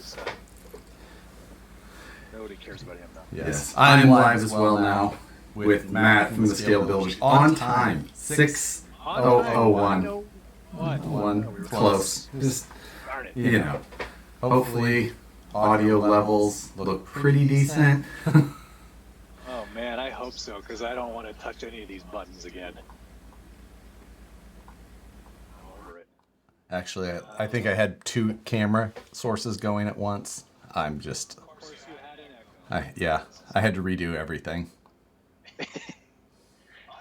because nobody cares about him now. Yes, I'm live as well now with Matt from the Scale Builders on time. 6:001. One close. Just hopefully audio levels look pretty decent. Oh man, I hope so, because I don't want to touch any of these buttons again. I'm over it. Actually, I think I had two camera sources going at once. I'm just... Of course you had an echo. I had to redo everything.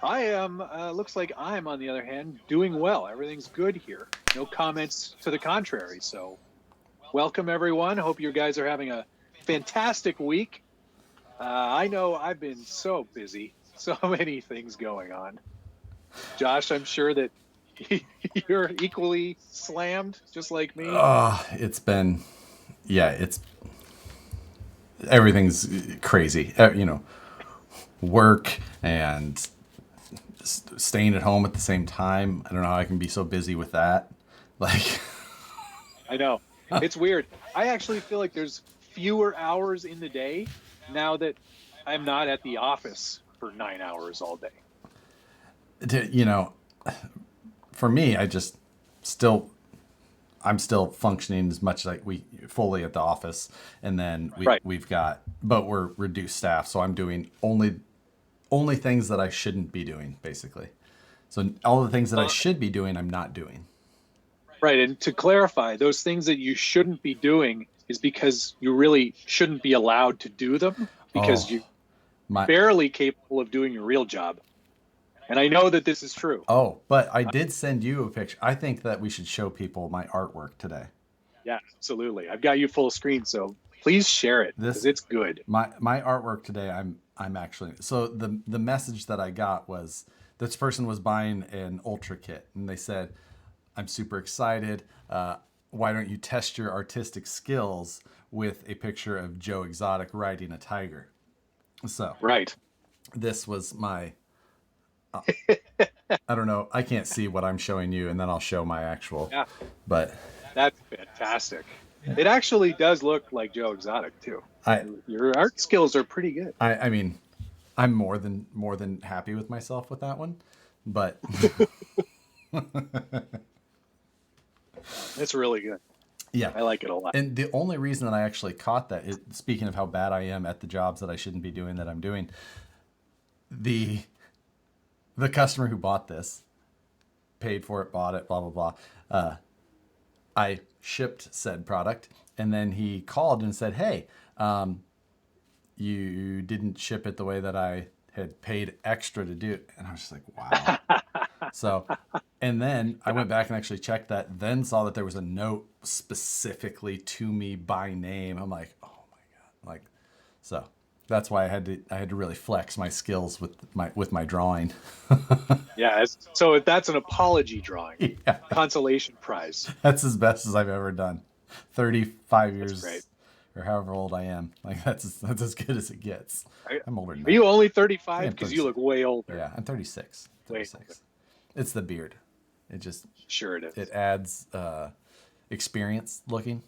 I am, looks like I'm, on the other hand, doing well. Everything's good here. No comments to the contrary, so welcome everyone. Hope you guys are having a fantastic week. I know I've been so busy, so many things going on. Josh, I'm sure that you're equally slammed, just like me. It's been, everything's crazy. Work and staying at home at the same time. I don't know how I can be so busy with that. I know. It's weird. I actually feel like there's fewer hours in the day now that I'm not at the office for 9 hours all day. For me, I'm still functioning as much like we fully at the office, and then but we're reduced staff, so I'm doing only things that I shouldn't be doing, basically. So all the things that I should be doing, I'm not doing. Right, and to clarify, those things that you shouldn't be doing is because you really shouldn't be allowed to do them, because you're barely capable of doing your real job. And I know that this is true. Oh, but I did send you a picture. I think that we should show people my artwork today. Yeah, absolutely. I've got you full screen, so please share it, because it's good. My artwork today, I'm actually... So the message that I got was, this person was buying an Ultra kit, and they said, I'm super excited. Why don't you test your artistic skills with a picture of Joe Exotic riding a tiger? So this was my... I don't know. I can't see what I'm showing you, and then I'll show my actual. Yeah. But that's fantastic. It actually does look like Joe Exotic too. Your art skills are pretty good. I mean, I'm more than happy with myself with that one, but it's really good. Yeah, I like it a lot. And the only reason that I actually caught that is, speaking of how bad I am at the jobs that I shouldn't be doing that I'm doing, the customer who bought this, paid for it, bought it, blah, blah, blah. I shipped said product, and then he called and said, hey, you didn't ship it the way that I had paid extra to do it. And I was just like, wow. So, and then I went back and actually checked that, then saw that there was a note specifically to me by name. I'm like, oh my God. So that's why I had to really flex my skills with my drawing. Yeah, so that's an apology drawing. Yeah. Consolation prize. That's as best as I've ever done. 35 years, great. Or however old I am. That's as good as it gets. I'm older than that. Are you only 35? Because you look way older. Yeah, I'm 36. 36. It's the beard. It just it is. It adds experience looking.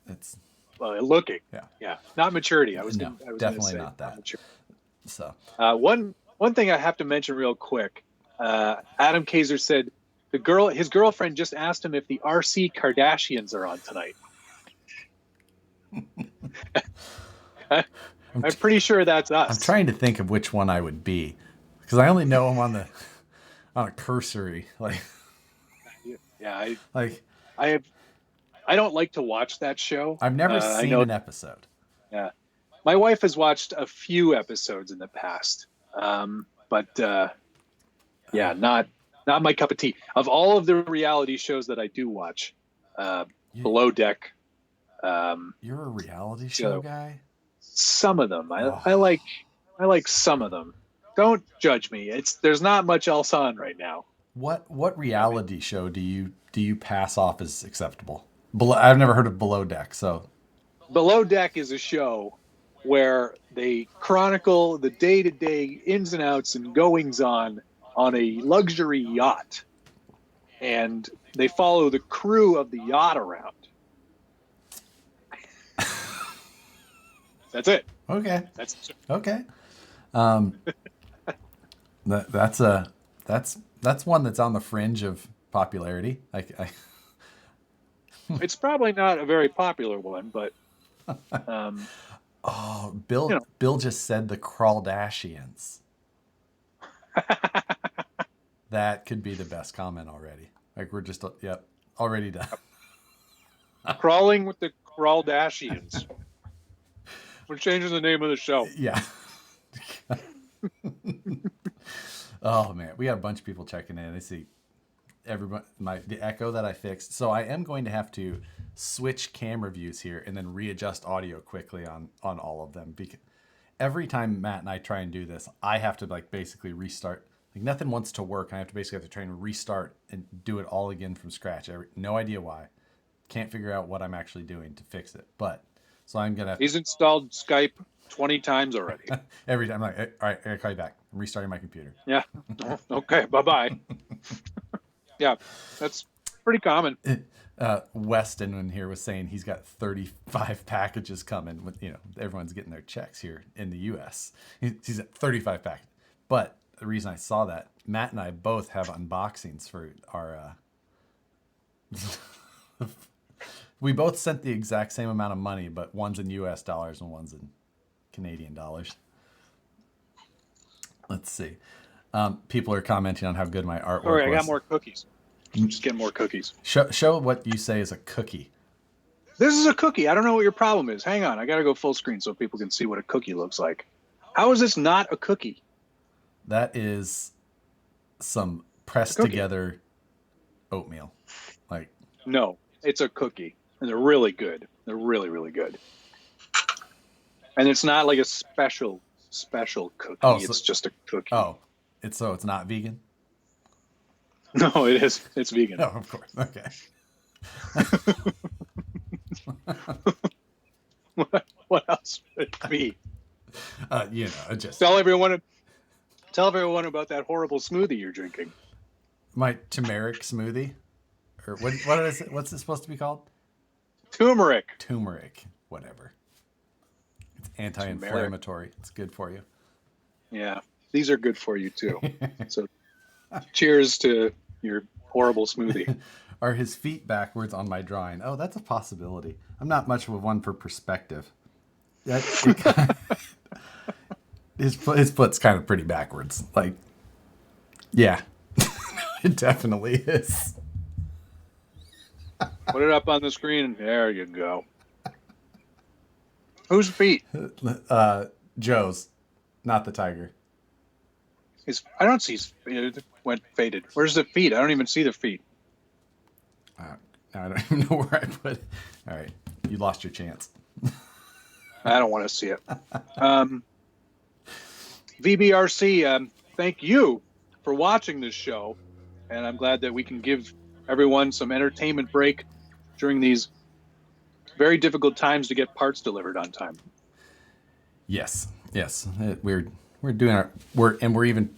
It's looking. Yeah. Not maturity. I was definitely not that. Maturity. So one thing I have to mention real quick. Adam Kaiser said his girlfriend just asked him if the RC Kardashians are on tonight. I'm pretty sure that's us. I'm trying to think of which one I would be, because I only know him on a cursory. I don't like to watch that show. I've never seen an episode. Yeah, my wife has watched a few episodes in the past, but not my cup of tea. Of all of the reality shows that I do watch, Below Deck. You're a reality show guy? Some of them. I like some of them. Don't judge me. There's not much else on right now. What reality show do you pass off as acceptable? I've never heard of Below Deck. So Below Deck is a show where they chronicle the day-to-day ins and outs and goings on a luxury yacht, and they follow the crew of the yacht around. That's it. Okay. That's Okay. That's one that's on the fringe of popularity. it's probably not a very popular one, but Oh, Bill you know. Bill just said the Crawldashians. That could be the best comment already. Like we're just yep, already done. Crawling with the Crawldashians. We're changing the name of the show. Yeah. Oh man, we got a bunch of people checking in. They see everybody the echo that I fixed. So I am going to have to switch camera views here and then readjust audio quickly on all of them, because every time Matt and I try and do this, I have to like basically restart. Like nothing wants to work. I have to try and restart and do it all again from scratch. No idea why. Can't figure out what I'm actually doing to fix it. But so I'm gonna. He's installed Skype 20 times already. Every time I'm like, all right, I gotta call you back. I'm restarting my computer. Yeah. Okay. Bye-bye. Yeah, that's pretty common. Weston in here was saying he's got 35 packages coming. With everyone's getting their checks here in the U.S. He's at 35 packages. But the reason I saw that, Matt and I both have unboxings for our. We both sent the exact same amount of money, but one's in U.S. dollars and one's in Canadian dollars. Let's see. People are commenting on how good my artwork was. All right, I got more cookies. Just get more cookies. Show what you say is a cookie. This is a cookie. I don't know what your problem is. Hang on. I got to go full screen so people can see what a cookie looks like. How is this not a cookie? That is some pressed together oatmeal. Like no, it's a cookie. And they're really good. They're really, really good. And it's not like a special cookie. Oh, it's just a cookie. Oh, it's not vegan? No, it is. It's vegan. Oh, of course. Okay. What else would it be? Just tell everyone about that horrible smoothie you're drinking. My turmeric smoothie, or what is it? What's it supposed to be called? Turmeric. Whatever. It's anti-inflammatory. It's good for you. Yeah, these are good for you too. So, cheers to your horrible smoothie. Are his feet backwards on my drawing? Oh, that's a possibility. I'm not much of a one for perspective. His foot's kind of pretty backwards. Like, yeah, it definitely is. Put it up on the screen. There you go. Whose feet? Joe's, not the tiger. I don't see. It went faded. Where's the feet? I don't even see the feet. I don't even know where I put it. All right, you lost your chance. I don't want to see it. VBRC, thank you for watching this show, and I'm glad that we can give everyone some entertainment break during these very difficult times to get parts delivered on time. Yes. We're doing we're even.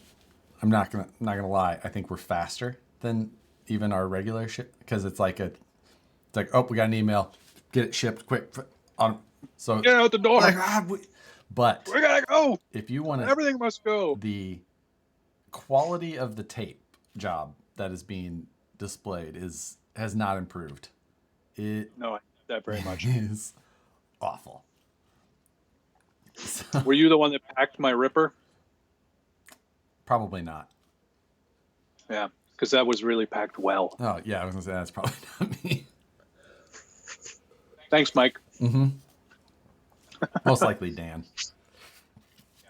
I'm not gonna lie. I think we're faster than even our regular ship, because it's like oh, we got an email, get it shipped quick. So get out the door. But we gotta go. If you want to, everything must go. The quality of the tape job that is being displayed has not improved. No, that very much is awful. So, were you the one that packed my ripper? Probably not. Yeah, because that was really packed well. Oh yeah, I was gonna say that's probably not me. Thanks, Mike. Mm-hmm. Most likely Dan.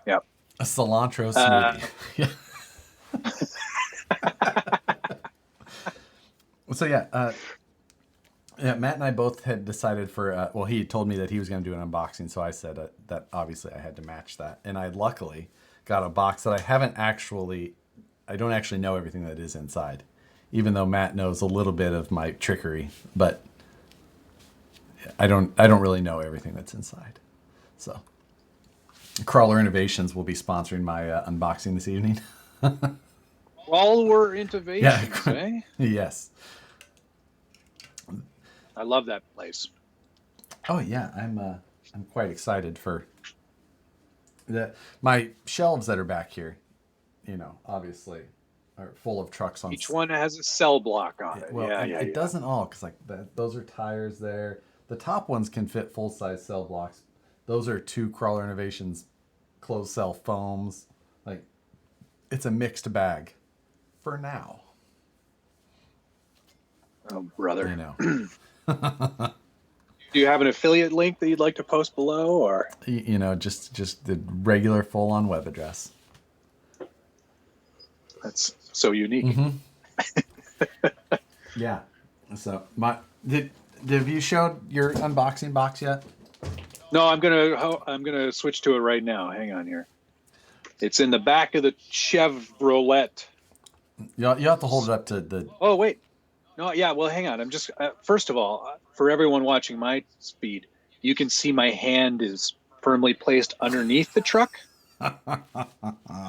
Yeah. A cilantro smoothie. So yeah, Matt and I both had decided for he had told me that he was going to do an unboxing, so I said that obviously I had to match that, and I luckily got a box that I don't actually know everything that is inside, even though Matt knows a little bit of my trickery, but I don't really know everything that's inside. So Crawler Innovations will be sponsoring my unboxing this evening. Crawler Innovations, eh? Yes. I love that place. Oh yeah, I'm I'm quite excited for my shelves that are back here. You know, obviously, are full of trucks on. Each one has a cell block on it. Well, Yeah, it doesn't all, because like those are tires there. The top ones can fit full size cell blocks. Those are 2 Crawler Innovations closed cell foams. Like, it's a mixed bag for now. Oh, brother. You know. Do you have an affiliate link that you'd like to post below, or You know, just the regular full on web address. that's so unique? Mm-hmm. Yeah. So have you showed your unboxing box yet? No, I'm gonna switch to it right now. Hang on here. It's in the back of the Chevrolet. You have to hold it up to the. Oh wait, no, yeah. Well, hang on. I'm just first of all, for everyone watching my speed, you can see my hand is firmly placed underneath the truck,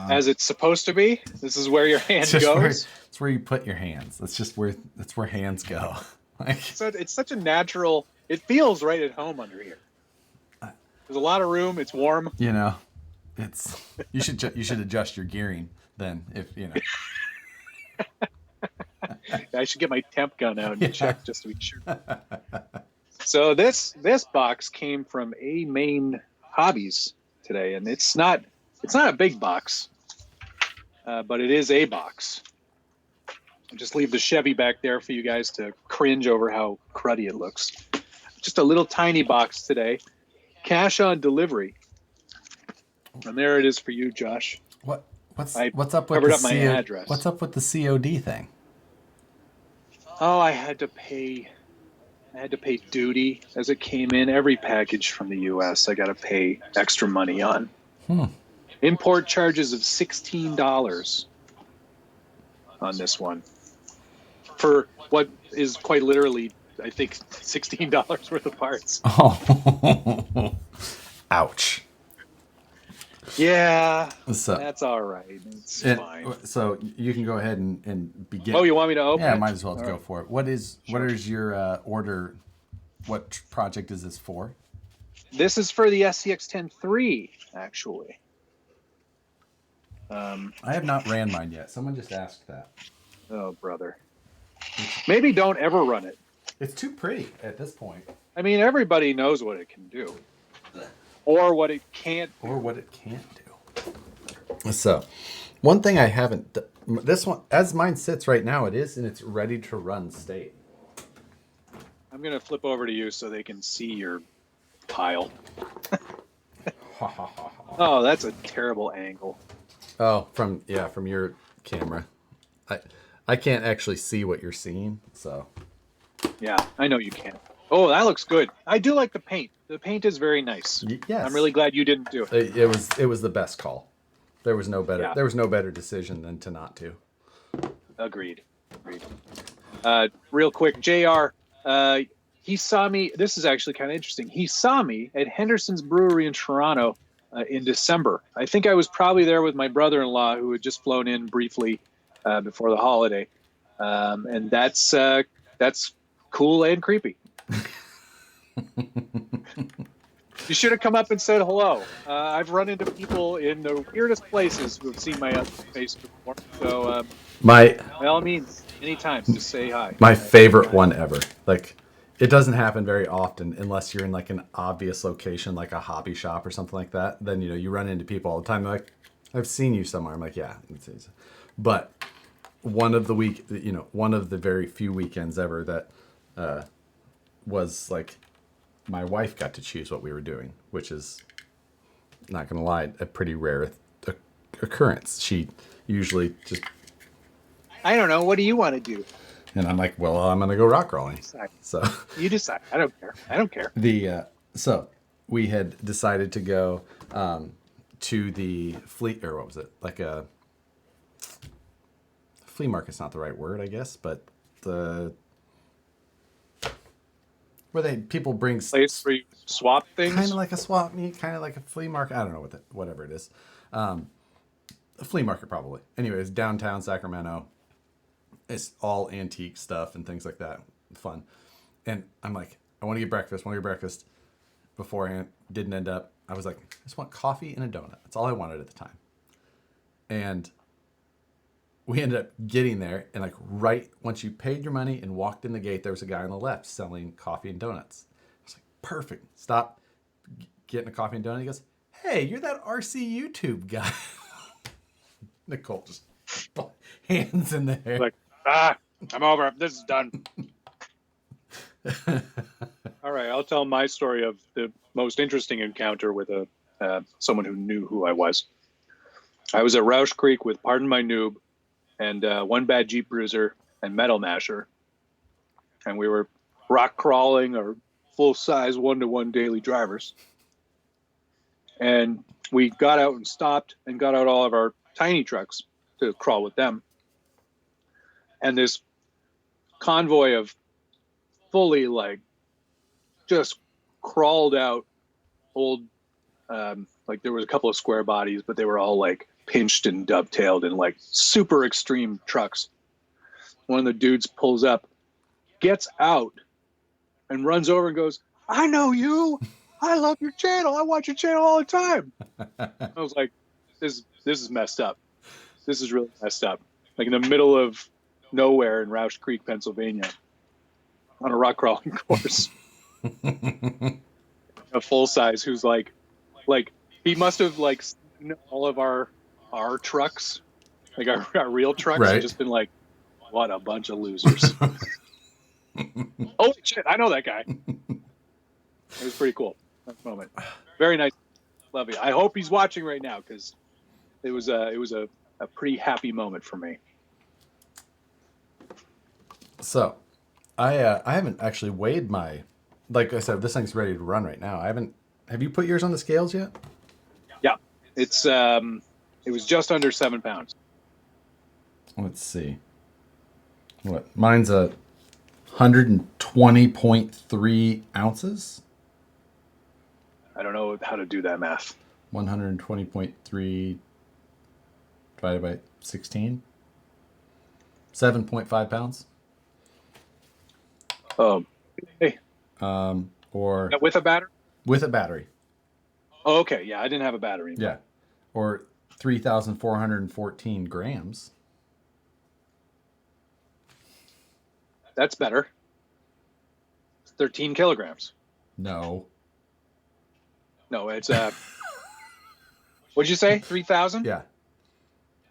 as it's supposed to be. This is where your hand goes. It's where you put your hands. That's where hands go. Like, So it's such a natural. It feels right at home under here. There's a lot of room. It's warm. you know, you should adjust your gearing then, if you know. I should get my temp gun out and check just to be sure. So this box came from AMain Hobbies today, and it's not a big box, but it is a box. I'll just leave the Chevy back there for you guys to cringe over how cruddy it looks. Just a little tiny box today. Cash on delivery. And there it is for you, Josh. What's I up with covered the up my address. What's up with the COD thing? Oh, I had to pay duty as it came in. Every package from the U.S. I got to pay extra money on. Import charges of $16 on this one for what is quite literally, I think, $16 worth of parts. Oh, ouch. Yeah, So, that's all right. It's fine. So you can go ahead and begin. Oh, you want me to open Yeah, it? might as well All go right. for it. What is your order? What project is this for? This is for the SCX10 III, actually. I have not ran mine yet. Someone just asked that. Oh, brother. Maybe don't ever run it. It's too pretty at this point. I mean, everybody knows what it can do. Or what it can't do. Or what it can't do. So, one thing I haven't... This one, as mine sits right now, it is in its ready to run state. I'm going to flip over to you so they can see your pile. Oh, that's a terrible angle. Oh, from your camera. I can't actually see what you're seeing, so... Yeah, I know you can. Oh, that looks good. I do like the paint. The paint is very nice. Yes. I'm really glad you didn't do it. It was the best call. There was no better. Yeah. There was no better decision than to not to. Agreed. Real quick, JR, he saw me. This is actually kind of interesting. He saw me at Henderson's Brewery in Toronto in December. I think I was probably there with my brother-in-law, who had just flown in briefly before the holiday, and that's cool and creepy. You should have come up and said hello. I've run into people in the weirdest places who have seen my face before. So, by all means, anytime, just say hi. My favorite one ever. Like, it doesn't happen very often unless you're in like an obvious location, like a hobby shop or something like that. Then you run into people all the time. They're like, "I've seen you somewhere." I'm like, "Yeah." But one of the very few weekends ever that was like, my wife got to choose what we were doing, which is, not gonna lie, a pretty rare occurrence. She usually just, I don't know. What do you want to do? and I'm like, well, I'm gonna go rock crawling. So You decide. I don't care. So we had decided to go to the flea, or what was it? Like a flea market's not the right word, I guess, but where people bring Place where you swap things. kind of like a swap meet, kind of like a flea market. I don't know whatever it is. A flea market probably. Anyways, downtown Sacramento. It's all antique stuff and things like that. Fun. And I'm like, I want to get breakfast. beforehand. Didn't end up. I was like, I just want coffee and a donut. That's all I wanted at the time. And we ended up getting there, and like right once you paid your money and walked in the gate, there was a guy on the left selling coffee and donuts. I was like, perfect. Stop, getting a coffee and donut. He goes, hey, you're that RC YouTube guy. Nicole just hands in the air. Like, I'm over. This is done. All right, I'll tell my story of the most interesting encounter with someone who knew who I was. I was at Roush Creek with Pardon My Noob and One Bad Jeep Bruiser and Metal Masher. And we were rock crawling our full-size 1-to-1 daily drivers. And we got out and stopped and got out all of our tiny trucks to crawl with them. And this convoy of fully like just crawled out old, like there was a couple of square bodies, but they were all like pinched and dovetailed in like super extreme trucks. One of the dudes pulls up, gets out, and runs over and goes, I know you. I love your channel. I watch your channel all the time. I was like, this is messed up. This is really messed up. Like in the middle of nowhere in Roush Creek, Pennsylvania, on a rock crawling course. A full size who's like he must have like seen all of our trucks, like our real trucks, right, and just been like, what a bunch of losers. Holy shit, I know that guy. It was pretty cool. That moment. Very nice. Love you. I hope he's watching right now because it was a pretty happy moment for me. So I haven't actually weighed my, like I said, this thing's ready to run right now. Have you put yours on the scales yet? Yeah. It's it was just under 7 pounds. Let's see. What? Mine's a 120.3 ounces. I don't know how to do that math. 120.3 divided by 16. 7.5 pounds. Hey. Or With a battery? with a battery. Oh, okay. Yeah, I didn't have a battery. Yeah. Or 3,414 grams. That's better. 13 kilograms. No. No, it's what'd you say? 3,000? Yeah.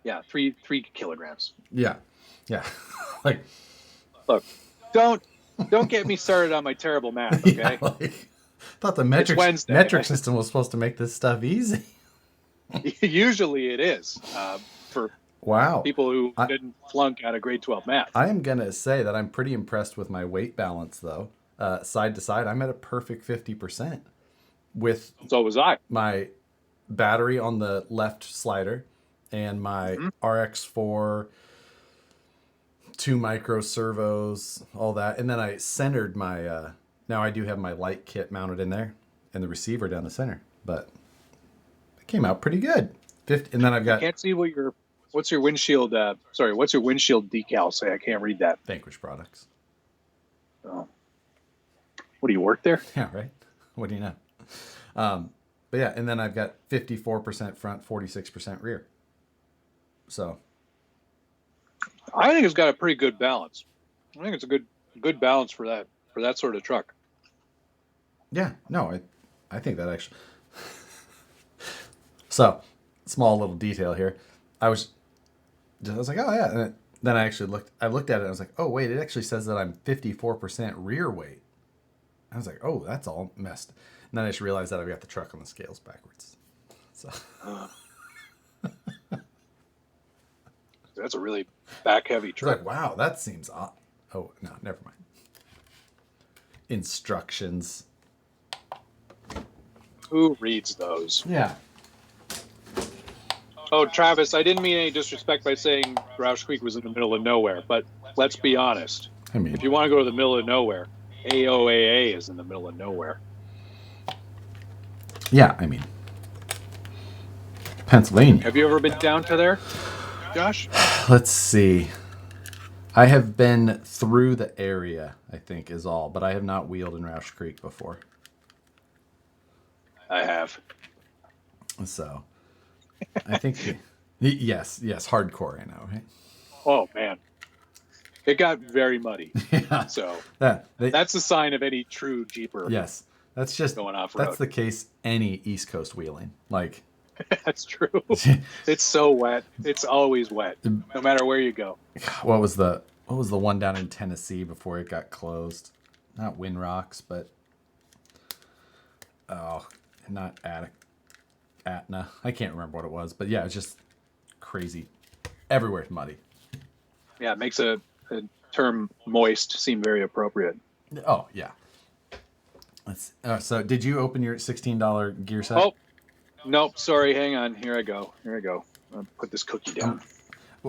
Yeah, 3 kilograms. Yeah. Yeah. Like, look, don't get me started on my terrible math, okay? yeah, like, thought the metric system was supposed to make this stuff easy. Usually it is for people who didn't flunk out of grade 12 math. I am going to say that I'm pretty impressed with my weight balance, though. Side to side, I'm at a perfect 50%. So was I. My battery on the left slider and my RX4, 2 micro servos, all that. And then I centered my, now I do have my light kit mounted in there and the receiver down the center, but it came out pretty good. And then I've got... I can't see what's your windshield, what's your windshield decal say? I can't read that. Vanquish products. Oh. What, do you work there? Yeah, right. What do you know? But yeah, and then I've got 54% front, 46% rear. So I think it's got a pretty good balance. I think it's a good balance for that sort of truck. Yeah, no, I think that actually. So, small little detail here. I was like, oh yeah, and then I looked at it and I was like, oh wait, it actually says that I'm 54% rear weight. I was like, oh, that's all messed. And then I just realized that I've got the truck on the scales backwards. So that's a really back heavy truck. Like, wow, that seems odd. Oh no, never mind. Instructions. Who reads those? Yeah. Oh, Travis, I didn't mean any disrespect by saying Roush Creek was in the middle of nowhere, but let's be honest. I mean, if you want to go to the middle of nowhere, AOAA is in the middle of nowhere. Yeah, I mean, Pennsylvania. Have you ever been down to there, Josh? Let's see. I have been through the area, I think, is all, but I have not wheeled in Roush Creek before. I have. So I think, yes, hardcore, I know, right? Oh, man. It got very muddy. Yeah. So That's a sign of any true Jeeper. Yes. That's just going off road. That's the case any East Coast wheeling. Like that's true. It's so wet. It's always wet, no matter where you go. What was the one down in Tennessee before it got closed? Not Wind Rocks, but not Atna. I can't remember what it was, but yeah, it's just crazy. Everywhere it's muddy. Yeah, it makes a term moist seem very appropriate. Oh yeah. So did you open your $16 gear set? Oh, nope. Sorry. Hang on. Here I go. I'll put this cookie down.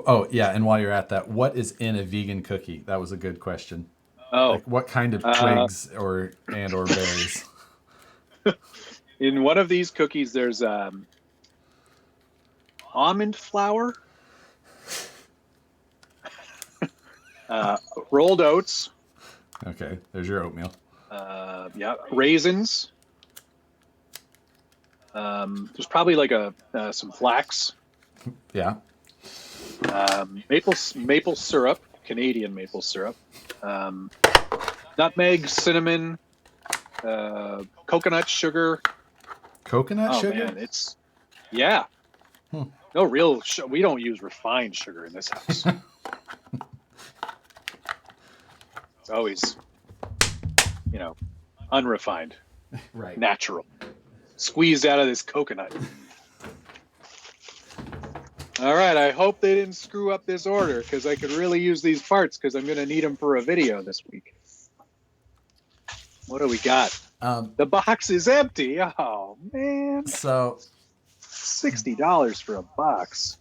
Oh yeah, and while you're at that, what is in a vegan cookie? That was a good question. Oh, like what kind of twigs or berries? In one of these cookies, there's almond flour, rolled oats. Okay, there's your oatmeal. Yeah, raisins. There's probably like some flax. Yeah. Maple syrup, Canadian maple syrup. Nutmeg, cinnamon, coconut sugar. Coconut sugar? Man, yeah. No real. We don't use refined sugar in this house. It's always, unrefined, right? Natural, squeezed out of this coconut. All right. I hope they didn't screw up this order because I could really use these parts because I'm going to need them for a video this week. What do we got? The box is empty. Oh man! So $60 for a box.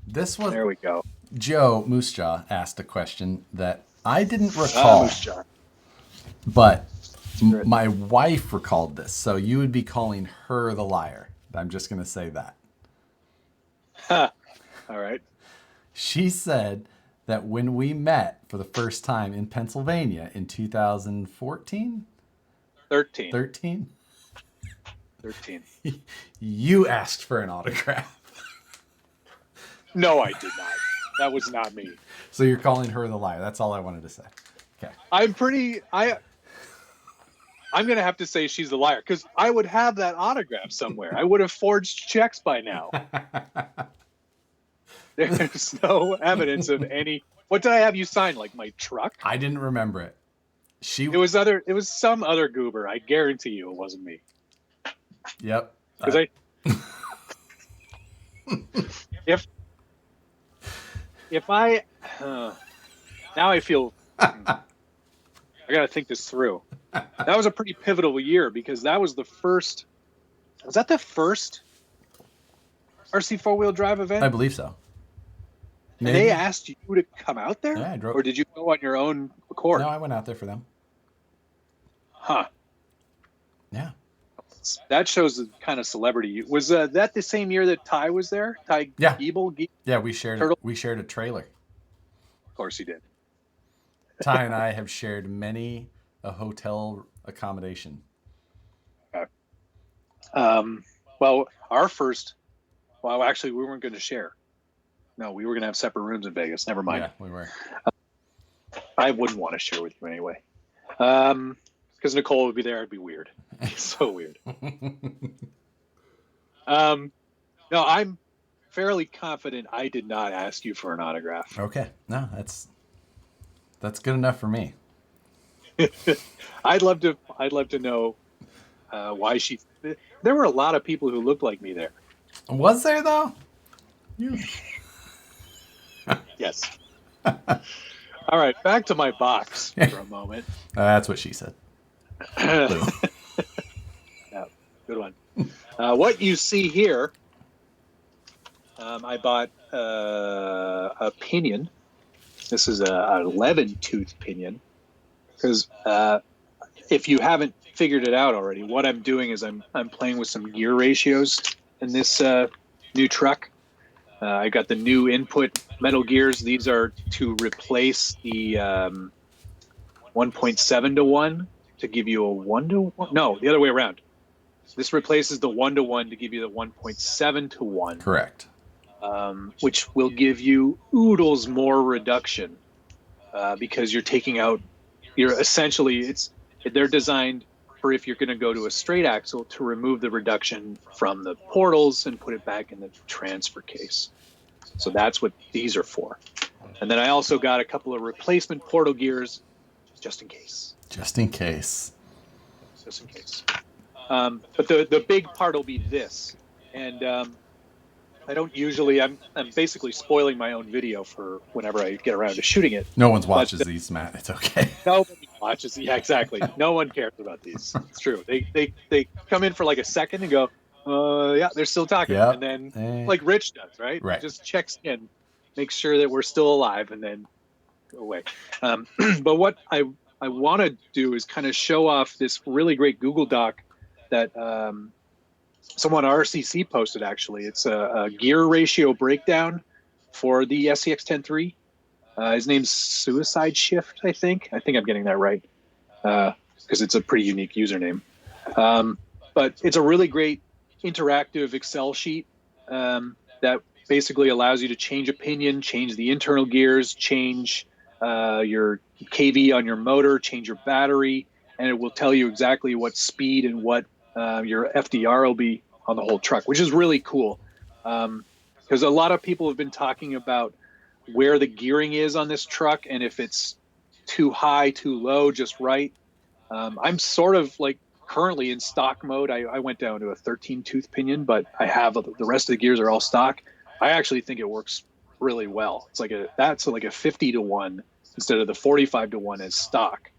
This was. There we go. Joe Moosejaw asked a question that I didn't recall, but my wife recalled this. So you would be calling her the liar. I'm just going to say that. All right. She said that when we met for the first time in Pennsylvania in 2014, 13, you asked for an autograph. No, I did not. That was not me. So you're calling her the liar. That's all I wanted to say. Okay. I'm going to have to say she's the liar because I would have that autograph somewhere. I would have forged checks by now. There's no evidence of any. What did I have you sign? Like my truck? I didn't remember it. It was some other goober. I guarantee you it wasn't me. Yep. Because if I now I feel I got to think this through. That was a pretty pivotal year because that was the first. Was that the first RC 4-wheel drive event? I believe so. And they asked you to come out there? Yeah, I drove. Or did you go on your own accord? No, I went out there for them. Huh. Yeah. That shows the kind of celebrity. Was that the same year that Ty was there? Ty Giebel? Yeah, we shared a trailer. Of course he did. Ty and I have shared many a hotel accommodation. Okay. Well, actually, we weren't going to share. No, we were going to have separate rooms in Vegas. Never mind. Yeah, we were. I wouldn't want to share with you anyway. Because Nicole would be there. It'd be weird. So weird. No, I'm fairly confident I did not ask you for an autograph. Okay. No, that's good enough for me. I'd love to know why she. There were a lot of people who looked like me there. Was there though? Yes. All right, back to my box for a moment. That's what she said. Yeah, good one. What you see here, I bought a pinion. This is an 11-tooth pinion. Because if you haven't figured it out already, what I'm doing is I'm playing with some gear ratios in this new truck. I got the new input metal gears. These are to replace the 1.7 to 1 to give you a 1 to 1. No, the other way around. This replaces the 1-to-1 to give you the 1.7-to-1. Correct. Which will give you oodles more reduction because you're taking out. You're essentially they're designed for if you're going to go to a straight axle to remove the reduction from the portals and put it back in the transfer case. So that's what these are for. And then I also got a couple of replacement portal gears just in case. Just in case. Just in case. But the big part will be this. And I don't usually, I'm basically spoiling my own video for whenever I get around to shooting it. No one watches these, Matt. It's okay. Nobody watches. Yeah, exactly. No one cares about these. It's true. They come in for like a second and go, yeah, they're still talking. Yep. And then like Rich does, right? Right. Just checks in, makes sure that we're still alive, and then go away. But what I want to do is kind of show off this really great Google Doc that someone RCC posted, actually. It's a gear ratio breakdown for the SCX10 III. His name's Suicide Shift, I think. I think I'm getting that right because it's a pretty unique username. But it's a really great interactive Excel sheet that basically allows you to change opinion, change the internal gears, change your KV on your motor, change your battery, and it will tell you exactly what speed and what your FDR will be on the whole truck, which is really cool. Because a lot of people have been talking about where the gearing is on this truck and if it's too high, too low, just right. I'm sort of like currently in stock mode. I went down to a 13 tooth pinion, but I have the rest of the gears are all stock. I actually think it works really well. It's like that's like a 50-to-1 instead of the 45-to-1 as stock.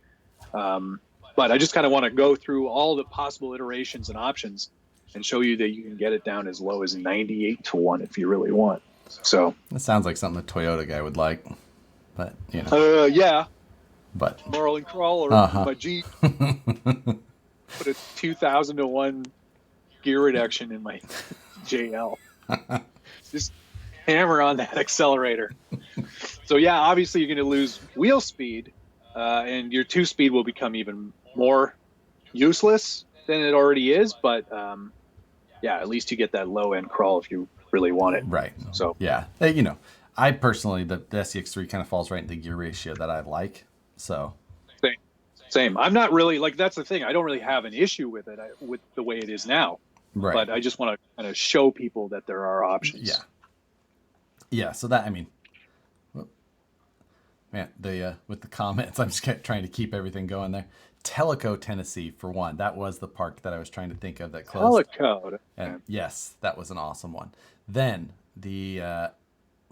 But I just kind of want to go through all the possible iterations and options and show you that you can get it down as low as 98-to-1 if you really want. So that sounds like something a Toyota guy would like, but you know. Yeah. But Marlin Crawler, my Jeep. Put a 2,000-to-1 gear reduction in my JL. Just hammer on that accelerator. So yeah, obviously you're going to lose wheel speed, and your 2-speed will become even more useless than it already is. But yeah, at least you get that low end crawl if you really want it. Right. So yeah, you know, I personally the SCX3 kind of falls right in the gear ratio that I like. So same. I'm not really like, that's the thing. I don't really have an issue with it with the way it is now. Right. But I just want to kind of show people that there are options. Yeah. Yeah. So that, I mean, man, with the comments, I'm just trying to keep everything going there. Tellico, Tennessee, for one. That was the park that I was trying to think of that closed. Tellico. And yes, that was an awesome one. Then where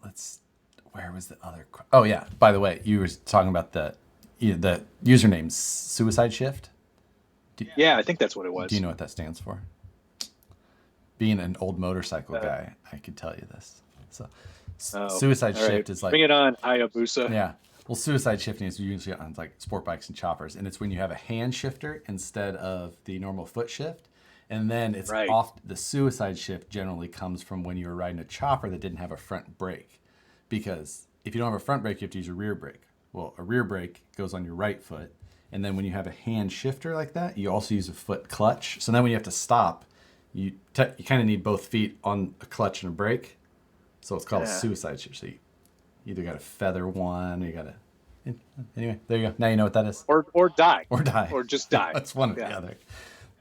was the other? Oh yeah. By the way, you were talking about the username Suicide Shift. Yeah, I think that's what it was. Do you know what that stands for? Being an old motorcycle guy, I could tell you this. So, Suicide Shift is like, bring it on, Hayabusa. Yeah. Well, suicide shifting is usually on like sport bikes and choppers, and it's when you have a hand shifter instead of the normal foot shift. And then it's the suicide shift generally comes from when you were riding a chopper that didn't have a front brake, because if you don't have a front brake, you have to use a rear brake. Well, a rear brake goes on your right foot, and then when you have a hand shifter like that, you also use a foot clutch. So then when you have to stop, you kind of need both feet on a clutch and a brake. So it's called a suicide shift. So you either got to feather one, or you got to. Anyway, there you go. Now you know what that is. Or die. Or die. Or just die. That's one or the other.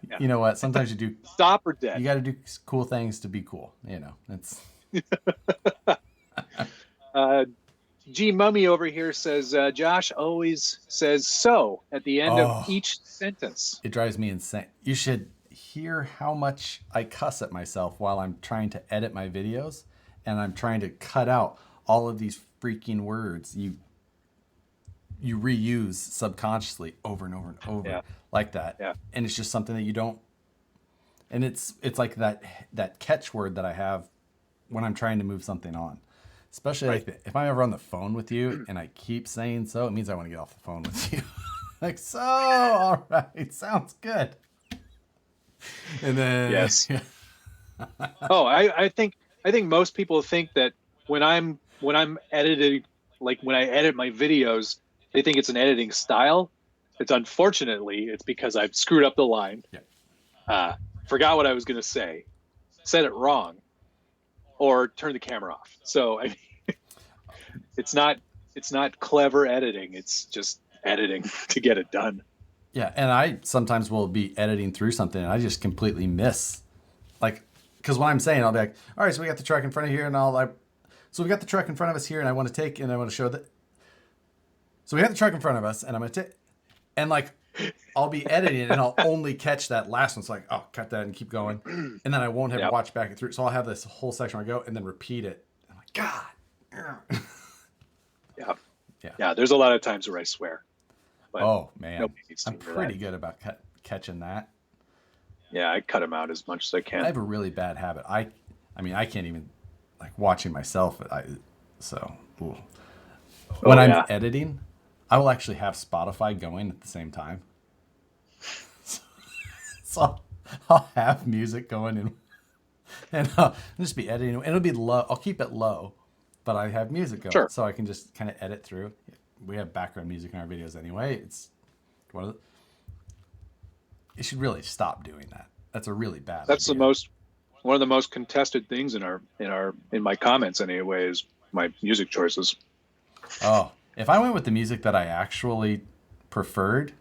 Yeah. You know what? Sometimes you do. Stop or dead. You got to do cool things to be cool. You know, it's. G Mummy over here says, Josh always says so at the end of each sentence. It drives me insane. You should hear how much I cuss at myself while I'm trying to edit my videos, and I'm trying to cut out all of these freaking words you reuse subconsciously over and over and over like that. Yeah. And it's just something that you don't, and it's like that catchword that I have when I'm trying to move something on. Especially like if I'm ever on the phone with you and I keep saying so, it means I want to get off the phone with you. Like, so, all right, sounds good. And then yes. I think most people think that when I'm editing, like when I edit my videos, they think it's an editing style. It's unfortunately, it's because I've screwed up the line. Yeah. forgot what I was going to say, said it wrong, or turn the camera off. So I mean, it's not clever editing. It's just editing to get it done. Yeah, and I sometimes will be editing through something and I just completely miss, like, because what I'm saying, I'll be like, all right, so we got the truck in front of here, and so we got the truck in front of us here, and I want to take, and I want to show that. So we have the truck in front of us, and I'm going to take, and like, I'll be editing and I'll only catch that last one. It's like, oh, cut that and keep going. And then I won't have watched back it through. So I'll have this whole section where I go and then repeat it. I'm like, God. Yeah. There's a lot of times where I swear. But oh, man. I'm hear pretty that. good about catching that. Yeah, I cut them out as much as I can. I have a really bad habit. I mean, I can't even, like, watching myself. When I'm editing, I will actually have Spotify going at the same time. So I'll have music going and I'll just be editing. And it'll be low. I'll keep it low, but I have music going. Sure. So I can just kind of edit through. We have background music in our videos anyway. It's one of the, you should really stop doing that. That's a really bad idea. One of the most contested things in my comments anyway is my music choices. Oh, if I went with the music that I actually preferred,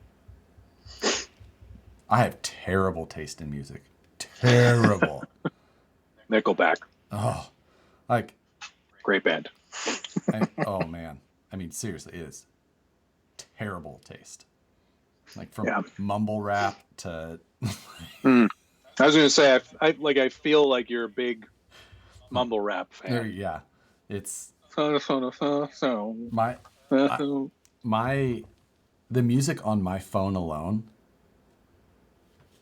I have terrible taste in music. Terrible. Nickelback. Oh, like, great band. oh man. I mean, seriously, it is terrible taste. Like from mumble rap to. I was going to say, I feel like you're a big mumble rap fan. Yeah, it's the music on my phone alone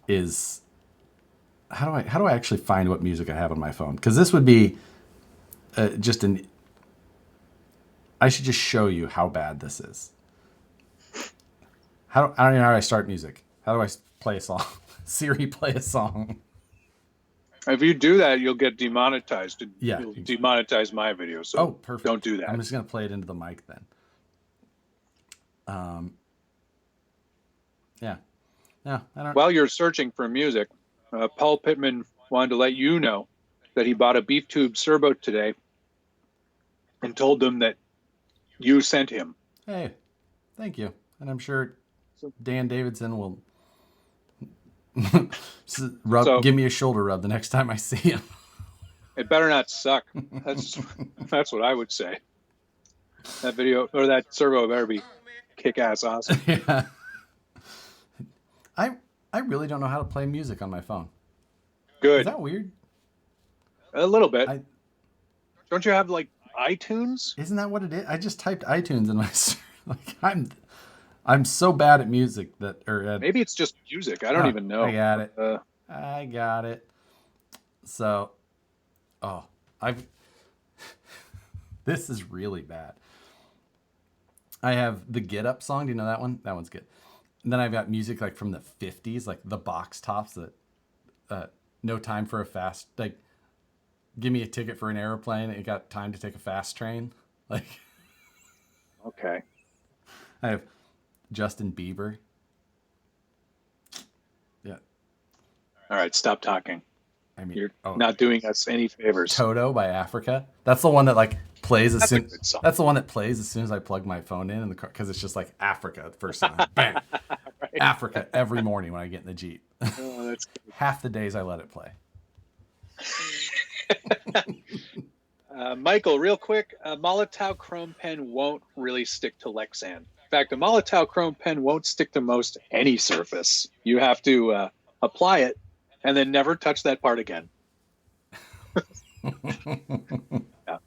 is. How do I actually find what music I have on my phone? Because this would be just an. I should just show you how bad this is. I don't even know how I start music. How do I play a song? Siri, play a song. If you do that, you'll get demonetized. Yeah. You'll demonetize my video. So perfect. Don't do that. I'm just going to play it into the mic then. Yeah. No, I don't. While you're searching for music, Paul Pittman wanted to let you know that he bought a beef tube servo today and told them that you sent him. Hey, thank you. And I'm sure Dan Davidson will give me a shoulder rub the next time I see him. It better not suck. That's what I would say. That video or that servo better be kick-ass awesome. Yeah. I really don't know how to play music on my phone. Good. Is that weird? A little bit. Don't you have like iTunes? Isn't that what it is? I just typed iTunes in my like I'm so bad at music that maybe it's just music. I don't even know. I got it. I got it. So, this is really bad. I have the Get Up song. Do you know that one? That one's good. And then I've got music like from the 50s, like the box tops that No Time for a Fast, like Give Me a Ticket for an Airplane. It got Time to Take a Fast Train. Like, okay. I have Justin Bieber. Yeah. All right, stop talking. I mean, you're not doing us any favors. Toto by Africa. That's the one that like plays as soon. That's the one that plays as soon as I plug my phone in the car, because it's just like Africa first time. Bang. Right. Africa every morning when I get in the Jeep. Oh, that's good. Half the days I let it play. Michael, real quick, a Molotow chrome pen won't really stick to Lexan. In fact, a Molotow chrome pen won't stick to most any surface. You have to apply it and then never touch that part again. Yeah.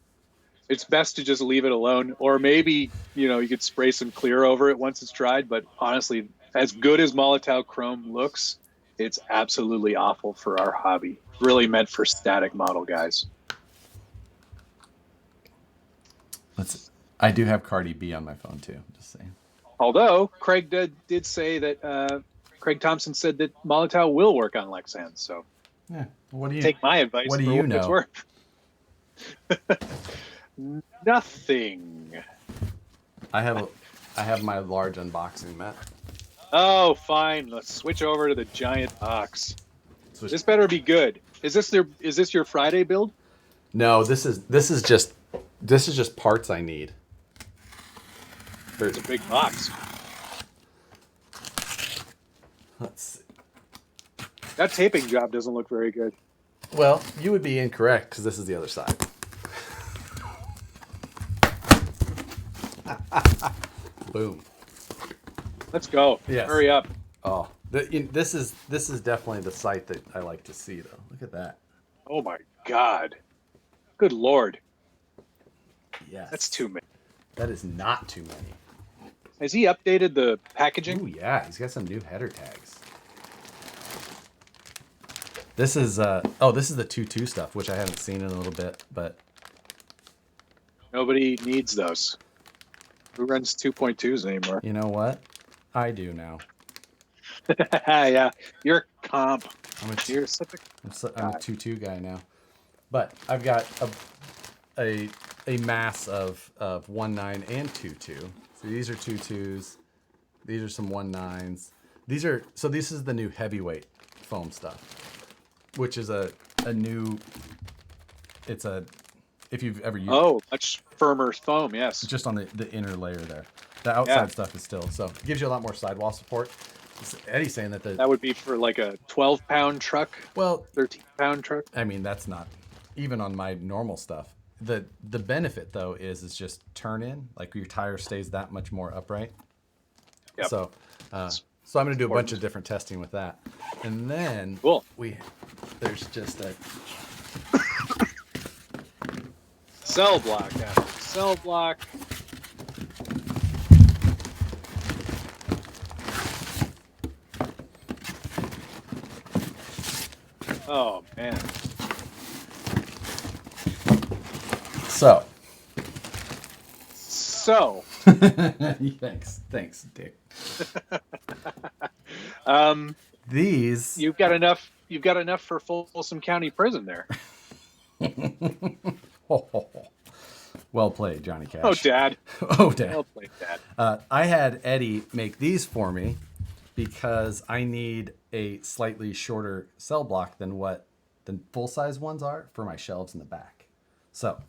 It's best to just leave it alone, or maybe you could spray some clear over it once it's dried. But honestly, as good as Molotow chrome looks, it's absolutely awful for our hobby. Really meant for static model guys. I do have Cardi B on my phone too. Just saying. Although Craig did say that Craig Thompson said that Molotow will work on Lexan. So yeah, what do you take my advice? What do for you what know? It's worth. Nothing. I have my large unboxing, Matt. Oh, fine. Let's switch over to the giant box. was This better be good. Is this your Friday build? no. This is just parts I need. It's a big box. Let's see. That taping job doesn't look very good. Well, you would be incorrect because this is the other side. Boom. Let's go. Yes. Hurry up. Oh, this is definitely the sight that I like to see, though. Look at that. Oh my God. Good Lord. Yes. That's too many. That is not too many. Has he updated the packaging? Oh yeah, he's got some new header tags. This is this is the 2.2 stuff, which I haven't seen in a little bit, but Nobody needs those. Who runs 2.2s anymore? you know what? I do now. Yeah, you're comp. You're such a I'm a 2.2 guy now. But I've got a mass of 1.9 and 2.2. So these are 2.2s. These are some 1.9s. This is the new heavyweight foam stuff, which is a new. It's a if you've ever used. Much firmer foam. Yes. Just on the inner layer there. The outside stuff is still so it gives you a lot more sidewall support. Eddie's saying that would be for like a 12-pound truck. Well, 13-pound truck. I mean, that's not even on my normal stuff. The benefit though is it's just turn in, like your tire stays that much more upright. Yep. So I'm going to do a bunch of different testing with that, and then cool. There's just a cell block after cell block. Oh man. So. Thanks, Dick. These you've got enough for Folsom County Prison there. Well played, Johnny Cash. Oh, Dad. Oh, Dad. Well played, Dad. I had Eddie make these for me because I need a slightly shorter cell block than what the full-size ones are for my shelves in the back. So.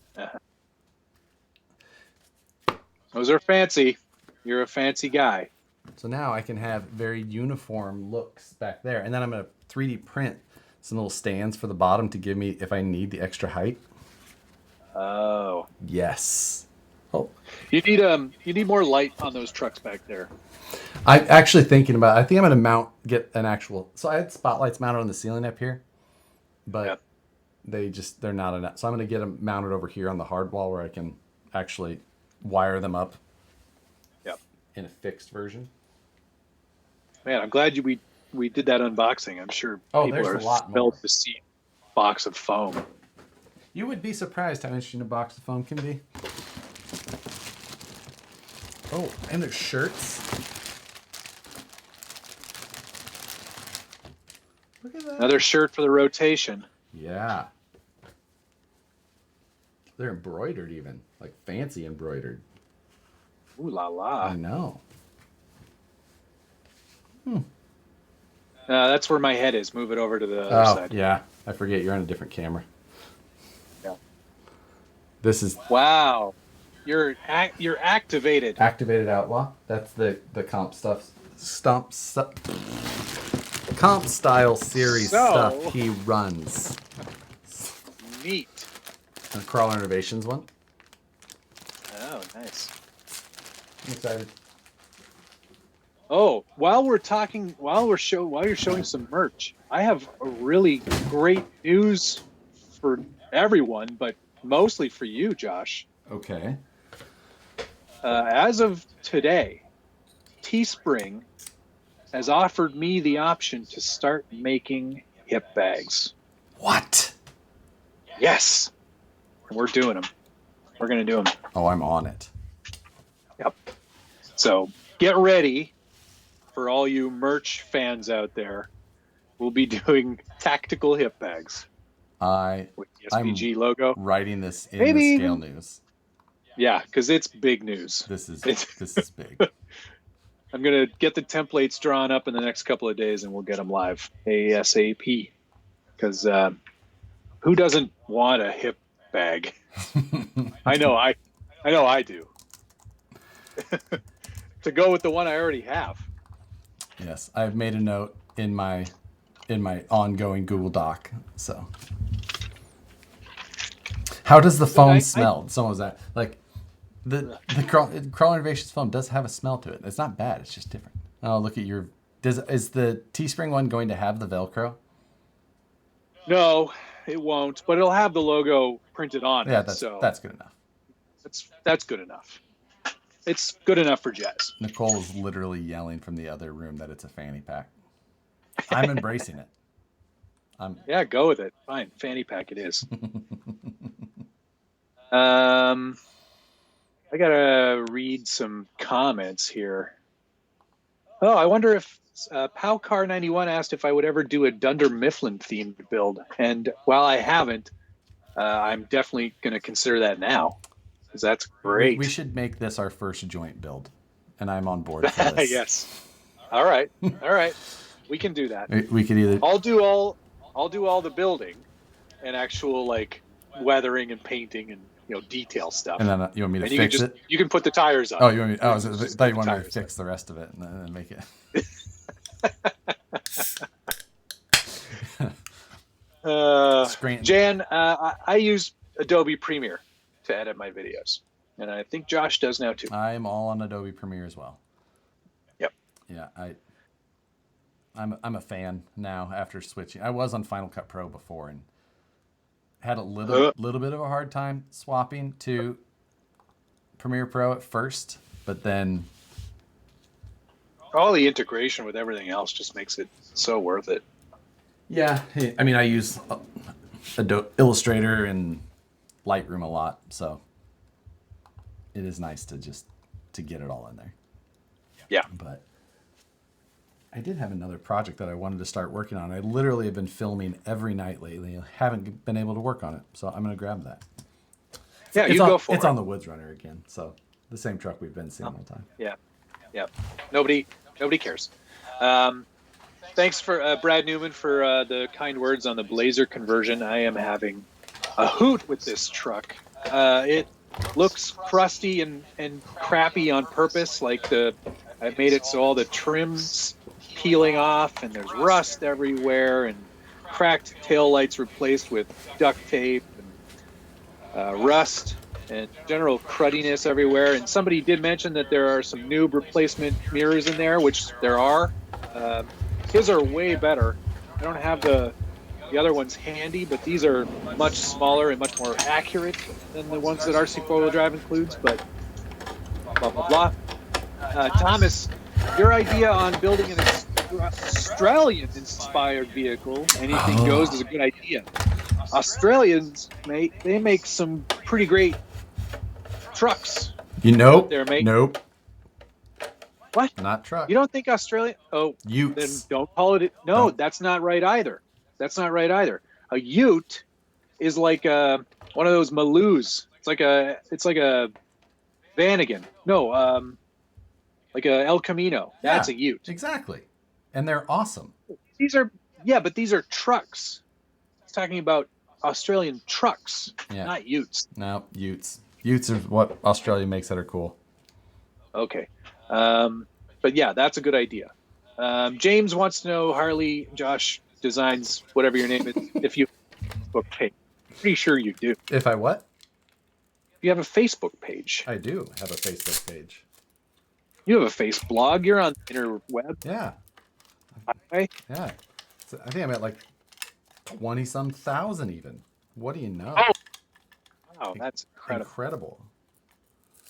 Those are fancy. You're a fancy guy. So now I can have very uniform looks back there. And then I'm going to 3D print some little stands for the bottom to give me if I need the extra height. Oh. Yes. Oh. You need more light on those trucks back there. I'm actually thinking about I think I'm going to get an actual. So I had spotlights mounted on the ceiling up here, but they're not enough. So I'm going to get them mounted over here on the hard wall where I can actually wire them up. Yep. In a fixed version. Man, I'm glad we did that unboxing. I'm sure people are thrilled to see a box of foam. You would be surprised how interesting a box of foam can be. Oh, and there's shirts. Look at that. Another shirt for the rotation. Yeah. They're embroidered even. Like fancy embroidered. Ooh la la. I know. That's where my head is. Move it over to the other side. Yeah. I forget you're on a different camera. Yeah. This is wow. You're activated. Activated outlaw. That's the comp stuff. Comp style series stuff he runs. Neat. And the Crawler Innovations one. Oh, nice. I'm excited. Oh, while you're showing some merch, I have a really great news for everyone, but mostly for you, Josh. Okay. As of today, Teespring has offered me the option to start making hip bags. What? Yes. And we're doing them. We're going to do them. Oh, I'm on it. Yep. So get ready for all you merch fans out there. We'll be doing tactical hip bags. With the SBG logo. Writing this in the Scale News. Yeah, because it's big news. This is big. I'm going to get the templates drawn up in the next couple of days, and we'll get them live ASAP. because who doesn't want a hip bag? I know I do. To go with the one I already have. Yes, I've made a note in my ongoing Google Doc. So, how does the foam smell? Someone was at like the Crawl Innovations foam does have a smell to it. It's not bad. It's just different. Oh, look at your. Is the Teespring one going to have the Velcro? No, it won't. But it'll have the logo printed on it. Yeah, so that's good enough. That's good enough. It's good enough for Jazz. Nicole is literally yelling from the other room that it's a fanny pack. I'm embracing it. Yeah, go with it. Fine, fanny pack it is. I gotta read some comments here. Oh, I wonder if Powcar91 asked if I would ever do a Dunder Mifflin themed build, and while I haven't, I'm definitely gonna consider that now. That's great. We should make this our first joint build, and I'm on board for this. Yes. All right. We can do that. We could either. I'll do all the building, and actual like weathering and painting and detail stuff. And then you want me to fix it? You can put the tires on. Oh, you want me? I thought you wanted me to fix the rest of it and then make it. Jan, I use Adobe Premiere to edit my videos, and I think Josh does now too. I'm all on Adobe Premiere as well. Yep. Yeah, I'm a fan now after switching. I was on Final Cut Pro before and had a little bit of a hard time swapping to Premiere Pro at first, but then all the integration with everything else just makes it so worth it. Yeah, I mean, I use Adobe Illustrator and Lightroom a lot, so it is nice to get it all in there. Yeah. But I did have another project that I wanted to start working on. I literally have been filming every night lately. I haven't been able to work on it, so I'm going to grab that. Yeah, you go for it. It's on the Woods Runner again, so the same truck we've been seeing all the time. Yeah. Nobody cares. Thanks for Brad Newman for the kind words on the Blazer conversion. I am having a hoot with this truck. It looks crusty and crappy on purpose. Like I made it so all the trims peeling off and there's rust everywhere and cracked tail lights replaced with duct tape and rust and general cruddiness everywhere. And somebody did mention that there are some new replacement mirrors in there, which there are. His are way better. I don't have the other ones handy, but these are much smaller and much more accurate than the ones that RC four-wheel drive includes, but blah, blah, blah. Thomas, your idea on building an Australian-inspired vehicle, anything goes, is a good idea. Australians, mate, they make some pretty great trucks. Nope. There, mate. Nope. What? Not truck. You don't think Australia? Oh, Utes. Then don't call it. No, that's not right either. That's not right either. A ute is like one of those Maloos. It's like a Vanagon. No, like a El Camino. That's a ute. Exactly. And they're awesome. But these are trucks. It's talking about Australian trucks, not utes. No, utes. Utes are what Australia makes that are cool. Okay. But yeah, that's a good idea. James wants to know, Harley, Josh Designs, whatever your name is, if you have a Facebook page. Pretty sure you do. If I what? You have a Facebook page. I do have a Facebook page. You have a face blog. You're on the interweb. Yeah. Okay. Yeah. So I think I'm at like 20-some thousand even. What do you know? Oh. Wow, that's incredible. I'm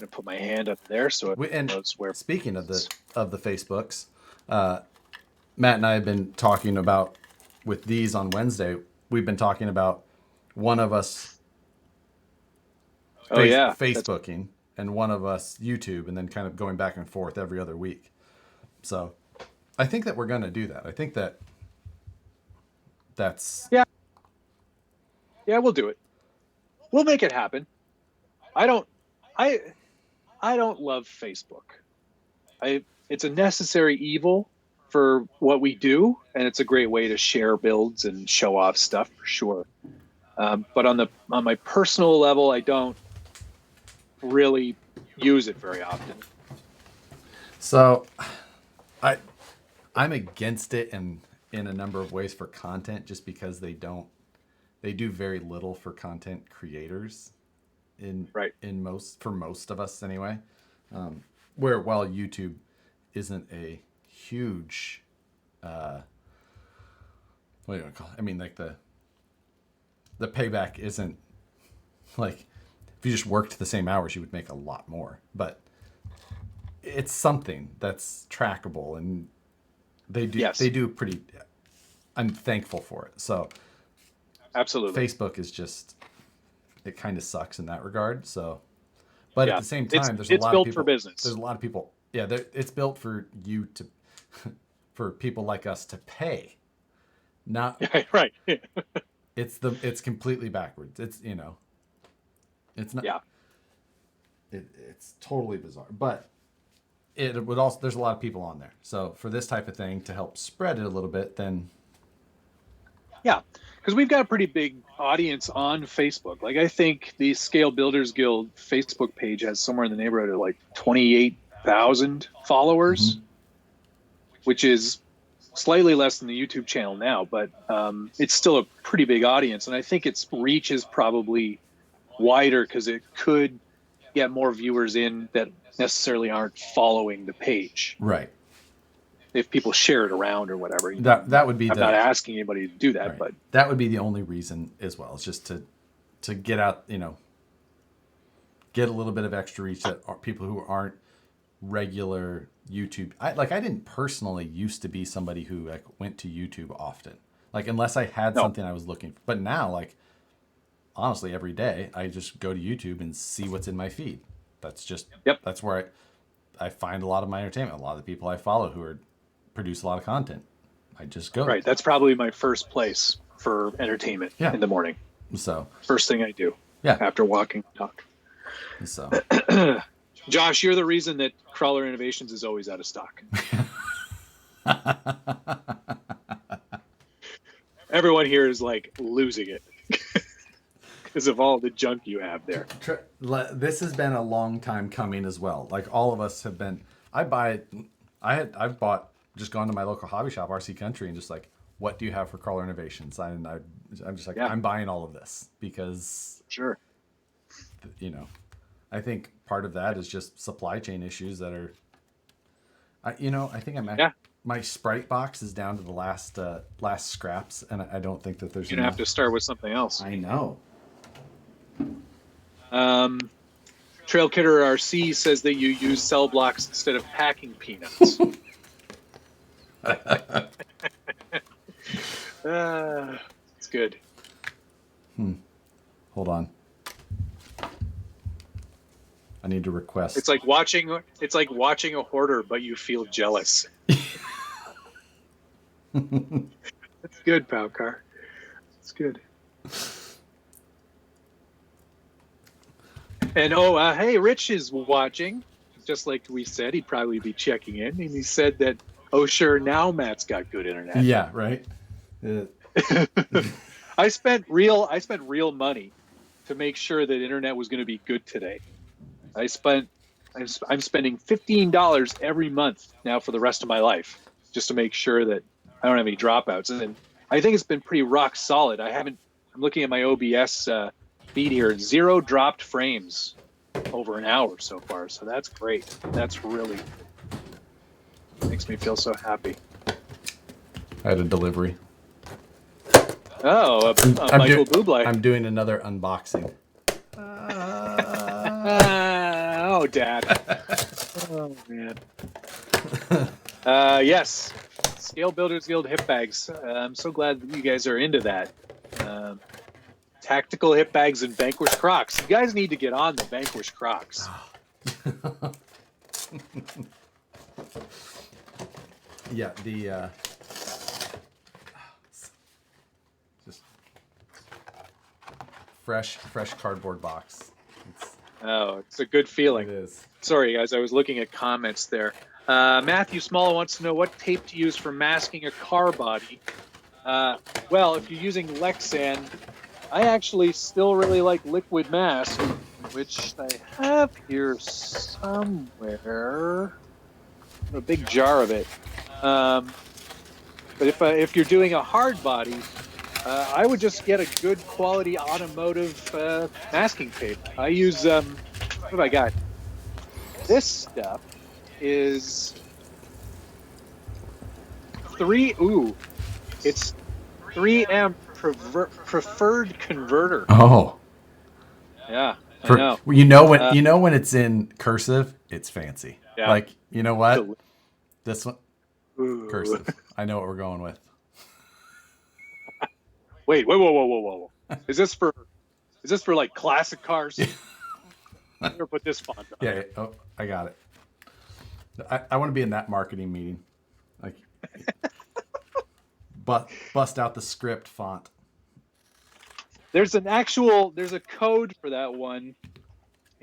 gonna put my hand up there so it knows where. Speaking of the Facebooks, Matt and I have been talking about with these on Wednesday. We've been talking about one of us Facebooking and one of us YouTube, and then kind of going back and forth every other week. So I think that we're going to do that. I think that's yeah, we'll do it. We'll make it happen. I don't love Facebook. It's a necessary evil for what we do, and it's a great way to share builds and show off stuff for sure. But on my personal level, I don't really use it very often. So I'm against it in a number of ways for content, just because they do very little for content creators for most of us anyway. Where while YouTube isn't a huge what do you want to call it? I mean, like the payback isn't like, if you just worked the same hours, you would make a lot more, but it's something that's trackable, and they do pretty. I'm thankful for it. So absolutely, Facebook is just, it kind of sucks in that regard. So, but at the same time, there's a lot of people. It's built for business. There's a lot of people. Yeah, it's built for you to, for people like us to pay. Not right. It's completely backwards. It's it's not. Yeah. It's totally bizarre, but it would also, there's a lot of people on there. So for this type of thing to help spread it a little bit, then. Yeah, because we've got a pretty big audience on Facebook. Like, I think the Scale Builders Guild Facebook page has somewhere in the neighborhood of like 28,000 followers, which is slightly less than the YouTube channel now, but it's still a pretty big audience. And I think its reach is probably wider because it could get more viewers in that necessarily aren't following the page. Right. If people share it around or whatever. That would be. I'm not asking anybody to do that, right. But that would be the only reason as well. It's just to get out, get a little bit of extra reach that are people who aren't regular YouTube. I didn't personally used to be somebody who like went to YouTube often, like unless I had something I was looking for. But now, like, honestly, every day I just go to YouTube and see what's in my feed. That's just that's where I find a lot of my entertainment. A lot of the people I follow who produce a lot of content, I just go. Right, that's probably my first place for entertainment in the morning. So first thing I do after walking the dog. So Josh, you're the reason that Crawler Innovations is always out of stock. Everyone here is like losing it because of all the junk you have there. This has been a long time coming as well. Like, all of us have been. I've bought, just gone to my local hobby shop, RC Country, and just like, what do you have for Crawler Innovations? I'm just like, I'm buying all of this because sure, I think part of that is just supply chain issues that are. I think my Sprite box is down to the last scraps, and I don't think that there's. You're gonna have to start with something else. I know. Trail Kidder RC says that you use cell blocks instead of packing peanuts. It's good. Hold on. I need to request. It's like watching a hoarder, but you feel jealous. That's good, Powcar. It's good. And hey, Rich is watching. Just like we said, he'd probably be checking in, and he said that, oh sure, now Matt's got good internet. Yeah, right. I spent real money to make sure that internet was going to be good today. I'm spending $15 every month now for the rest of my life, just to make sure that I don't have any dropouts. And I think it's been pretty rock solid. I'm looking at my OBS feed here, 0 dropped frames over an hour so far. So that's great. That's really makes me feel so happy. I had a delivery. Oh, Michael Bublé. I'm doing another unboxing. Oh, Dad. Oh, man. Yes. Scale Builders Guild hip bags. I'm so glad that you guys are into that. Tactical hip bags and Vanquish Crocs. You guys need to get on the Vanquish Crocs. Yeah, the just fresh cardboard box. It's a good feeling. It is. Sorry, guys. I was looking at comments there. Matthew Small wants to know what tape to use for masking a car body. Well, if you're using Lexan, I actually still really like Liquid Mask, which I have here somewhere. A big jar of it. But if you're doing a hard body, I would just get a good quality automotive masking tape. I use what have I got? This stuff is it's 3M preferred converter. Oh, Yeah, I know. You know when it's in cursive, it's fancy. Yeah. Like, you know what? This one, Ooh. cursive. I know what we're going with. Wait, whoa. Is this for like classic cars? Or put this font on. Yeah. Oh, I got it. I want to be in that marketing meeting. Like, bust out the script font. There's a code for that one.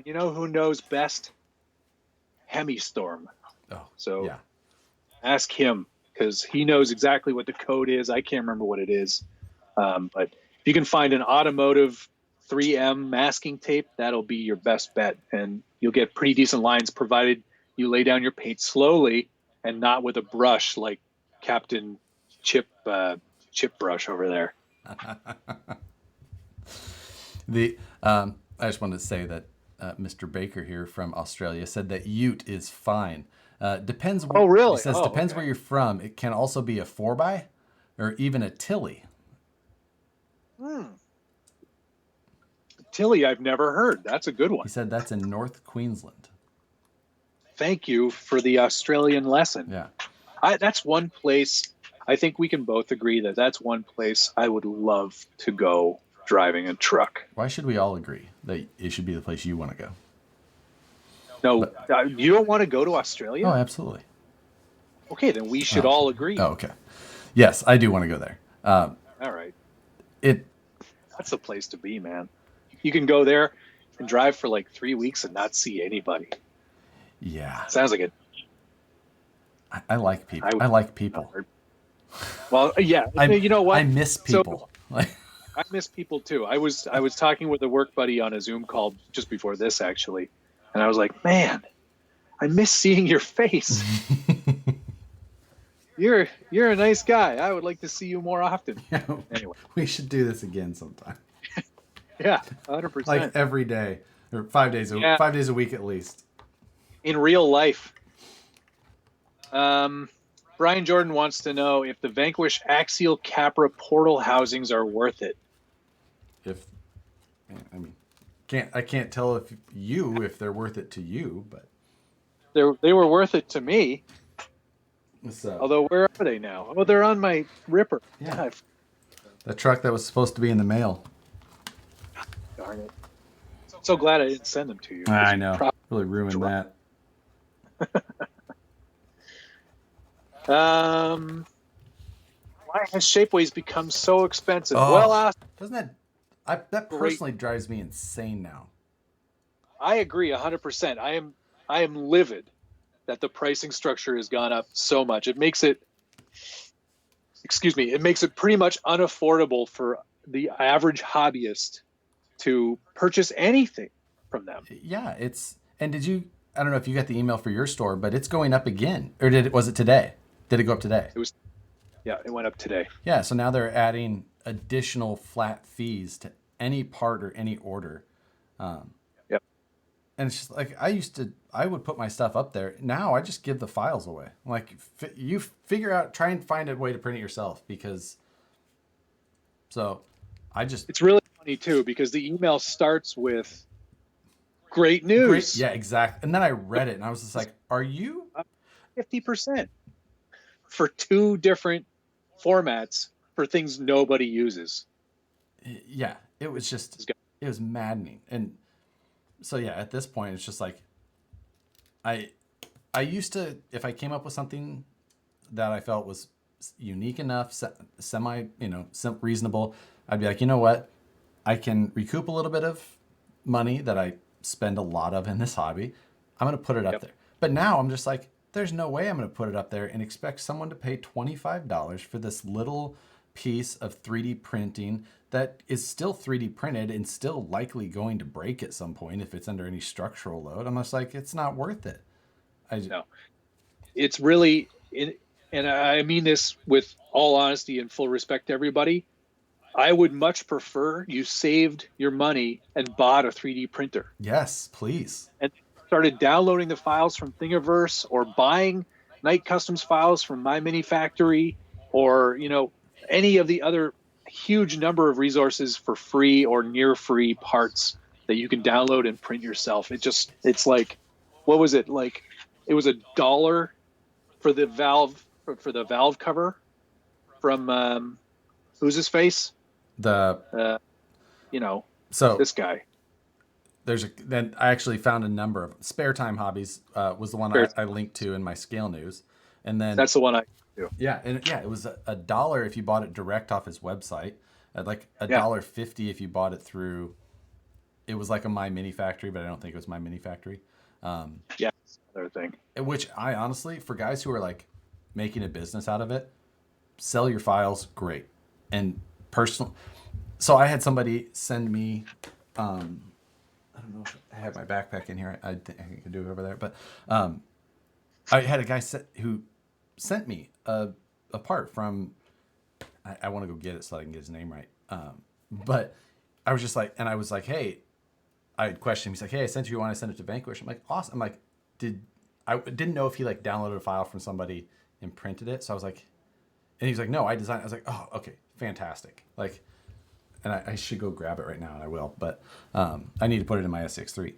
You know who knows best? Hemistorm. Oh, So yeah. ask him, because he knows exactly what the code is. I can't remember what it is. But if you can find an automotive 3M masking tape, that'll be your best bet. And you'll get pretty decent lines, provided you lay down your paint slowly and not with a brush like Captain Chip Brush over there. I just wanted to say that Mr. Baker here from Australia said that Ute is fine. Depends. Oh, really? He says depends where you're from. It can also be a 4x or even a Tilly. Tilly, I've never heard. That's a good one. He said that's in North Queensland. Thank you for the Australian lesson. Yeah. That's one place. I think we can both agree that that's one place I would love to go driving a truck. Why should we all agree that it should be the place you want to go? No, you don't want to go to Australia? Oh, absolutely. Okay, then we should all agree. Oh, okay. Yes, I do want to go there. All right. That's the place to be, man. You can go there and drive for like 3 weeks and not see anybody. Yeah. Sounds like it. I like people. I like people. Well, yeah. You know what? I miss people. I miss people too. I was talking with a work buddy on a Zoom call just before this, actually, and I was like, man, I miss seeing your face. You're a nice guy. I would like to see you more often. Yeah, anyway, we should do this again sometime. Yeah, 100%. Like every day or 5 days, 5 days a week at least. In real life. Brian Jordan wants to know if the Vanquish Axial Capra portal housings are worth it. I can't tell if they're worth it to you, but they were worth it to me. What's up? Although, where are they now? Oh, they're on my Ripper. Yeah. The truck that was supposed to be in the mail. Darn it. So glad I didn't send them to you. I know. Really ruined that. Why has Shapeways become so expensive? Oh, well, doesn't that personally drives me insane now. I agree 100%. I am livid that the pricing structure has gone up so much. It makes it pretty much unaffordable for the average hobbyist to purchase anything from them. Yeah, and I don't know if you got the email for your store, but it's going up again. Or was it today? Did it go up today? It went up today. Yeah, so now they're adding additional flat fees to any part or any order. Yep. And it's just like I would put my stuff up there. Now I just give the files away. Like, you try and find a way to print it yourself, because it's really funny too, because the email starts with great news. Yeah, exactly. And then I read it and I was just like, are you 50% for 2 different formats for things nobody uses? Yeah, it was maddening. And so yeah, at this point it's just like I used to, if I came up with something that I felt was unique enough, semi, reasonable, I'd be like, you know what? I can recoup a little bit of money that I spend a lot of in this hobby. I'm going to put it up there. But now I'm just like, there's no way I'm going to put it up there and expect someone to pay $25 for this little piece of 3D printing that is still 3D printed and still likely going to break at some point if it's under any structural load. I'm just like, it's not worth it. No, it's really, and I mean this with all honesty and full respect to everybody. I would much prefer you saved your money and bought a 3D printer. Yes, please. And started downloading the files from Thingiverse or buying Night Customs files from My Mini Factory, or, you know, any of the other huge number of resources for free or near free parts that you can download and print yourself. It's like, what was it? Like, it was $1 for the valve cover from, who's his face? So this guy. Then I actually found a number of Spare Time Hobbies was the one I linked to in my Scale News, and then that's the one I do. Yeah, and it was $1 if you bought it direct off his website, at like $1.50 if you bought it through. It was like a My Mini Factory, but I don't think it was My Mini Factory. Yeah, another thing. Which I honestly, for guys who are like making a business out of it, sell your files, great. And personal. So I had somebody send me, I don't know if I have my backpack in here. I think I can do it over there. But I had a guy who sent me a part from, I want to go get it so I can get his name right. But I was just like, and I was like, hey, I had questioned him. He's like, hey, I sent you one. I sent it to Vanquish. I'm like, awesome. I'm like, I didn't know if he like downloaded a file from somebody and printed it. So I was like, and he was like, no, I designed it. I was like, oh, okay, fantastic. Like, and I should go grab it right now, and I will. But I need to put it in my SCX10 III.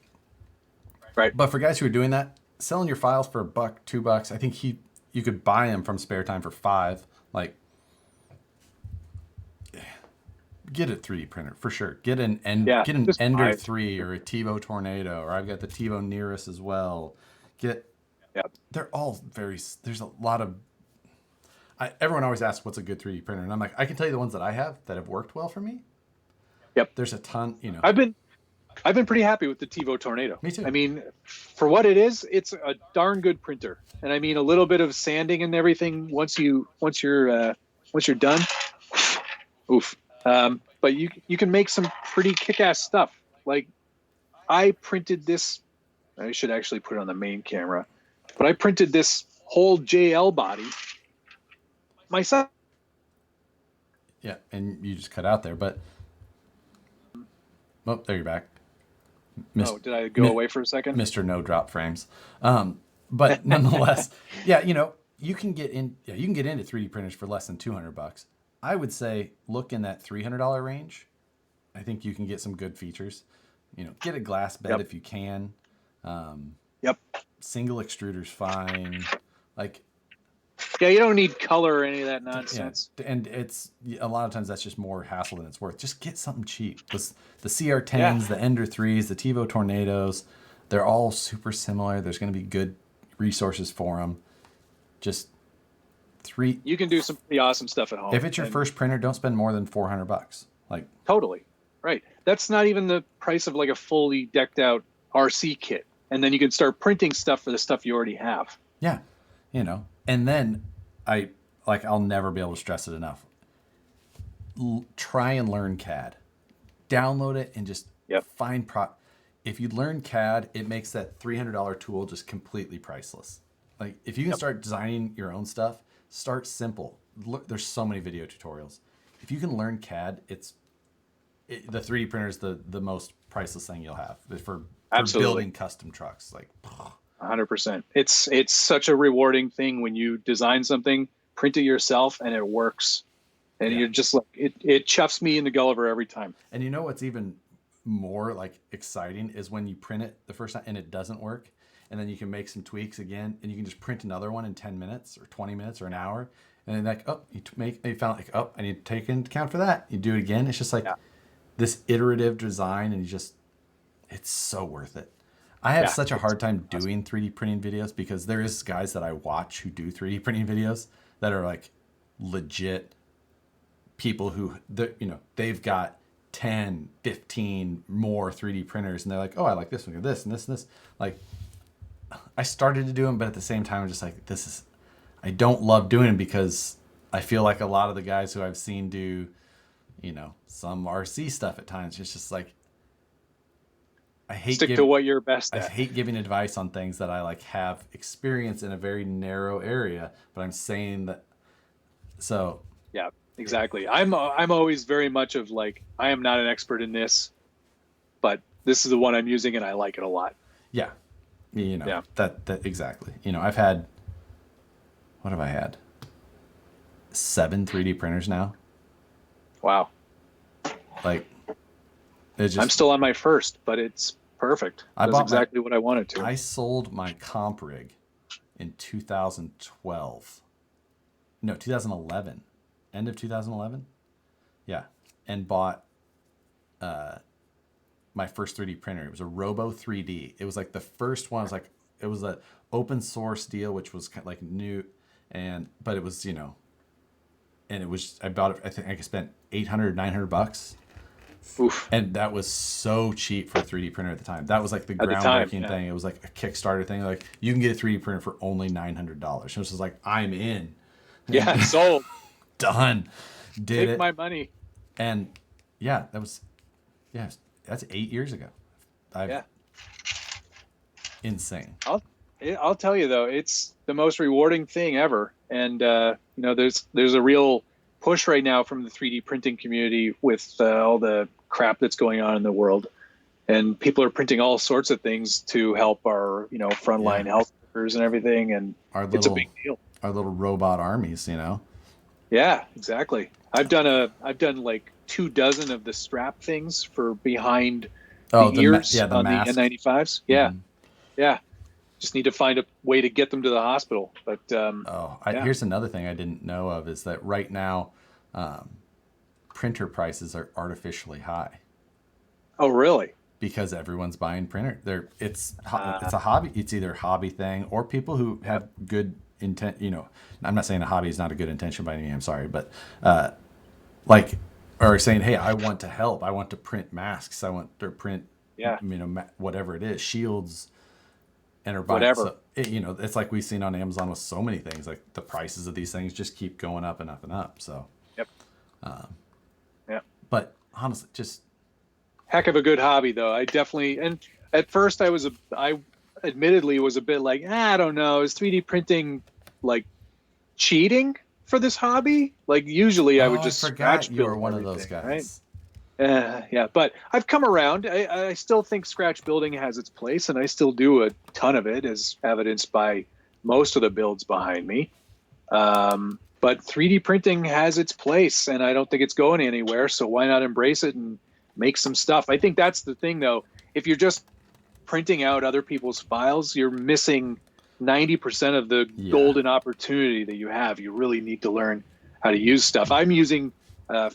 Right. But for guys who are doing that, selling your files for $1, $2, I think you could buy them from Spare Time for $5. Like, get a 3D printer for sure. Get an Ender 3 or a TiVo Tornado, or I've got the TiVo Nearest as well. They're all there's a lot of. Everyone always asks what's a good 3D printer, and I'm like, I can tell you the ones that I have that have worked well for me. Yep. There's a ton, you know. I've been pretty happy with the TiVo Tornado. Me too. I mean, for what it is, it's a darn good printer. And I mean, a little bit of sanding and everything once you're done. Oof. But you can make some pretty kick-ass stuff. Like, I printed this. I should actually put it on the main camera, but I printed this whole JL body myself. Yeah, and you just cut out there, but oh, there you're back. Did I go away for a second? Mr. No Drop Frames. But nonetheless, yeah, you can get into 3D printers for less than $200. I would say look in that $300 range. I think you can get some good features. Get a glass bed if you can. Single extruder's fine. Like, yeah, you don't need color or any of that nonsense. Yeah, and it's a lot of times that's just more hassle than it's worth. Just get something cheap. The CR10s, the Ender 3s, the TiVo Tornadoes, they're all super similar. There's going to be good resources for them. Just you can do some pretty awesome stuff at home. If it's your first printer, don't spend more than $400. Like, totally right. That's not even the price of like a fully decked out RC kit, and then you can start printing stuff for the stuff you already have. Yeah, and then I'll never be able to stress it enough. Try and learn CAD. Download it and just find If you learn CAD, it makes that $300 tool just completely priceless. Like, if you can start designing your own stuff, start simple. Look, there's so many video tutorials. If you can learn CAD, the 3D printer is the most priceless thing you'll have for building custom trucks. Like, 100%. It's such a rewarding thing when you design something, print it yourself, and it works. And you're just like, it chuffs me in the Gulliver every time. And you know what's even more like exciting is when you print it the first time and it doesn't work, and then you can make some tweaks again, and you can just print another one in 10 minutes or 20 minutes or an hour, and then you found like, I need to take into account for that. You do it again. It's just like this iterative design, and it's so worth it. I have such a hard time doing 3D printing videos because there is guys that I watch who do 3D printing videos that are like legit people who, they've got 10, 15 more 3D printers, and they're like, oh, I like this one, this, and this, and this. Like, I started to do them, but at the same time, I'm just like, I don't love doing it because I feel like a lot of the guys who I've seen do, some RC stuff at times, it's just like, I hate Stick to what you're best I at. hate giving advice on things that I like have experience in a very narrow area, but I'm saying that. So Yeah, exactly. I'm always very much of like, I am not an expert in this, but this is the one I'm using and I like it a lot. yeah, Yeah. that exactly. I've had, what have I had? 7 3D printers now. Wow. Like, it's just, I'm still on my first, but it's perfect. That's exactly what I wanted to. I sold my comp rig in 2012. No, 2011. End of 2011. Yeah, and bought my first 3D printer. It was a Robo 3D. It was like the first one. It was an open source deal, which was kind of like new, but it was and it was, I bought it. I think I spent $800-900. Oof. And that was so cheap for a 3D printer at the time. That was like the groundbreaking thing. It was like a Kickstarter thing. Like, you can get a 3D printer for only $900. It was just like, I'm in. Yeah, sold. Done. Did Take it. my money. And yeah, that's 8 years ago. Insane. I'll tell you though, it's the most rewarding thing ever. And there's a real push right now from the 3D printing community with all the crap that's going on in the world, and people are printing all sorts of things to help our frontline health workers and everything, and it's a big deal. Our little robot armies, Yeah, exactly. I've done like 24 of the strap things for behind the ears on mask. the N95s. Yeah, yeah. Just need to find a way to get them to the hospital. But here's another thing I didn't know of, is that right now printer prices are artificially high. Oh, really? Because everyone's buying printer. It's a hobby. It's either a hobby thing or people who have good intent. I'm not saying a hobby is not a good intention by any means. I'm sorry, but or saying, hey, I want to help. I want to print masks. I want to print, whatever it is, shields. And whatever. So it's like we've seen on Amazon with so many things. Like, the prices of these things just keep going up and up and up. So, yep. But honestly, just heck of a good hobby, though. I definitely, and at first I admittedly was a bit like, I don't know, is 3D printing like cheating for this hobby? Like, usually I would just scratch build. You were one of those guys. Right? Yeah, but I've come around. I still think scratch building has its place, and I still do a ton of it, as evidenced by most of the builds behind me. But 3D printing has its place, and I don't think it's going anywhere, so why not embrace it and make some stuff? I think that's the thing, though. If you're just printing out other people's files, you're missing 90% of the golden opportunity that you have. You really need to learn how to use stuff. I'm using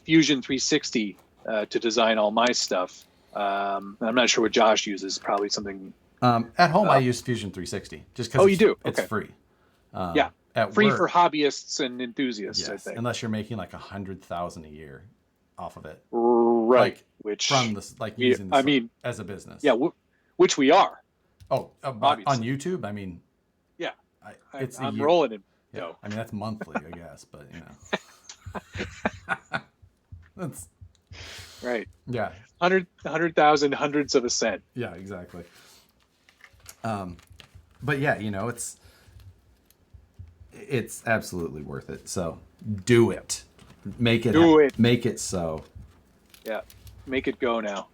Fusion 360 to design all my stuff. I'm not sure what Josh uses. Probably something. At home, I use Fusion 360 just because. Oh, you do? It's okay. Free. Free for hobbyists and enthusiasts. Yes, I think. Unless you're making like $100,000 a year off of it. Right. Which from this, using this as a business. Yeah, which we are. Oh, on YouTube. I mean. Yeah, I'm year. rolling it. Yeah. No. I mean, that's monthly, I guess, but that's. Right. Yeah. 100,000, hundreds of a cent. Yeah, exactly. But yeah, it's absolutely worth it. So do it. Make it. Make it so. Yeah. Make it go now.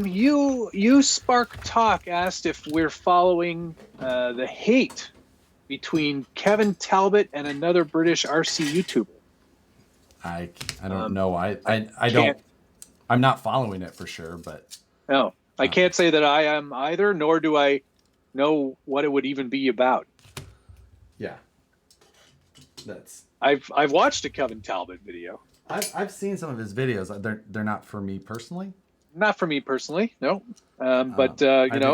You Spark Talk asked if we're following the hate between Kevin Talbot and another British RC YouTuber. I don't know. I don't. I'm not following it for sure, but no, I can't say that I am either. Nor do I know what it would even be about. Yeah, that's. I've watched a Kevin Talbot video. I've seen some of his videos. They're not for me personally. Not for me personally, no. But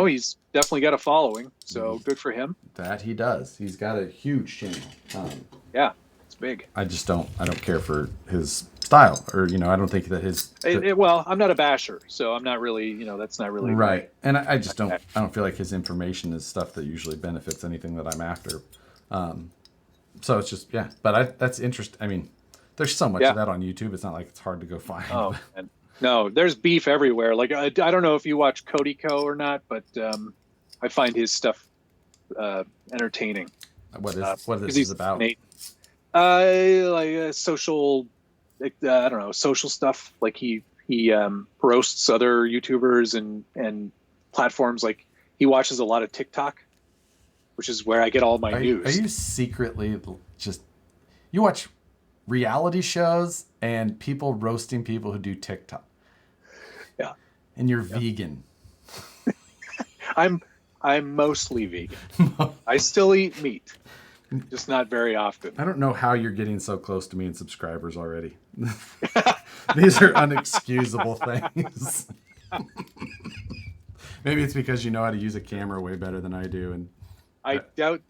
he's definitely got a following, so good for him. That he does. He's got a huge channel. Yeah, it's big. I don't care for his style, or I don't think that his well, I'm not a basher, so I'm not really, that's not really right. And I just don't. I don't feel like his information is stuff that usually benefits anything that I'm after. So it's just But that's interesting. I mean, there's so much of that on YouTube. It's not like it's hard to go find. Oh, man. No, there's beef everywhere. Like I don't know if you watch Cody Co or not, but I find his stuff entertaining. What is this about? Like social, I don't know, social stuff. Like he roasts other YouTubers and platforms. Like he watches a lot of TikTok, which is where I get all my news. Are you secretly you watch reality shows and people roasting people who do TikTok? Yeah. And you're vegan. I'm mostly vegan. I still eat meat, just not very often. I don't know how you're getting so close to me in subscribers already. These are unexcusable things. Maybe it's because you know how to use a camera way better than I do, and I doubt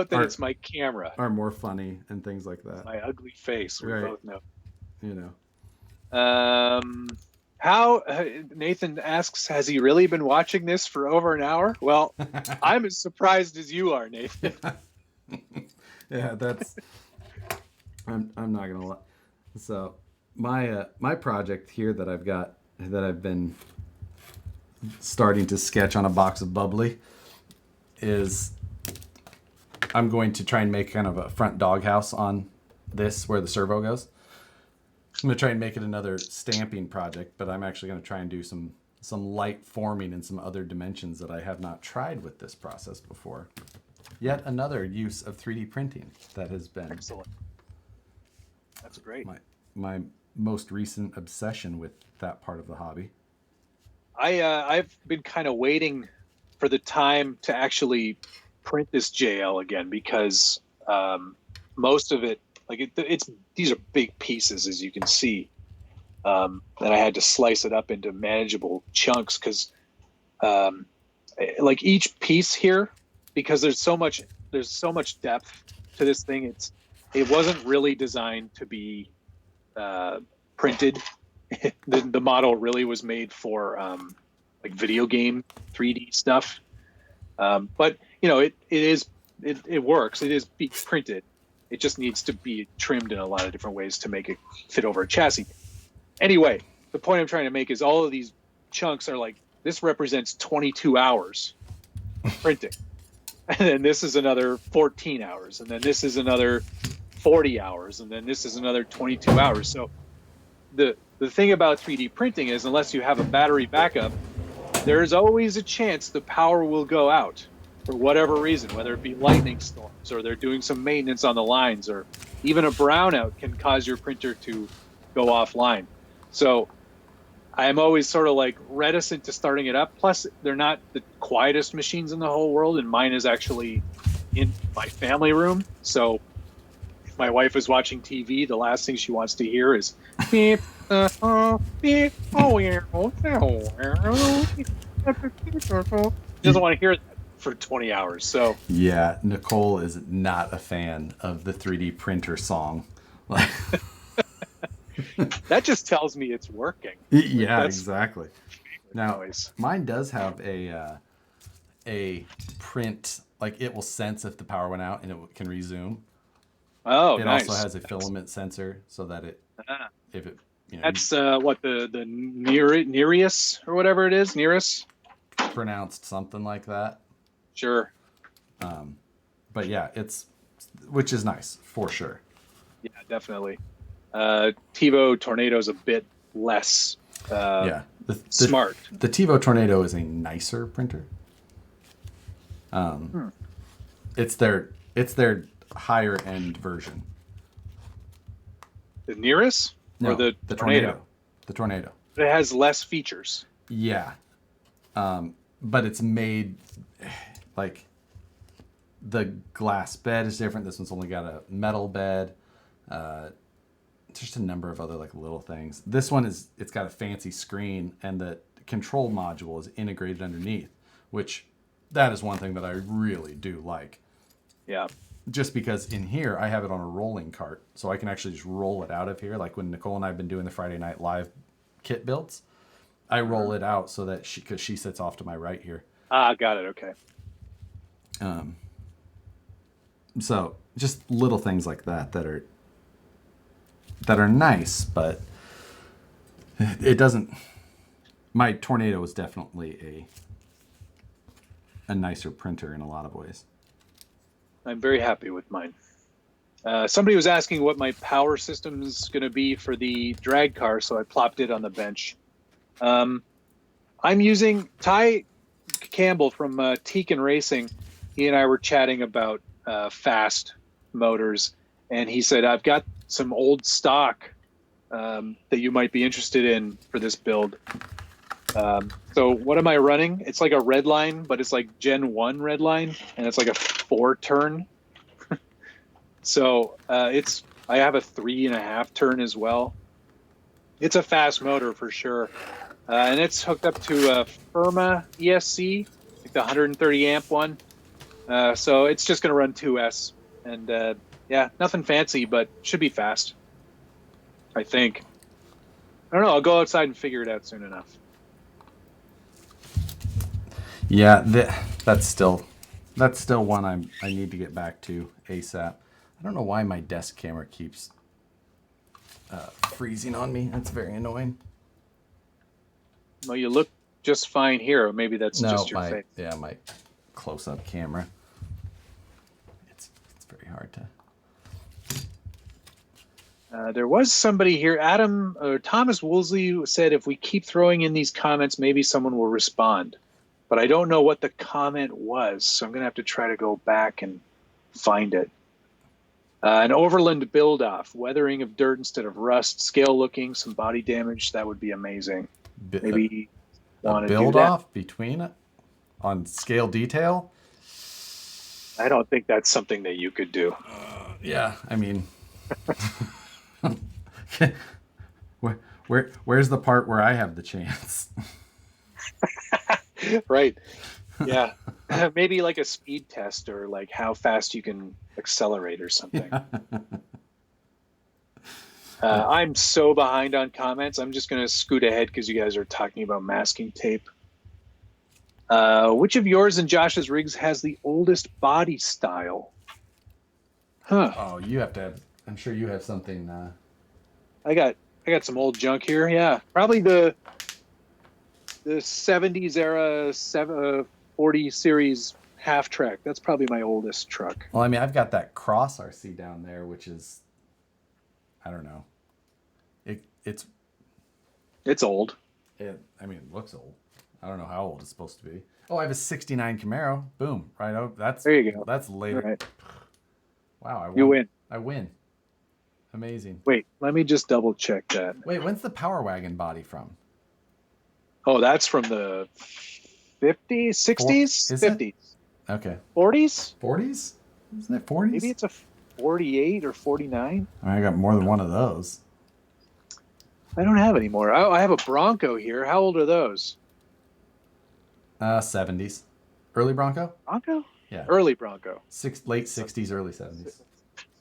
that it's my camera. Are more funny and things like that. My ugly face, we both know. How Nathan asks, has he really been watching this for over an hour? Well, I'm as surprised as you are, Nathan. Yeah, that's. I'm not gonna lie. So my project here that I've been starting to sketch on a box of bubbly is I'm going to try and make kind of a front doghouse on this where the servo goes. I'm going to try and make it another stamping project, but I'm actually going to try and do some light forming in some other dimensions that I have not tried with this process before. Yet another use of 3D printing that has been excellent. That's great. My most recent obsession with that part of the hobby. I've been kind of waiting for the time to actually print this JL again, because most of it, like these are big pieces, as you can see, and I had to slice it up into manageable chunks because like each piece here, because there's so much depth to this thing, it wasn't really designed to be printed. The model really was made for like video game 3D stuff, but it works. It is being printed. It just needs to be trimmed in a lot of different ways to make it fit over a chassis. Anyway, the point I'm trying to make is all of these chunks are like, this represents 22 hours printing. And then this is another 14 hours. And then this is another 40 hours. And then this is another 22 hours. So the thing about 3D printing is, unless you have a battery backup, there's always a chance the power will go out for whatever reason, whether it be lightning storms or they're doing some maintenance on the lines, or even a brownout can cause your printer to go offline. So I'm always sort of like reticent to starting it up. Plus, they're not the quietest machines in the whole world, and mine is actually in my family room. So if my wife is watching TV, the last thing she wants to hear is beep, beep, oh, yeah, she doesn't want to hear that for 20 hours. So yeah, Nicole is not a fan of the 3D printer song. That just tells me it's working. Yeah, exactly. Now, noise. Mine does have a print, like it will sense if the power went out and it can resume. Oh, it nice. also has a filament sensor so that if it, that's what the Nereus or whatever it is, Nereus, pronounced something like that. Sure. But yeah, which is nice for sure. Yeah, definitely. TiVo Tornado's a bit less smart. The TiVo Tornado is a nicer printer. It's their higher end version. The Nereus? No, or the Tornado? The Tornado. But it has less features. Yeah. But it's made like the glass bed is different. This one's only got a metal bed. Just a number of other like little things. This one it's got a fancy screen, and the control module is integrated underneath, which that is one thing that I really do like. Yeah. just because in here I have it on a rolling cart, so I can actually just roll it out of here. Like when Nicole and I have been doing the Friday Night Live kit builds, I roll it out so that because she sits off to my right here. Ah, got it. Okay. So just little things like that are nice, but it doesn't. My Tornado is definitely a nicer printer in a lot of ways. I'm very happy with mine. Somebody was asking what my power system is going to be for the drag car, so I plopped it on the bench. I'm using Ty Campbell from Teakin Racing. He and I were chatting about fast motors, and he said, I've got some old stock that you might be interested in for this build. So what am I running? It's like a Redline, but it's like Gen 1 Redline, and it's like a 4-turn. So I have a 3.5 turn as well. It's a fast motor for sure. And it's hooked up to a Firma ESC, like the 130 amp one. So it's just going to run 2S. And yeah, nothing fancy, but should be fast, I think. I don't know. I'll go outside and figure it out soon enough. Yeah, that's still one I need to get back to ASAP. I don't know why my desk camera keeps freezing on me. That's very annoying. Well, you look just fine here. Maybe that's just your face. Yeah, my close-up camera. It's very hard to. There was somebody here, Thomas Woolsey said, if we keep throwing in these comments, maybe someone will respond. But I don't know what the comment was, so I'm going to have to try to go back and find it. An overland build-off, weathering of dirt instead of rust, scale looking, some body damage. That would be amazing. Maybe want to do that. Build-off between it on scale detail? I don't think that's something that you could do. Yeah, I mean... Where's the part where I have the chance? Right. Yeah. Maybe like a speed test or like how fast you can accelerate or something. I'm so behind on comments. I'm just going to scoot ahead because you guys are talking about masking tape. Which of yours and Josh's rigs has the oldest body style? Huh. Oh, you have to have... I'm sure you have something... I got some old junk here. Yeah. Probably the 70s era 40 series half track. That's probably my oldest truck. Well, I mean, I've got that Cross RC down there, which is, I don't know. It's old. It looks old. I don't know how old it's supposed to be. Oh, I have a 69 Camaro. Boom. Right. Oh, there you go. That's later. Right. Wow. You win. I win. Amazing. Wait, let me just double check that. Wait, when's the Power Wagon body from? Oh, that's from the 50s, 60s, 50s. It? Okay. 40s? 40s? Isn't it 40s? Maybe it's a 48 or 49. I got more than one of those. I don't have any more. I have a Bronco here. How old are those? 70s. Early Bronco? Bronco? Yeah. Early Bronco. Late 60s, early 70s.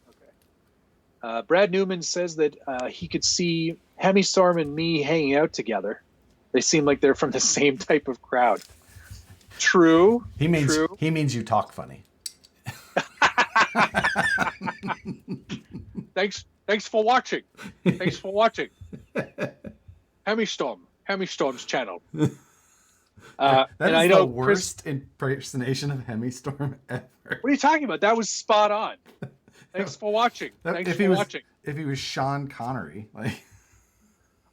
Okay. Brad Newman says that he could see Hemistorm and me hanging out together. They seem like they're from the same type of crowd. True. He means you talk funny. Thanks for watching. Thanks for watching. Hemistorm's channel. That and is I know the worst impersonation of Hemistorm ever. What are you talking about? That was spot on. Thanks for watching. Watching. If he was Sean Connery, like,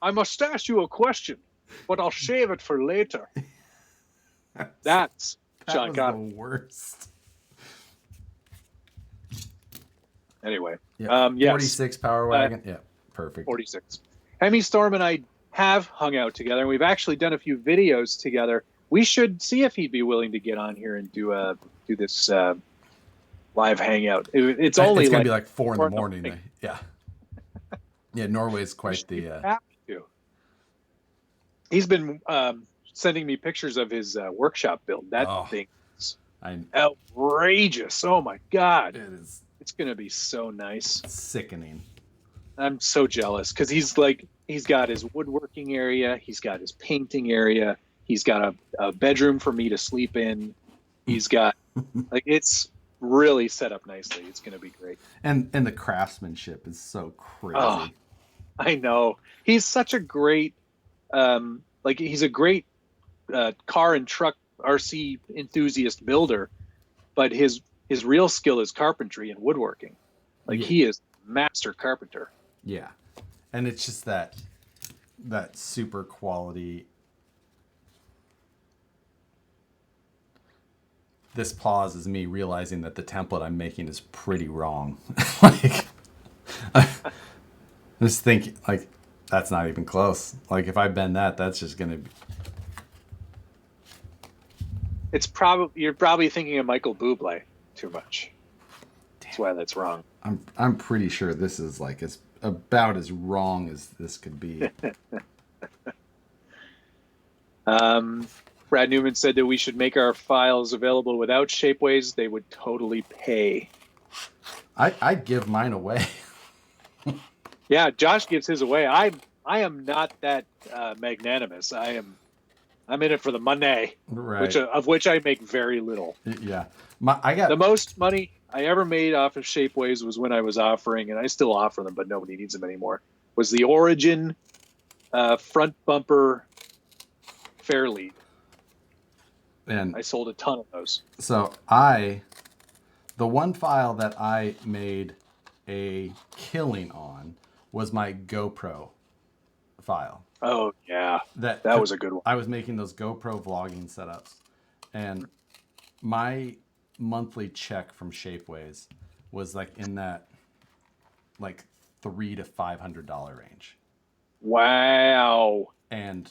I must ask you a question, but I'll save it for later. That's Sean Connery. The worst. Anyway, yeah, yes. 46 Power Wagon. Yeah, perfect. 46. Hemistorm and I have hung out together, and we've actually done a few videos together. We should see if he'd be willing to get on here and do this live hangout. It's only gonna like be like 4 in the morning. Yeah. Yeah, Norway's quite the. Happy to. He's been sending me pictures of his workshop build. That thing is outrageous. Oh my God. It is It's going to be so nice. sickening. I'm so jealous because he's got his woodworking area. He's got his painting area. He's got a bedroom for me to sleep in. He's got it's really set up nicely. It's going to be great. And the craftsmanship is so crazy. Oh, I know. He's such a great, he's a great car and truck RC enthusiast builder, but his real skill is carpentry and woodworking. He is master carpenter. Yeah. And it's just that super quality. This pause is me realizing that the template I'm making is pretty wrong. I just think that's not even close. If I bend that, that's just gonna be. You're probably thinking of Michael Bublé too much. That's why that's wrong. I'm pretty sure this is about as wrong as this could be. Brad Newman said that we should make our files available without Shapeways. They would totally pay. I'd give mine away. Yeah, Josh gives his away. I am not that magnanimous. I'm in it for the money, Right. of which I make very little. Yeah, I got the most money I ever made off of Shapeways was when I was offering, and I still offer them, but nobody needs them anymore. Was the Origin front bumper Fairlead. And I sold a ton of those. So the one file that I made a killing on was my GoPro file. Oh yeah, that was a good one. I was making those GoPro vlogging setups, and my monthly check from Shapeways was in that $300 to $500 range. Wow. And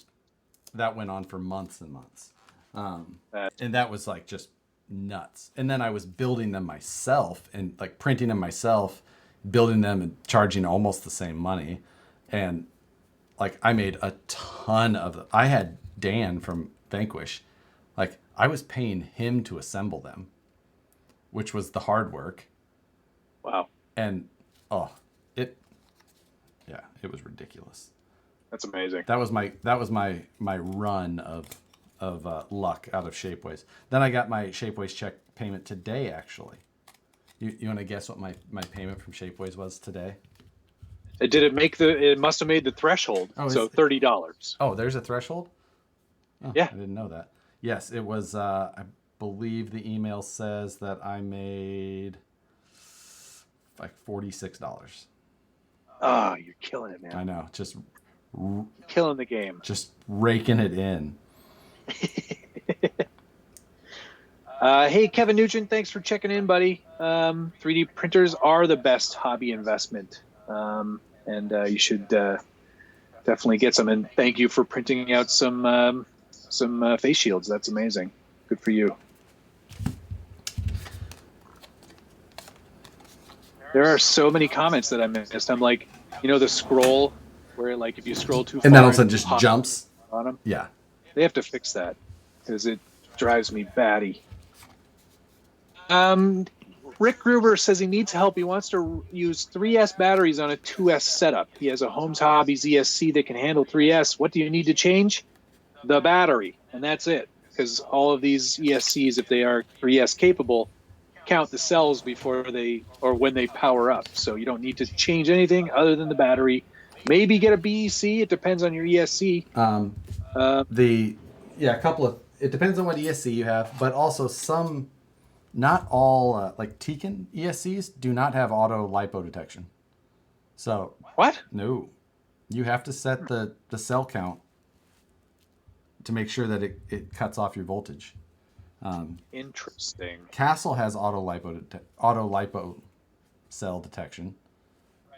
that went on for months and months. And that was just nuts. And then I was building them myself and printing them myself, building them and charging almost the same money. And I made a ton of them. I had Dan from Vanquish. I was paying him to assemble them, which was the hard work. Wow. And it was ridiculous. That's amazing. That was my run of luck out of Shapeways. Then I got my Shapeways check payment today, actually. You want to guess what my payment from Shapeways was today? It must have made the threshold. So $30. Oh, there's a threshold? Oh, yeah. I didn't know that. Yes, it was, I believe the email says that I made $46. Oh, you're killing it, man. I know. Just killing the game. Just raking it in. Hey, Kevin Nugent, thanks for checking in, buddy. 3D printers are the best hobby investment, and you should definitely get some. And thank you for printing out some face shields. That's amazing. Good for you. There are so many comments that I missed. I'm the scroll where if you scroll too far and then all of a sudden just jumps on them. Yeah, they have to fix that because it drives me batty. Rick Gruber says he needs help. He wants to use 3S batteries on a 2S setup. He has a Holmes Hobbies ESC that can handle 3S. What do you need to change? The battery, and that's it. Because all of these ESCs, if they are 3S capable, count the cells when they power up. So you don't need to change anything other than the battery. Maybe get a BEC. It depends on your ESC. It depends on what ESC you have, but also not all Tekin ESCs do not have auto lipo detection. So what? No, you have to set the cell count to make sure that it cuts off your voltage. Interesting. Castle has auto lipo cell detection.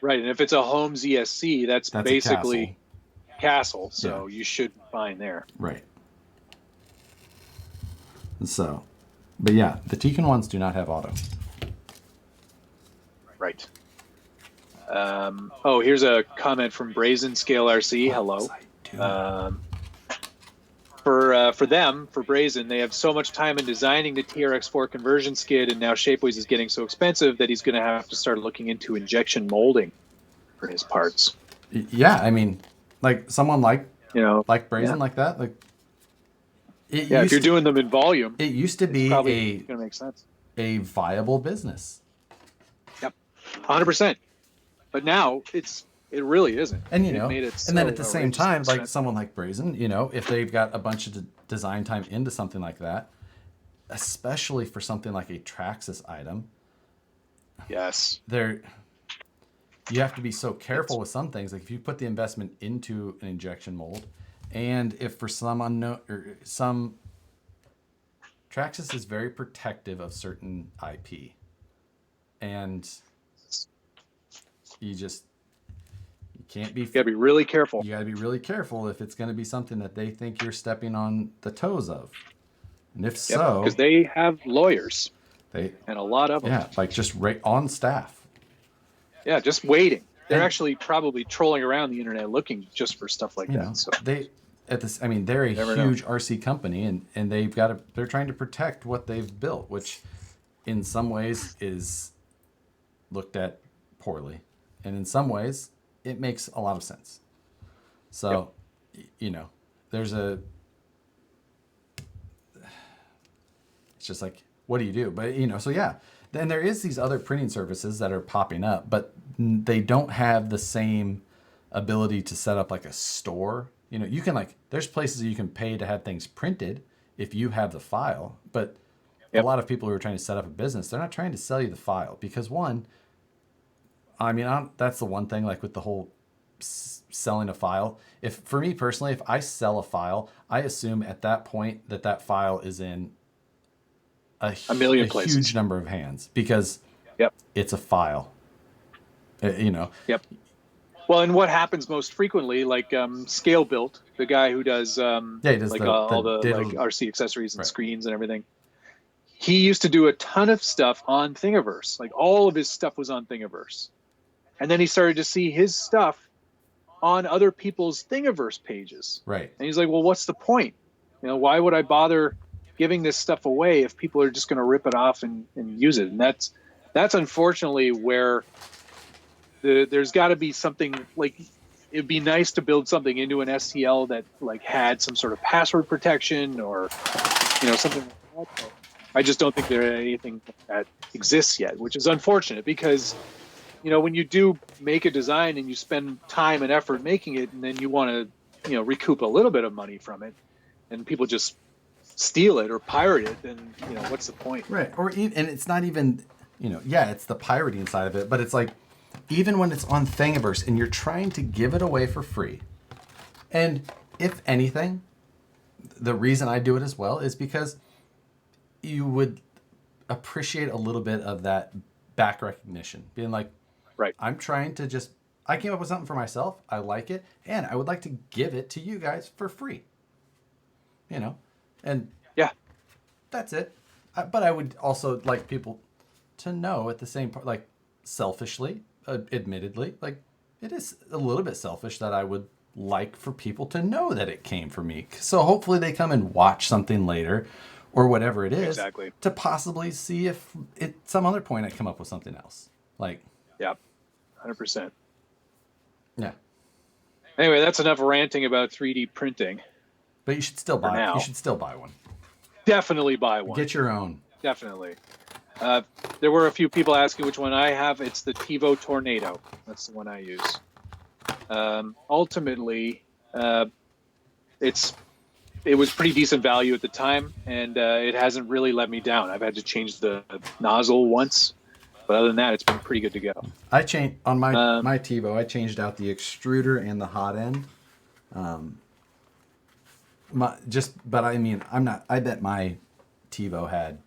Right, and if it's a Holmes ESC, that's basically Castle, so you should be fine there. Right. So, but yeah, the Tekin ones do not have auto. Right. Here's a comment from Brazen Scale RC. Hello. for them, for Brazen, they have so much time in designing the TRX4 conversion skid, and now Shapeways is getting so expensive that he's going to have to start looking into injection molding for his parts. Yeah, I mean, like someone like Brazen, yeah. like that, like if you're doing them in volume, it used to be probably going to make sense. A viable business. Yep, 100%. But now it really isn't. And and then at the same time, like someone like Brazen, if they've got a bunch of design time into something like that, especially for something like a Traxxas item, yes, you have to be so careful with some things. Like if you put the investment into an injection mold, and if for some unknown or some, Traxxas is very protective of certain IP, and you can't be. You gotta be really careful. You gotta be really careful if it's going to be something that they think you're stepping on the toes of, and if so, because they have lawyers, and a lot of them. Yeah, like just right on staff. Yeah, just waiting. They're actually probably trolling around the internet looking just for stuff like that. So they're a huge RC company, and they're trying to protect what they've built, which in some ways is looked at poorly, and in some ways it makes a lot of sense. So, there's it's just like, what do you do? But so yeah. Then there is these other printing services that are popping up, but they don't have the same ability to set up like a store. You can there's places you can pay to have things printed if you have the file, but a lot of people who are trying to set up a business, they're not trying to sell you the file because that's the one thing, like with the whole selling a file. For me personally, if I sell a file, I assume at that point that file is in a million places, huge number of hands, because it's a file. Yep. Well, and what happens most frequently, like Scale Built, the guy who does he does all the RC accessories and screens and everything. He used to do a ton of stuff on Thingiverse. Like all of his stuff was on Thingiverse, and then he started to see his stuff on other people's Thingiverse pages. Right. And he's like, "Well, what's the point? Why would I bother giving this stuff away if people are just going to rip it off and use it?" And that's unfortunately where there's got to be something. Like, it'd be nice to build something into an STL that had some sort of password protection or something like that. I just don't think there anything that exists yet, which is unfortunate because when you do make a design and you spend time and effort making it, and then you want to recoup a little bit of money from it, and people just steal it or pirate it, then what's the point? Right. And it's not even it's the pirating side of it, but it's like, even when it's on Thingiverse and you're trying to give it away for free, and if anything, the reason I do it as well is because you would appreciate a little bit of that back recognition, being like, right, I'm trying to I came up with something for myself, I like it, and I would like to give it to you guys for free. And yeah, that's it. But I would also like people to know at the same part, like selfishly, admittedly, like it is a little bit selfish that I would like for people to know that it came from me. So hopefully they come and watch something later or whatever it is, to possibly see if at some other point I come up with something else. Yeah, 100%. Yeah. Anyway, that's enough ranting about 3D printing. But you should still buy it. You should still buy one. Definitely buy one. Get your own. Definitely. There were a few people asking which one I have. It's the TiVo Tornado. That's the one I use. Ultimately, it was pretty decent value at the time, and it hasn't really let me down. I've had to change the nozzle once, but other than that, it's been pretty good to go. I changed on my TiVo. I changed out the extruder and the hot end. But I mean, I bet my TiVo had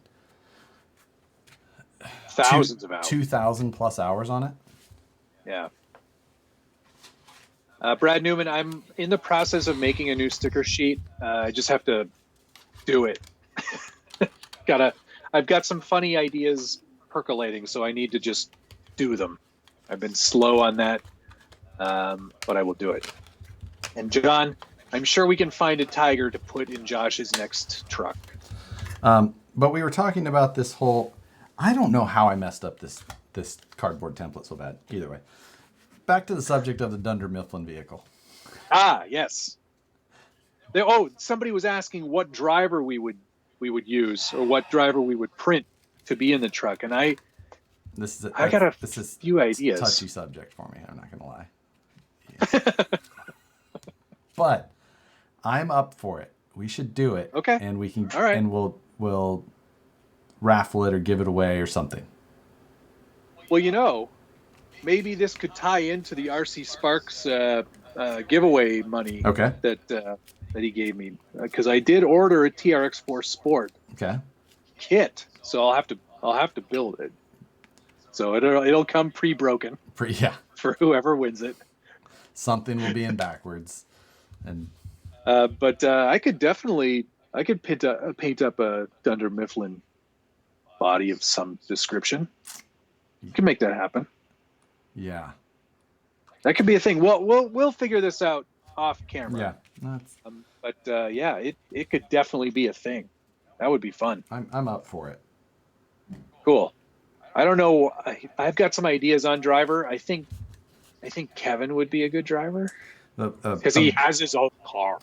thousands of hours, 2,000 plus hours on it. Yeah. Brad Newman, I'm in the process of making a new sticker sheet. I just have to do it. I've got some funny ideas percolating, so I need to just do them. I've been slow on that, but I will do it. And John, I'm sure we can find a Tiger to put in Josh's next truck. But we were talking about this whole. I don't know how I messed up this cardboard template so bad. Either way, back to the subject of the Dunder Mifflin vehicle. Ah, yes. Somebody was asking what driver we would use or what driver we would print to be in the truck, and I got a few ideas. Touchy subject for me. I'm not gonna lie. Yeah. But I'm up for it. We should do it. Okay. And we can. All right. And we'll raffle it or give it away or something. Well, maybe this could tie into the RC Sparks giveaway money. Okay. That he gave me, because I did order a TRX4 Sport kit, so I'll have to build it. So it'll come pre-broken. For whoever wins it. Something will be in backwards, and but I could paint up a Dunder Mifflin body of some description. You can make that happen. Yeah, that could be a thing. We'll figure this out off camera. Yeah, but it could definitely be a thing. That would be fun. I'm up for it. Cool. I don't know. I've got some ideas on driver. I think Kevin would be a good driver because he has his own car.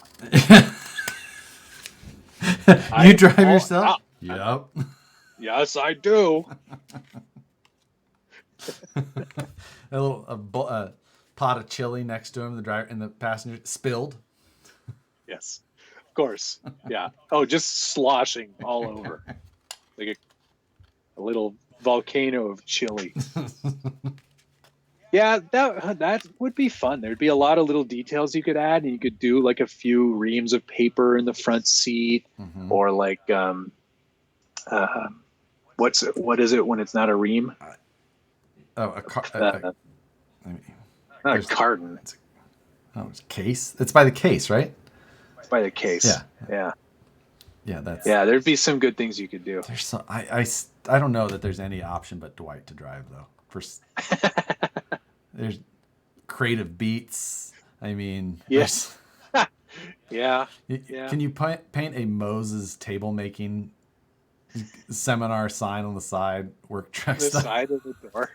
You drive yourself? Yep. Yes, I do. A little pot of chili next to him. The driver and the passenger spilled. Yes, of course. Yeah. Oh, just sloshing all over, like a little volcano of chili. Yeah, that would be fun. There'd be a lot of little details you could add, and you could do like a few reams of paper in the front seat, or like what is it when it's not a ream? A carton. It's a case. It's by the case, right? It's by the case. Yeah. There'd be some good things you could do. There's some. I don't know that there's any option but Dwight to drive though. There's creative beats. I mean, yes. Yeah. Can you paint a Moses table making seminar sign on the side? Work truck the side of the door.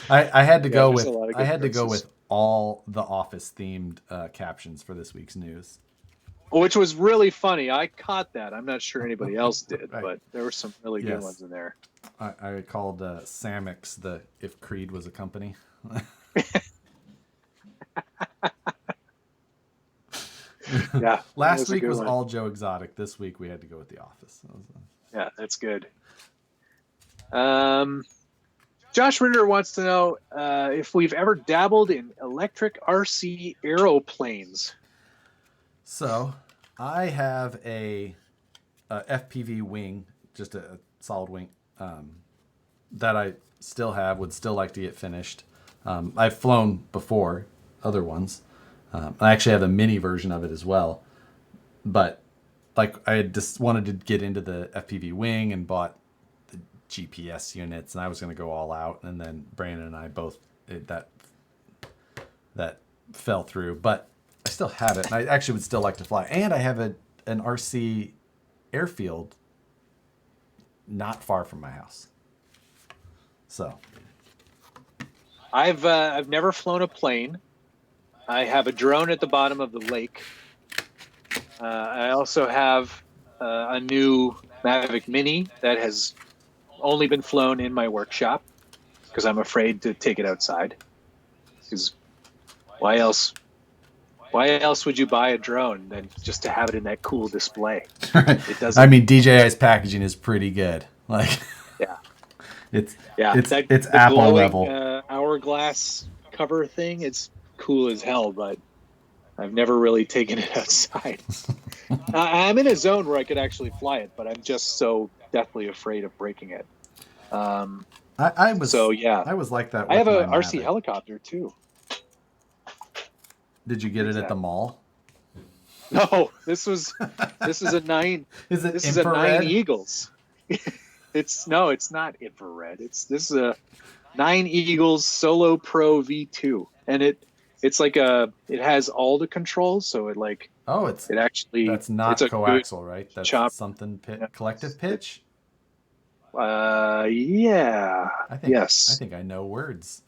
I had to go with all the Office themed captions for this week's news, which was really funny. I caught that. I'm not sure anybody else did, right. But there were some really good ones in there. I called Samix the if Creed was a company. Yeah. Last week was all Joe Exotic. This week we had to go with The Office. Yeah, that's good. Josh Ritter wants to know if we've ever dabbled in electric RC aeroplanes. So I have a FPV wing, just a solid wing, that I still have, would still like to get finished. I've flown before other ones. I actually have a mini version of it as well. But like I just wanted to get into the FPV wing and bought the GPS units, and I was going to go all out. And then Brandon and I both that fell through. But I still have it, and I actually would still like to fly. And I have an RC airfield not far from my house. So I've never flown a plane. I have a drone at the bottom of the lake. I also have a new Mavic Mini that has only been flown in my workshop because I'm afraid to take it outside. Because why else would you buy a drone than just to have it in that cool display? It doesn't. I mean, DJI's packaging is pretty good. Like, yeah, it's the Apple glowing, level. Hourglass cover thing. It's cool as hell, but I've never really taken it outside. I'm in a zone where I could actually fly it, but I'm just so deathly afraid of breaking it. I was like that. I have a a RC helicopter too. Did you get it at the mall? No, this is a 9. Is it this infrared? is a 9 Eagles. It's not infrared. This is a 9 Eagles Solo Pro V2, and It's like it has all the controls, so it like Oh, it actually that's not it's a coaxial, right? That's chop. something Yeah. collective pitch. Yeah. I think Yes. I know words.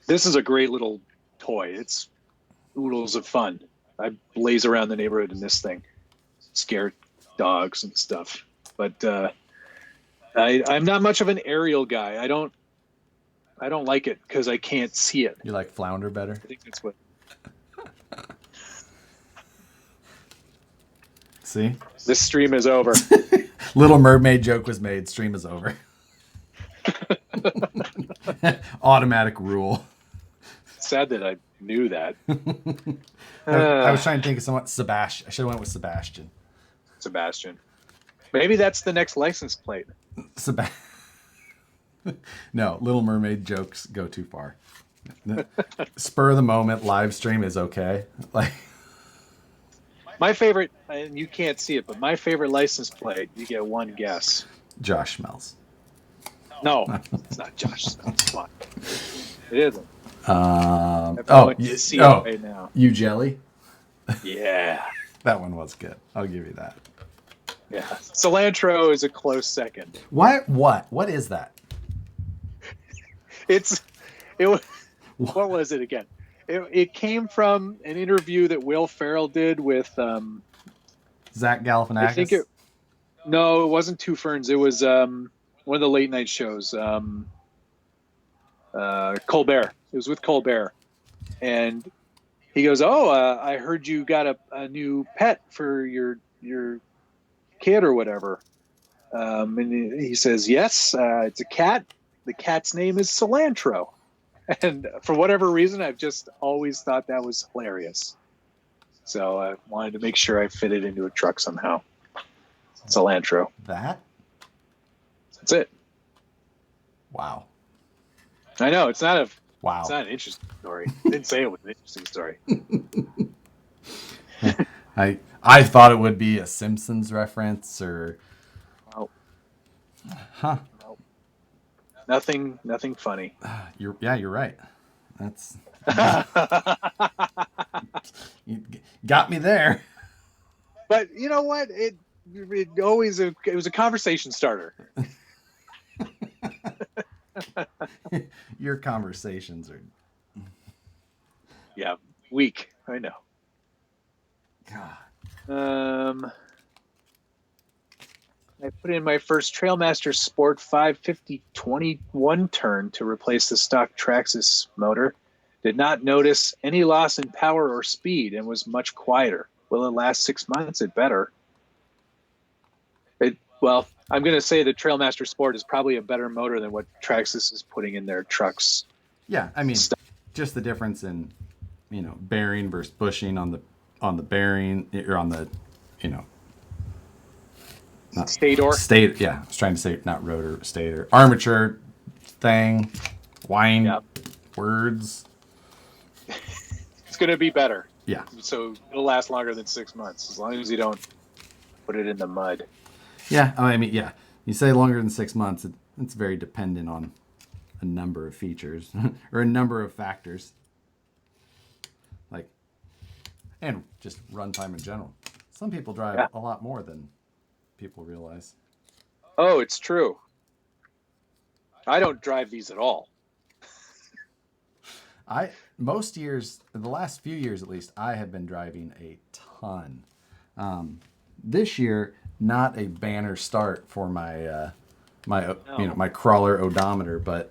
This is a great little toy. It's oodles of fun. I blaze around the neighborhood in this thing, scare dogs and stuff. But I'm not much of an aerial guy. I don't like it because I can't see it. You like flounder better? I think that's what. See? This stream is over. Little Mermaid joke was made. Stream is over. Automatic rule. Sad that I knew that. I was trying to think of someone. Sebastian. I should have went with Sebastian. Sebastian. Maybe that's the next license plate. No, Little Mermaid jokes go too far. Spur of the moment live stream is okay. Like my favorite, and you can't see it, but my favorite license plate. You get one guess. Josh Smells. No, it's not Josh Smells. Come on. It isn't. You see it right now. You jelly. Yeah. That one was good. I'll give you that. Yeah. Cilantro is a close second. What is that? What was it again? It came from an interview that Will Ferrell did with Zach Galifianakis. I think no, it wasn't Two Ferns. It was one of the late night shows. Colbert. It was with Colbert, and he goes, "Oh, I heard you got a new pet for your kid or whatever." And he says, "Yes, it's a cat. The cat's name is Cilantro." And for whatever reason, I've just always thought that was hilarious. So I wanted to make sure I fit it into a truck somehow. Cilantro. That's it. Wow. I know it's not wow. It's not an interesting story. I didn't say it was an interesting story. I thought it would be a Simpsons reference or. Well, huh. No. Nothing funny. You're right. That's you got me there. But you know what? It was a conversation starter. Your conversations are weak. I know. God. I put in my first Trailmaster Sport 550/21 turn to replace the stock Traxxas motor. Did not notice any loss in power or speed and was much quieter. Will it last 6 months? It better. Well, I'm going to say the Trailmaster Sport is probably a better motor than what Traxxas is putting in their trucks. Yeah, I mean, just the difference in, bearing versus bushing on the bearing or on the, not stator. Yeah, I was trying to say not rotor, stator, armature thing, words. It's going to be better. Yeah. So it'll last longer than 6 months as long as you don't put it in the mud. Yeah, I mean, yeah. You say longer than 6 months, it's very dependent on a number of features or a number of factors. Like, and just runtime in general. Some people drive a lot more than people realize. Oh, it's true. I don't drive these at all. Most years, the last few years at least, I have been driving a ton. This year, not a banner start for my my crawler odometer, but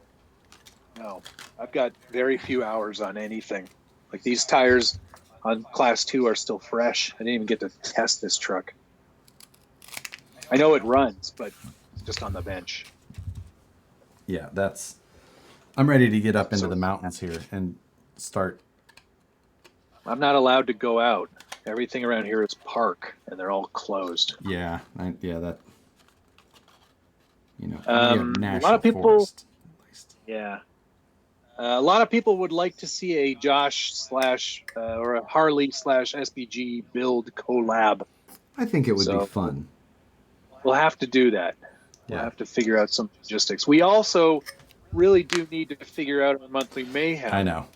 no, I've got very few hours on anything. Like these tires on Class 2 are still fresh. I didn't even get to test this truck. I know it runs, but it's just on the bench. Yeah, I'm ready to get up into the mountains here and start. I'm not allowed to go out. Everything around here is park, and they're all closed. Yeah, that. A lot of people. Forest, at least. Yeah, a lot of people would like to see a Josh / or a Harley / SBG build collab. I think it would be fun. We'll have to do that. We'll have to figure out some logistics. We also really do need to figure out our monthly mayhem. I know.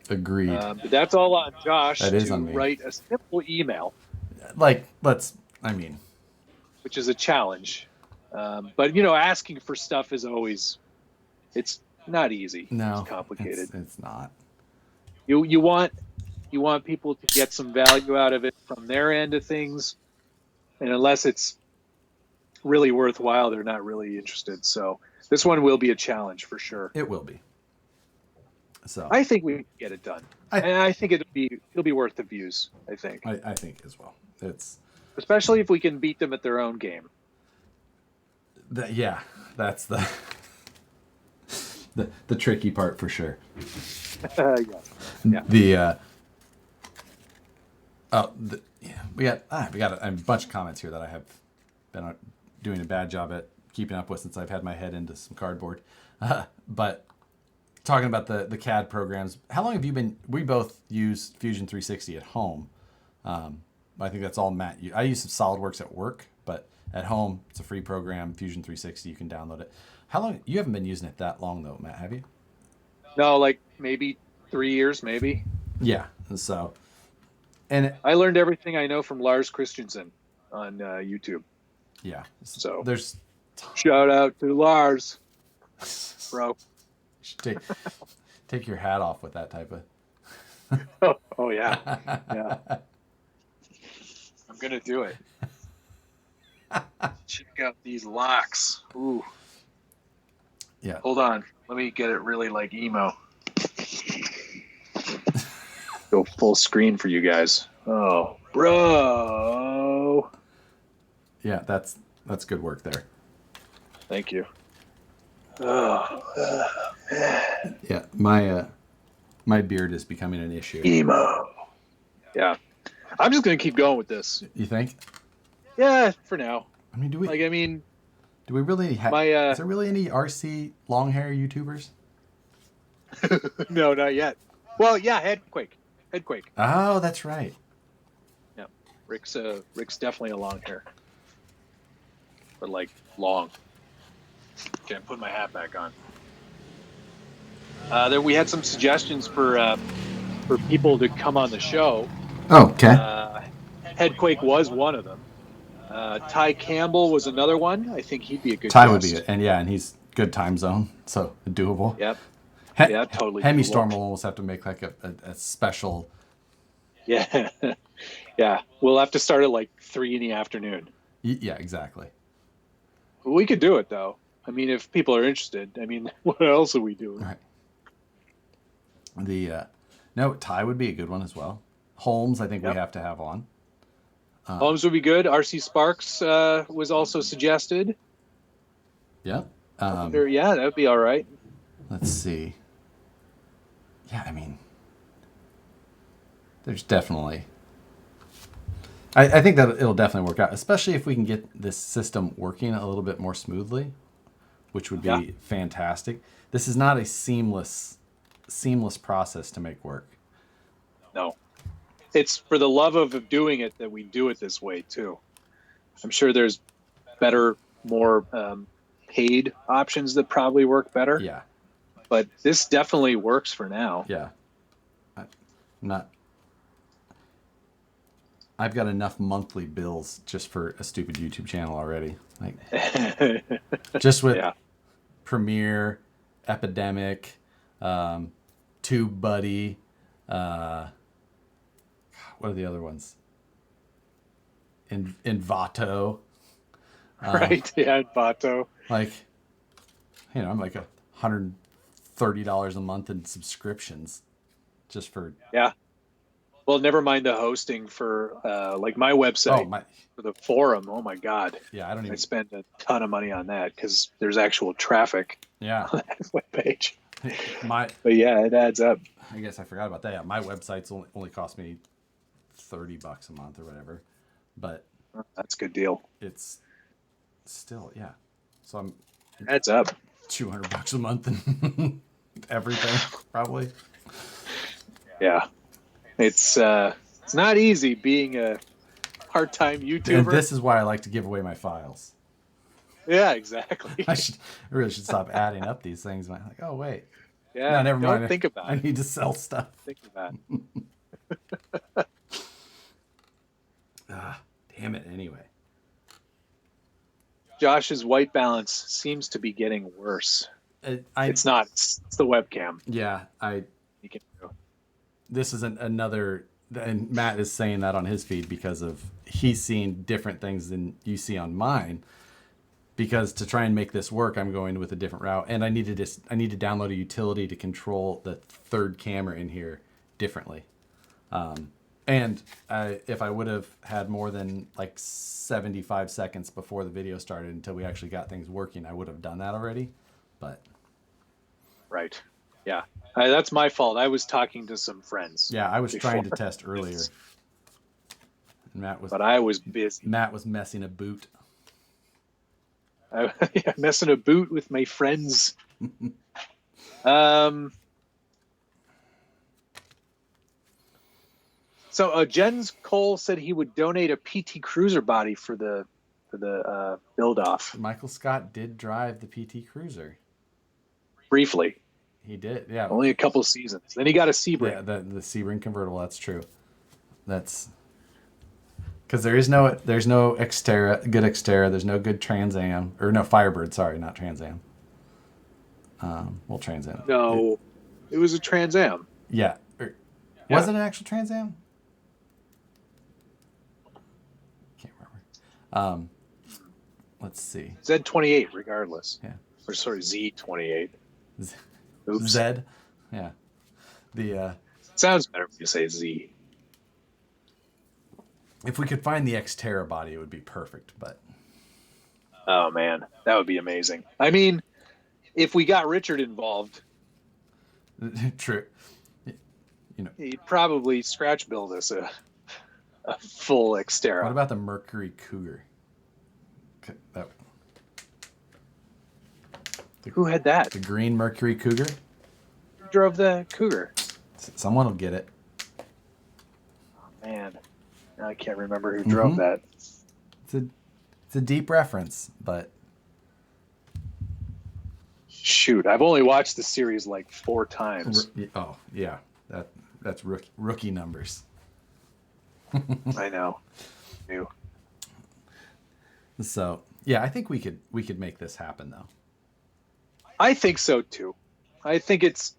Agreed. But that's all on Josh That is to on me. write a simple email, Like, which is a challenge. But asking for stuff is always, it's not easy. no, It's complicated. It's not. You want people to get some value out of it from their end of things, and unless it's really worthwhile, they're not really interested. So this one will be a challenge for sure. It will be. So I think we can get it done, and I think it'll be worth the views. I think. I think as well. It's especially if we can beat them at their own game. That's the the tricky part for sure. Yeah. We got a bunch of comments here that I have been doing a bad job at keeping up with since I've had my head into some cardboard. But talking about the CAD programs, how long have you been? We both use Fusion 360 at home. I think that's all Matt. I use SolidWorks at work, but at home it's a free program. Fusion 360, you can download it. How long? You haven't been using it that long though, Matt, have you? No, like maybe 3 years, maybe. Yeah. So, and I learned everything I know from Lars Christensen on YouTube. Yeah. So there's shout out to Lars, bro. Take your hat off with that type of. Oh yeah, yeah. I'm gonna do it. Check out these locks. Ooh. Yeah. Hold on. Let me get it really like emo. Go full screen for you guys. Oh, bro. Yeah, that's good work there. Thank you. Oh. Yeah, my beard is becoming an issue. Emo. Yeah. I'm just gonna keep going with this. You think? Yeah, for now. I mean, do we really have? Is there really any RC long hair YouTubers? No, not yet. Well, yeah, Headquake. Oh, that's right. Yeah, Rick's definitely a long hair, but like long. Okay, I'm putting my hat back on. There we had some suggestions for people to come on the show. Oh, okay. Headquake was one of them. Ty Campbell was another one. I think he'd be a good Ty guest. would be good. And he's good time zone, so doable. Yep. Yeah, totally. Hemi-Storm will almost have to make like a special. Yeah. Yeah. We'll have to start at like 3 in the afternoon. Yeah, exactly. We could do it though. I mean, if people are interested. I mean, what else are we doing? Right. No, Ty would be a good one as well. Holmes, I think we have to have on. Holmes would be good. RC Sparks was also suggested. Yeah. Yeah, that would be all right. Let's see. Yeah, I mean, there's definitely. I think that it'll definitely work out, especially if we can get this system working a little bit more smoothly, which would be fantastic. This is not a seamless process to make work. No. It's for the love of doing it that we do it this way too. I'm sure there's better, more paid options that probably work better. Yeah. But this definitely works for now. Yeah. I've got enough monthly bills just for a stupid YouTube channel already. Like just with Premiere, Epidemic, TubeBuddy, what are the other ones? Envato. Right, yeah, Envato. Like, I'm like $130 a month in subscriptions just for... Yeah. Well, never mind the hosting for like my website for the forum. Oh my God. Yeah, I spend a ton of money on that because there's actual traffic. Yeah. On that webpage. But yeah, it adds up. I guess I forgot about that. Yeah, my website's only cost me $30 a month or whatever, but that's a good deal. It's still So I'm adds up $200 a month and everything probably. Yeah. It's not easy being a part-time YouTuber. And this is why I like to give away my files. Yeah, exactly. I really should stop adding up these things. I'm like, oh wait. Yeah. No, never mind. Don't think about I it. need to sell stuff. Think about it. Damn it. Anyway. Josh's white balance seems to be getting worse. It's not. It's the webcam. Yeah, You can do. this is another, and Matt is saying that on his feed because of he's seeing different things than you see on mine. Because to try and make this work, I'm going with a different route, and I need to download a utility to control the third camera in here differently. And if I would have had more than like 75 seconds before the video started until we actually got things working, I would have done that already. But right, yeah, that's my fault. I was talking to some friends. Yeah, I was trying to test earlier. And but I was busy. Matt was messing a boot. Messing a boot with my friends. So Jens Cole said he would donate a PT Cruiser body for the build off. Michael Scott did drive the PT Cruiser. Briefly. He did, yeah. Only a couple seasons. Then he got a Sebring. Yeah, the Sebring convertible. That's true. That's because there's no good Xterra. There's no good Trans Am, or no Firebird. Sorry, not Trans Am. Well, Trans Am. No, it was a Trans Am. Yeah. Was it an actual Trans Am? Can't remember. Let's see. Z28, regardless. Yeah. Or sorry, Z28. Oops. Zed. Yeah. The sounds better when you say Z. If we could find the Xterra body, it would be perfect. But oh man, that would be amazing. I mean, if we got Richard involved, true. He'd probably scratch build us a full Xterra. What about the Mercury Cougar? Who had that? The green Mercury Cougar? Who drove the Cougar? Someone will get it. Oh, man. Now I can't remember who drove that. It's a deep reference, but... Shoot, I've only watched the series like 4 times. Oh, yeah. That's rookie numbers. I know. New. So, yeah, I think we could make this happen, though. I think so too. I think it's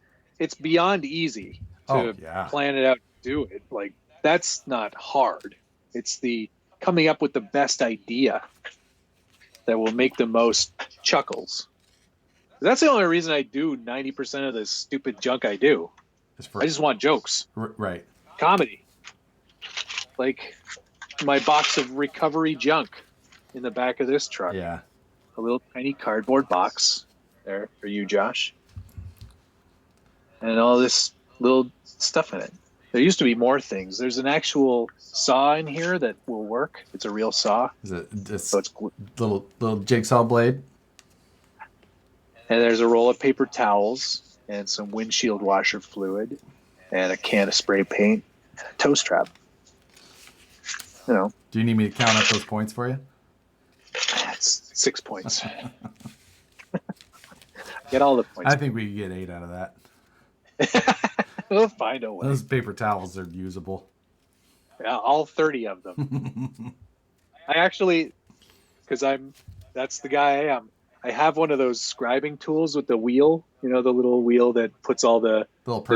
beyond easy to plan it out and do it. Like, that's not hard. It's the coming up with the best idea that will make the most chuckles. That's the only reason I do 90% of the stupid junk I do. I just want jokes. Right. Comedy. Like my box of recovery junk in the back of this truck. Yeah. A little tiny cardboard box there for you, Josh. And all this little stuff in it. There used to be more things. There's an actual saw in here that will work. It's a real saw. Is it this so it's little jigsaw blade? And there's a roll of paper towels and some windshield washer fluid and a can of spray paint, toast trap. You know. Do you need me to count up those points for you? It's 6 points. Get all the points. I think we could get 8 out of that. We'll find a way. Those paper towels are usable. Yeah, all 30 of them. I actually, because that's the guy I am. I have one of those scribing tools with the wheel, the little wheel that puts all the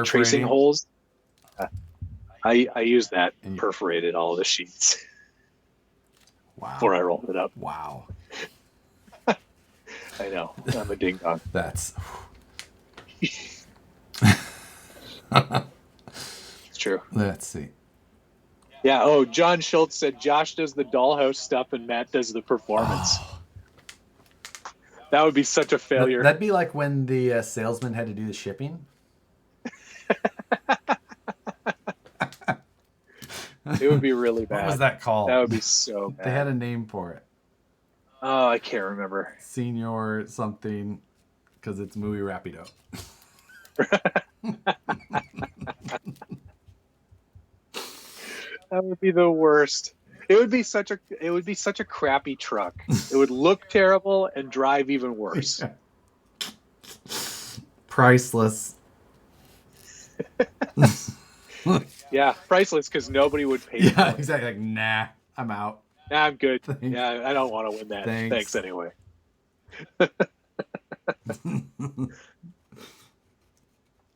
tracing holes. I used that and perforated all the sheets. Wow. Before I rolled it up. Wow. I know. I'm a ding dong. That's... It's true. Let's see. Yeah. Oh, John Schultz said Josh does the dollhouse stuff and Matt does the performance. Oh. That would be such a failure. That'd be like when the salesman had to do the shipping. It would be really bad. What was that called? That would be so bad. They had a name for it. Oh, I can't remember. Senior something, because it's Muy Rapido. That would be the worst. It would be such a crappy truck. It would look terrible and drive even worse. Priceless. Yeah, priceless because nobody would pay for Yeah, it. exactly. Like, nah, I'm out. Nah, I'm good. Thanks. Yeah, I don't want to win that. Thanks. Thanks anyway.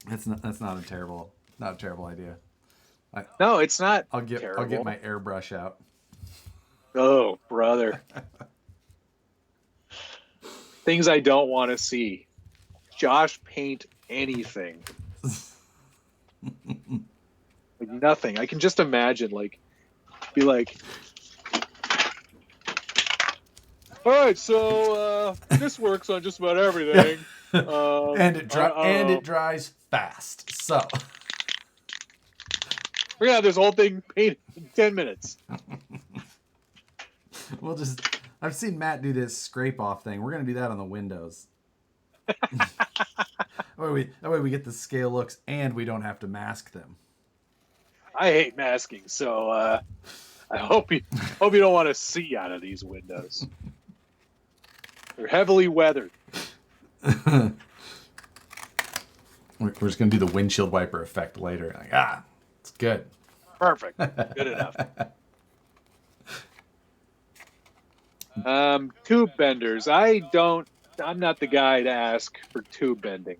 That's not a terrible idea. No, it's not I'll get terrible. my airbrush out. Oh, brother. Things I don't want to see. Josh paint anything. Like nothing. I can just imagine, like, be like, all right, so this works on just about everything. And it dries fast. So we're gonna have this whole thing painted in 10 minutes. I've seen Matt do this scrape off thing. We're gonna do that on the windows. That way we get the scale looks and we don't have to mask them. I hate masking, so I hope you don't want to see out of these windows. They're heavily weathered. We're just gonna do the windshield wiper effect later. Like, it's good. Perfect. Good enough. Tube benders. I'm not the guy to ask for tube bending.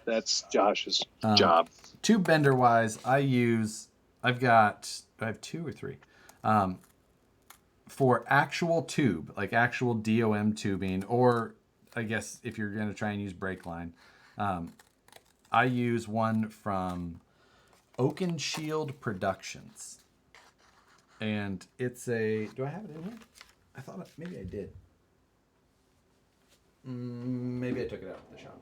That's Josh's job. Tube bender wise, I have 2 or 3. For actual tube, like actual DOM tubing, or I guess if you're going to try and use brake line, I use one from Oaken Shield Productions. And it's do I have it in here? I thought maybe I did. Maybe I took it out of the shop.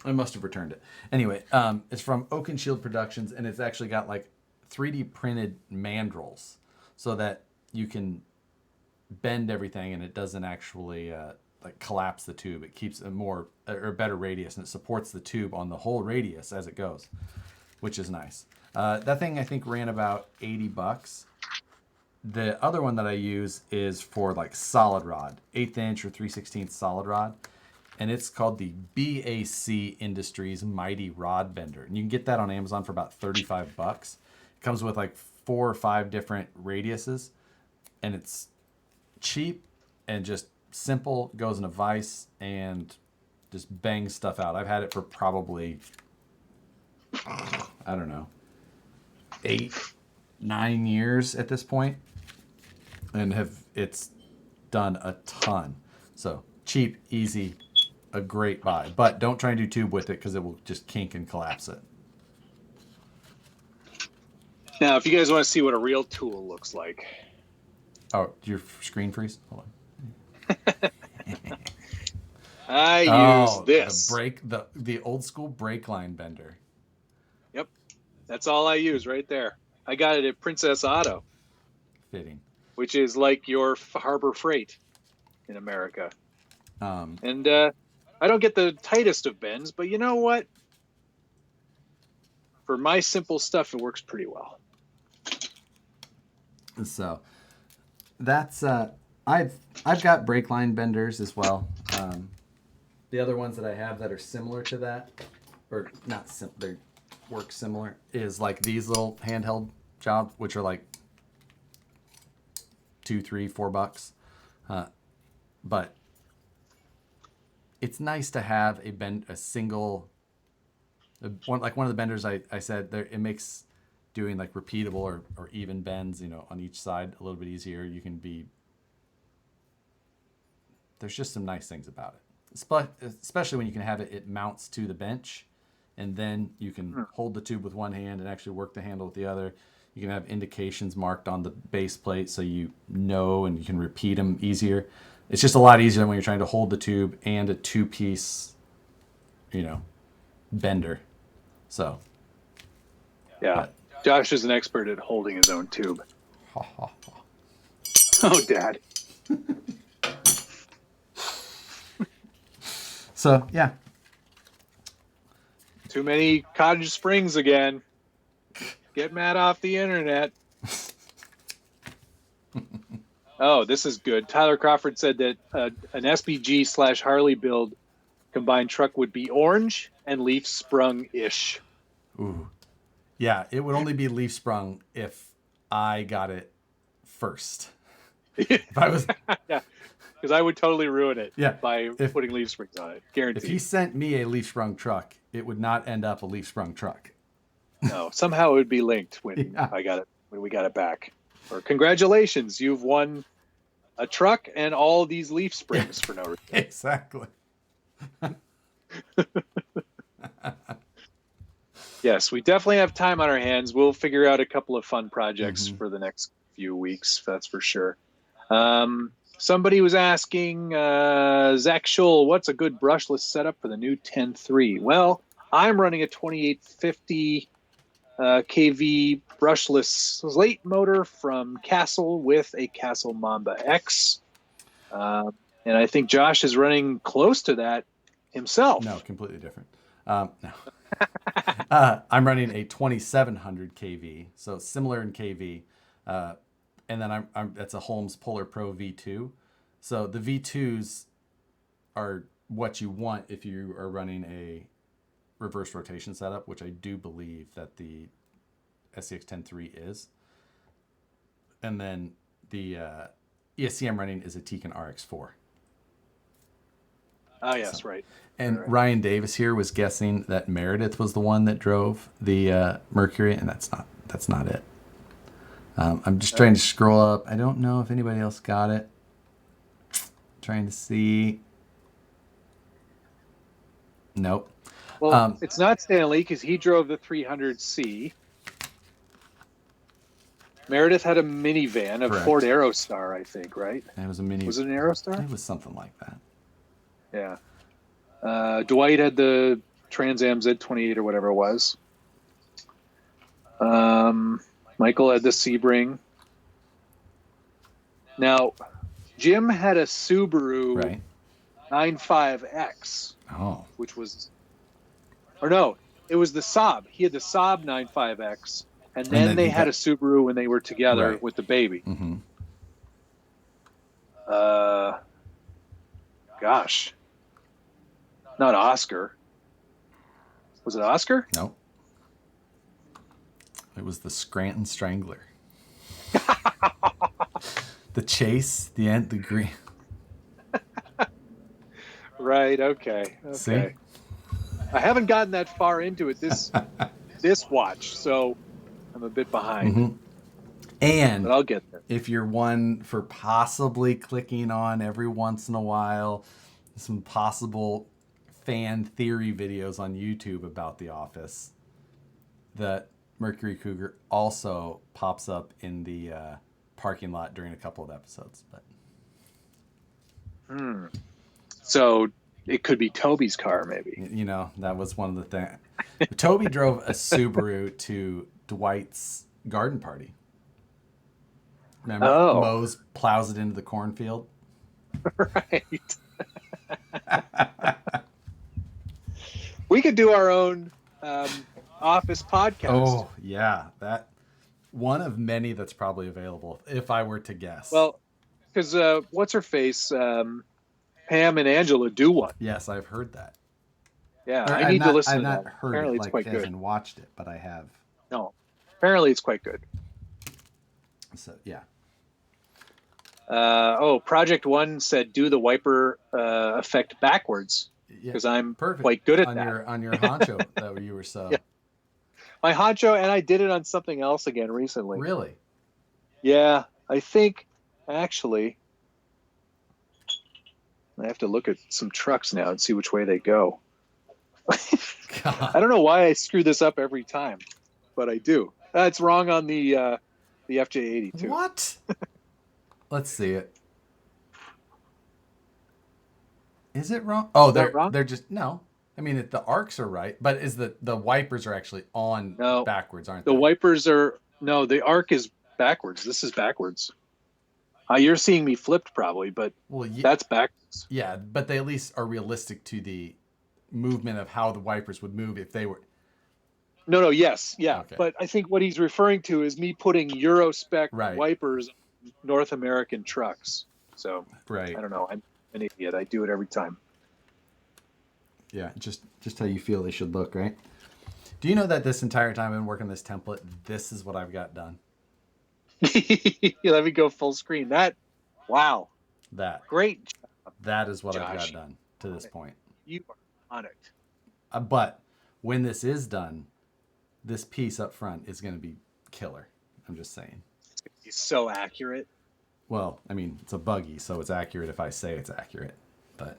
I must have returned it. Anyway, it's from Oaken Shield Productions, and it's actually got like 3D printed mandrels so that you can bend everything and it doesn't actually like collapse the tube. It keeps a better radius, and it supports the tube on the whole radius as it goes, which is nice. That thing I think ran about $80. The other one that I use is for like solid rod, 1/8 inch or 3/16 solid rod. And it's called the BAC Industries Mighty Rod Bender. And you can get that on Amazon for about $35. It comes with like 4 or 5 different radiuses. And it's cheap and just simple. It goes in a vise and just bangs stuff out. I've had it for probably, I don't know, 8, 9 years at this point. And it's done a ton. So cheap, easy, a great buy, but don't try and do tube with it because it will just kink and collapse it. Now, if you guys want to see what a real tool looks like. Oh, your screen freeze? Hold on. I use this. The old school brake line bender. Yep. That's all I use right there. I got it at Princess Auto. Fitting. Which is like your Harbor Freight in America. And I don't get the tightest of bends, but you know what? For my simple stuff, it works pretty well. So that's I've got brake line benders as well. The other ones that I have that are similar to that, or not they work similar, is like these little handheld jobs, which are like $2, $3, $4. But it's nice to have a single one, like one of the benders I said there. It makes doing like repeatable or even bends, on each side a little bit easier. You can there's just some nice things about it, especially when you can have it mounts to the bench, and then you can hold the tube with one hand and actually work the handle with the other. You can have indications marked on the base plate so you know, and you can repeat them easier. It's just a lot easier when you're trying to hold the tube and a 2-piece, bender. So. Yeah. Josh is an expert at holding his own tube. Oh, Dad. So, yeah. Too many Cottage Springs again. Get Matt off the internet. Oh, this is good. Tyler Crawford said that an SBG / Harley build Combined truck would be orange and leaf sprung-ish. Ooh. Yeah, it would only be leaf sprung if I got it first. If I was, Yeah, because I would totally ruin it Yeah, by putting leaf springs on it. Guaranteed. if he sent me a leaf sprung truck, it would not end up a leaf sprung truck. No, somehow it would be linked when Yeah. I got it, when we got it back. Or congratulations, you've won a truck and all these leaf springs for no reason. Exactly. Yes, we definitely have time on our hands. We'll figure out a couple of fun projects for the next few weeks. That's for sure. Somebody was asking, Zach Scholl, what's a good brushless setup for the new 10 III? Well, I'm running a 2850 kV brushless slate motor from Castle with a Castle Mamba X. And I think Josh is running close to that himself. No, completely different. No. I'm running a 2700 kV, so similar in kV. And then that's a Holmes Polar Pro V2. So the V2s are what you want if you are running a reverse rotation setup, which I do believe that the SCX10 III is. And then the ESC I'm running is a Tekin RX4. Oh, yes, right. And Right. Ryan Davis here was guessing that Meredith was the one that drove the Mercury, and that's not it. I'm just trying to scroll up. I don't know if anybody else got it. Trying to see. Nope. Well, it's not Stanley because he drove the 300C. Meredith had a minivan, a Correct. Ford Aerostar, I think, right? It was a mini. Was it an Aerostar? It was something like that. Yeah. Dwight had the Trans Am Z28 or whatever it was. Michael had the Sebring. Now, Jim had a Subaru Right. 95X, Oh. which was, or no, it was the Saab. He had the Saab 95X, and then they had a Subaru when they were together Right. with the baby. Mm-hmm. Gosh, not Oscar. Was it Oscar? Nope. It was the Scranton Strangler. The Chase, the end, the green. Right. Okay. See? I haven't gotten that far into it this watch, so I'm a bit behind. Mm-hmm. And But I'll get there. if you're one for possibly clicking on every once in a while some possible fan theory videos on YouTube about The Office, that Mercury Cougar also pops up in the parking lot during a couple of episodes. But So it could be Toby's car, maybe. you know, that was one of the things. Toby drove a Subaru to Dwight's garden party. Remember, Oh. Mose plows it into the cornfield. Right. We could do our own Office podcast. Oh, yeah. That one of many that's probably available, if I were to guess. Well, because what's her face? Pam and Angela do one. Yes, I've heard that. Yeah, Or I need to listen I've to not that. heard Apparently, it, it's like, quite as good. in watched it, but I have. No, apparently it's quite good. So, yeah. Project One said do the wiper effect backwards because I'm Perfect. quite good at on that. On your honcho that you were so. Yeah. My honcho, and I did it on something else again recently. Really? Yeah, I think actually I have to look at some trucks now and see which way they go. God. I don't know why I screw this up every time, but I do. It's wrong on the FJ80 too. What? Let's see it. Is it wrong? Oh, that wrong? They're just no. I mean, the arcs are right, but is the wipers are actually on backwards, aren't The they? wipers are no. The arc is backwards. This is backwards. You're seeing me flipped probably, but that's backwards. Yeah, but they at least are realistic to the movement of how the wipers would move if they were. No, yes, yeah. Okay. But I think what he's referring to is me putting Euro spec Right. wipers on North American trucks. So Right. I don't know. I'm an idiot. I do it every time. Yeah, just how you feel they should look, right? Do you know that this entire time I've been working this template, this is what I've got done? Let me go full screen. Wow. Great job, That is what Josh. I've got done to this point. You are on it. But when this is done, this piece up front is going to be killer. I'm just saying. It's so accurate. Well, I mean, it's a buggy, so it's accurate if I say it's accurate. But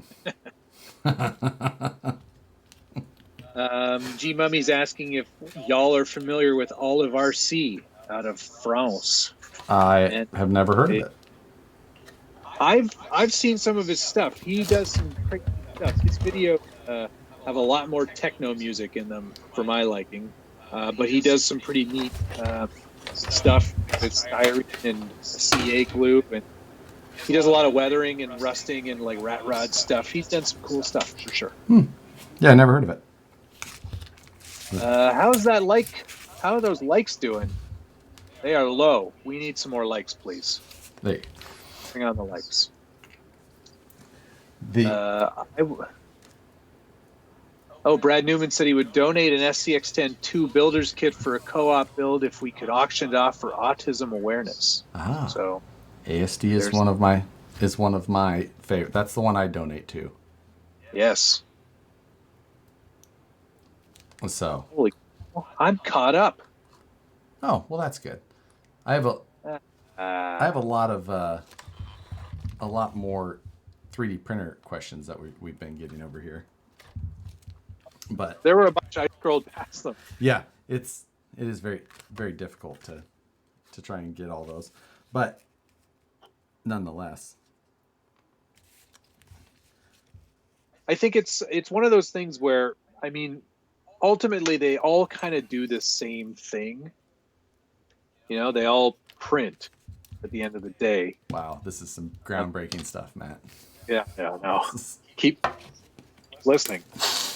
G Mummy's asking if y'all are familiar with Olive RC out of France. I have never heard of it. I've seen some of his stuff. He does some crazy stuff. His videos have a lot more techno music in them for my liking, but he does some pretty neat stuff with styrene and CA glue, and he does a lot of weathering and rusting and like rat rod stuff. He's done some cool stuff for sure. Yeah, I never heard of it. How's that like? How are those likes doing? They are low. We need some more likes, please. They Bring on the likes. Brad Newman said he would donate an SCX10 II builder's kit for a co-op build if we could auction it off for autism awareness. So ASD is one of my favorite. That's the one I donate to. Yes. So Holy, I'm caught up. Oh, well, that's good. I have a lot more 3D printer questions that we've been getting over here. But there were a bunch. I scrolled past them. Yeah, it is very, very difficult to try and get all those, but nonetheless, I think it's one of those things where, I mean, ultimately they all kind of do the same thing. You know, they all print at the end of the day. Wow, this is some groundbreaking stuff, Matt. Yeah, no. Keep listening.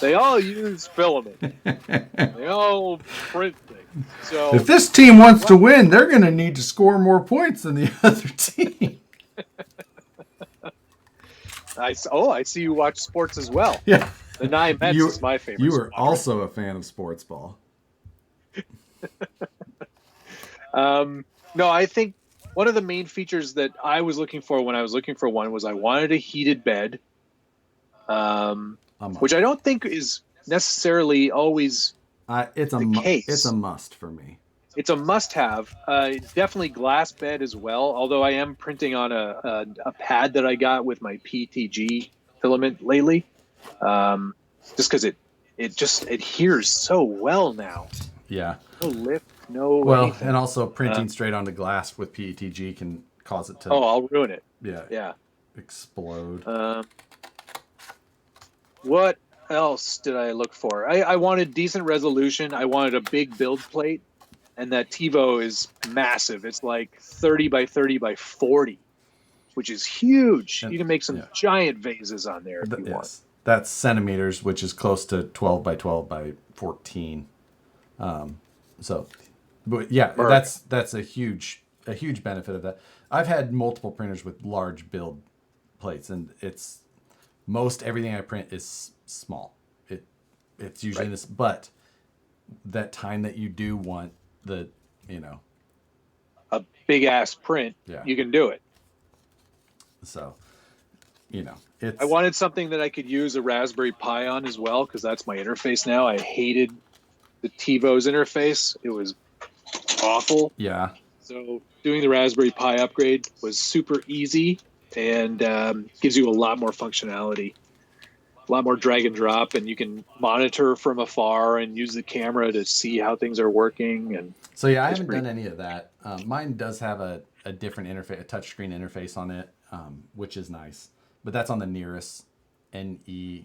They all use filament. They all print things. So if this team wants to win, they're going to need to score more points than the other team. I see you watch sports as well. Yeah. The Nine Mets is my favorite. You were also a fan of sports ball. No, I think one of the main features that I was looking for when I was looking for one was I wanted a heated bed, which I don't think is necessarily always it's the case. It's a must for me. It's a must-have. Definitely glass bed as well, although I am printing on a pad that I got with my PTG filament lately, just because it just adheres so well now. Yeah. No lift, no anything. And also printing straight onto glass with PETG can cause it to... Oh, I'll ruin it. Yeah. Explode. What else did I look for? I wanted decent resolution. I wanted a big build plate, and that TiVo is massive. It's like 30 by 30 by 40, which is huge. You can make some giant vases on there if you want. That's centimeters, which is close to 12 by 12 by 14. But yeah, that's a huge benefit of that. I've had multiple printers with large build plates, and most everything I print is small. It's usually this, but that time that you do want a big ass print, you can do it. So, I wanted something that I could use a Raspberry Pi on as well, because that's my interface now. I hated the TiVo's interface. It was awful. Yeah. So doing the Raspberry Pi upgrade was super easy and gives you a lot more functionality, a lot more drag and drop, and you can monitor from afar and use the camera to see how things are working. And so I haven't done any of that. Mine does have a different interface, a touchscreen interface on it, which is nice. But that's on the Nereus, Nereus.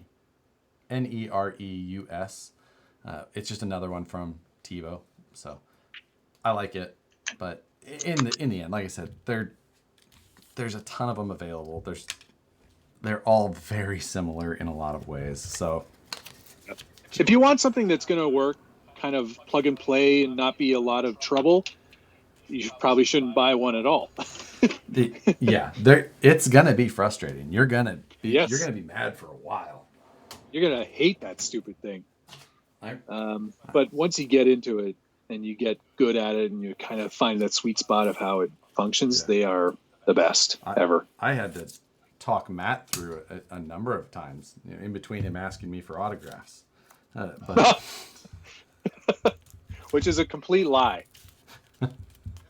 It's just another one from TiVo, so I like it. But in the end, like I said, there's a ton of them available. They're all very similar in a lot of ways. So if you want something that's going to work, kind of plug and play and not be a lot of trouble, you probably shouldn't buy one at all. It's gonna be frustrating. You're gonna be mad for a while. you're gonna hate that stupid thing. But once you get into it and you get good at it and you kind of find that sweet spot of how it functions, they are the best ever. I had to talk Matt through it a number of times, in between him asking me for autographs. But which is a complete lie.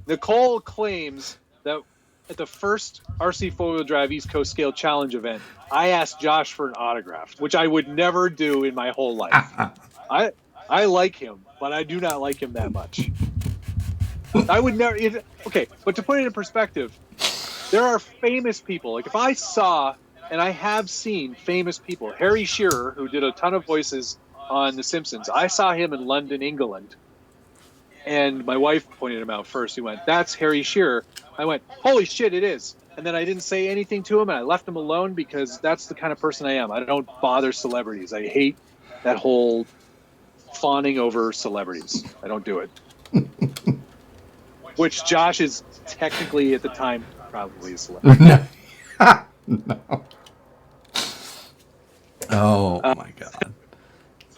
Nicole claims that at the first RC 4-wheel drive East Coast Scale Challenge event, I asked Josh for an autograph, which I would never do in my whole life. I like him, but I do not like him that much. I would never. Okay, but to put it in perspective, there are famous people. Like if I saw, and I have seen famous people, Harry Shearer, who did a ton of voices on The Simpsons. I saw him in London, England. And my wife pointed him out first. He went, "That's Harry Shearer." I went, "Holy shit, it is." And then I didn't say anything to him, and I left him alone because that's the kind of person I am. I don't bother celebrities. I hate that whole fawning over celebrities. I don't do it. Which Josh is technically, at the time, probably a celebrity. No. Oh, my God.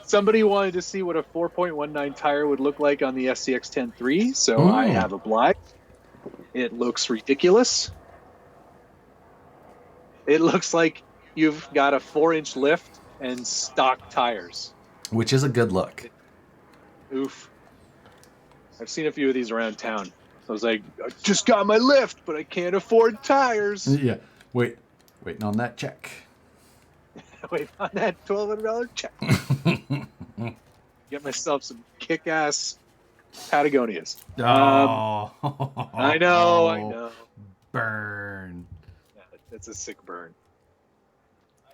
Somebody wanted to see what a 4.19 tire would look like on the SCX10 III, so I have obliged. It looks ridiculous. It looks like you've got a 4-inch lift and stock tires. Which is a good look. Oof. I've seen a few of these around town. I was like, I just got my lift, but I can't afford tires. Yeah. Waiting on that check. Wait on that $1,200 check. Get myself some kick-ass Patagonias. Oh. I know. Burn. Yeah, that's a sick burn.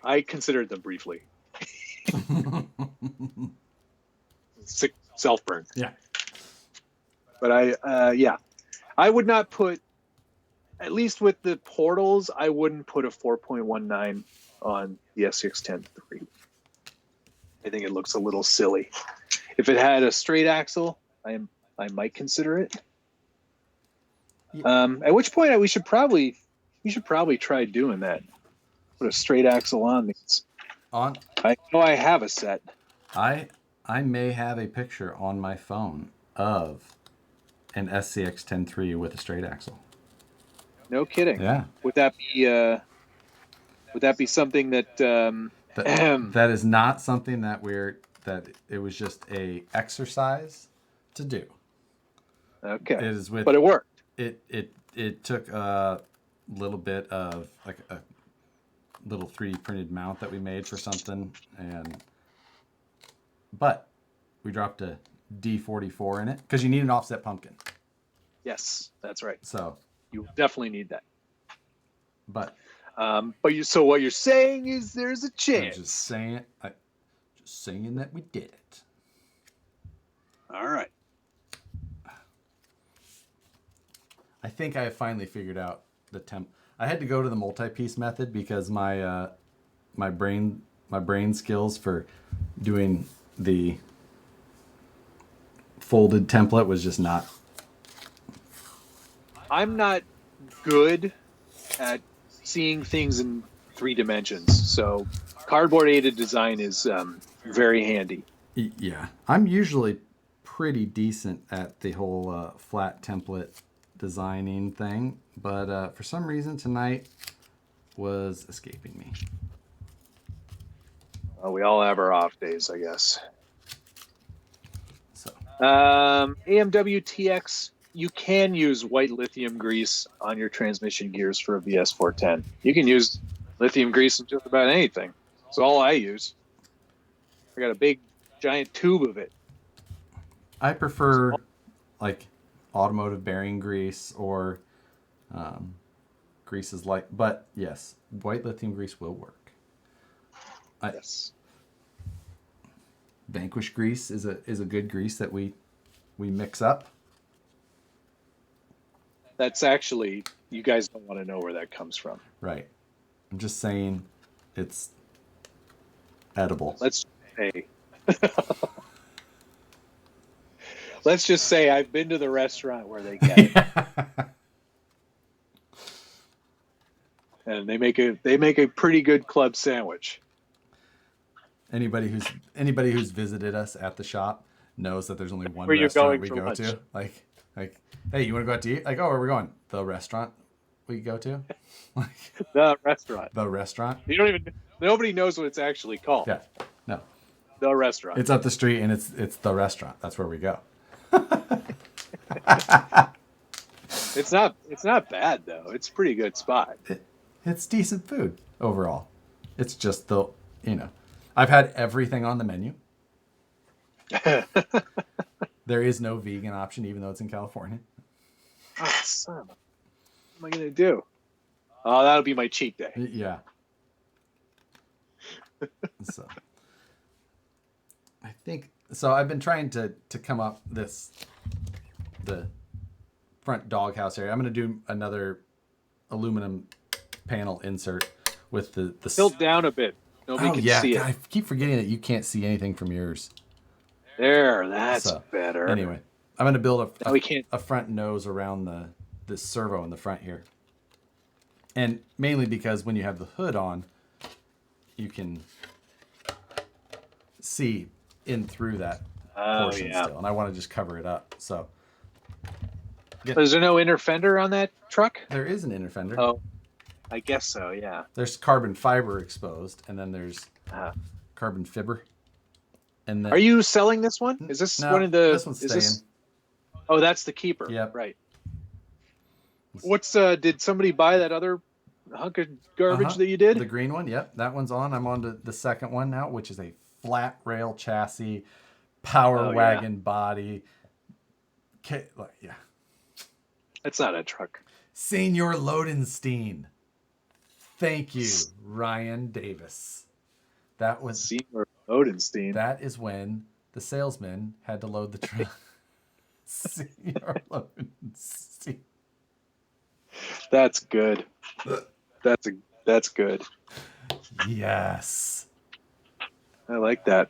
I considered them briefly. Sick self-burn. Yeah. But I would not put, at least with the portals, I wouldn't put a 4.19 on the SCX10 III. I think it looks a little silly. If it had a straight axle, I might consider it. At which point we should probably try doing that. Put a straight axle on these. I know I have a set. I may have a picture on my phone of an SCX10 III with a straight axle. No kidding. Yeah. Would that be something that that is not something that it was just a exercise to do. Okay. It is but it worked. It took a little bit of like a little 3D printed mount that we made for something, but we dropped a D44 in it because you need an offset pumpkin. Yes, that's right. So you definitely need that. But so what you're saying is there's a chance. I'm just saying that we did it. All right. I think I finally figured out the temp. I had to go to the multi-piece method because my brain skills for doing the folded template was just not. I'm not good at seeing things in 3 dimensions, so cardboard aided design is very handy. Yeah, I'm usually pretty decent at the whole flat template designing thing, but for some reason tonight was escaping me. Well, we all have our off days, I guess. So AMW TX, you can use white lithium grease on your transmission gears for a VS410. You can use lithium grease in just about anything. It's all I use. I got a big giant tube of it. I prefer like automotive bearing grease or greases like, but yes, white lithium grease will work. Yes. Vanquish grease is a good grease that we mix up. That's actually, you guys don't want to know where that comes from. Right. I'm just saying it's edible. Let's say let's just say I've been to the restaurant where they get it. And they make a pretty good club sandwich. Anybody who's visited us at the shop knows that there's only one Where you're restaurant going we for go lunch. to. Like, hey, you want to go out to eat? Like, oh, where are we going? The restaurant we go to. Like, The restaurant. the restaurant. Nobody knows what it's actually called. Yeah, no, The restaurant. it's up the street and it's the restaurant. That's where we go. It's not bad though. It's a pretty good spot. It's decent food overall. It's just I've had everything on the menu. There is no vegan option, even though it's in California. Oh, son. What am I gonna do? Oh, that'll be my cheat day. Yeah. So I think so. I've been trying to come up the front doghouse area. I'm going to do another aluminum panel insert with the Tilt down a bit. Nobody can see it. I keep forgetting that you can't see anything from yours. There, that's better. Anyway, I'm going to build we can't. a front nose around the servo in the front here. And mainly because when you have the hood on, you can see in through that portion still. And I want to just cover it up. So Is there no inner fender on that truck? there is an inner fender. Oh, I guess so, yeah. There's carbon fiber exposed, and then there's carbon fiber. And then, Are you selling this one? Is this no, one of the... this one's staying. Oh, that's the keeper. Yep. Right. What's did somebody buy that other hunk of garbage that you did? The green one, yep. That one's on. I'm on to the second one now, which is a flat rail chassis, power wagon body. Yeah. It's not a truck. Senior Lodenstein. Thank you, Ryan Davis. That was Senior Lodenstein. That is when the salesman had to load the truck. Senior Lodenstein. That's good. That's good. Yes. I like that.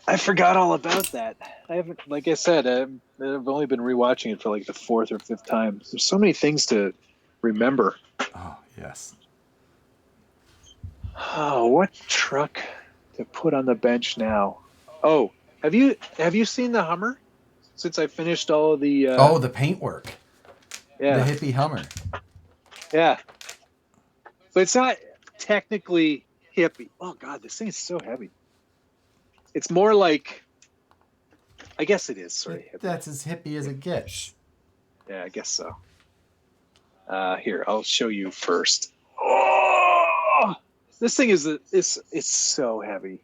I forgot all about that. I haven't, like I said, I've only been rewatching it for like the 4th or 5th time. There's so many things to remember. Oh, yes. Oh, what truck to put on the bench now? Oh, have you seen the Hummer? Since I finished all of the the paintwork. yeah, The hippie Hummer. yeah, but it's not technically hippie. Oh God, this thing is so heavy. It's more like, I guess it is sort of hippie. That's as hippie as it gets. Yeah, I guess so. Here, I'll show you first. Oh, this thing is it's so heavy.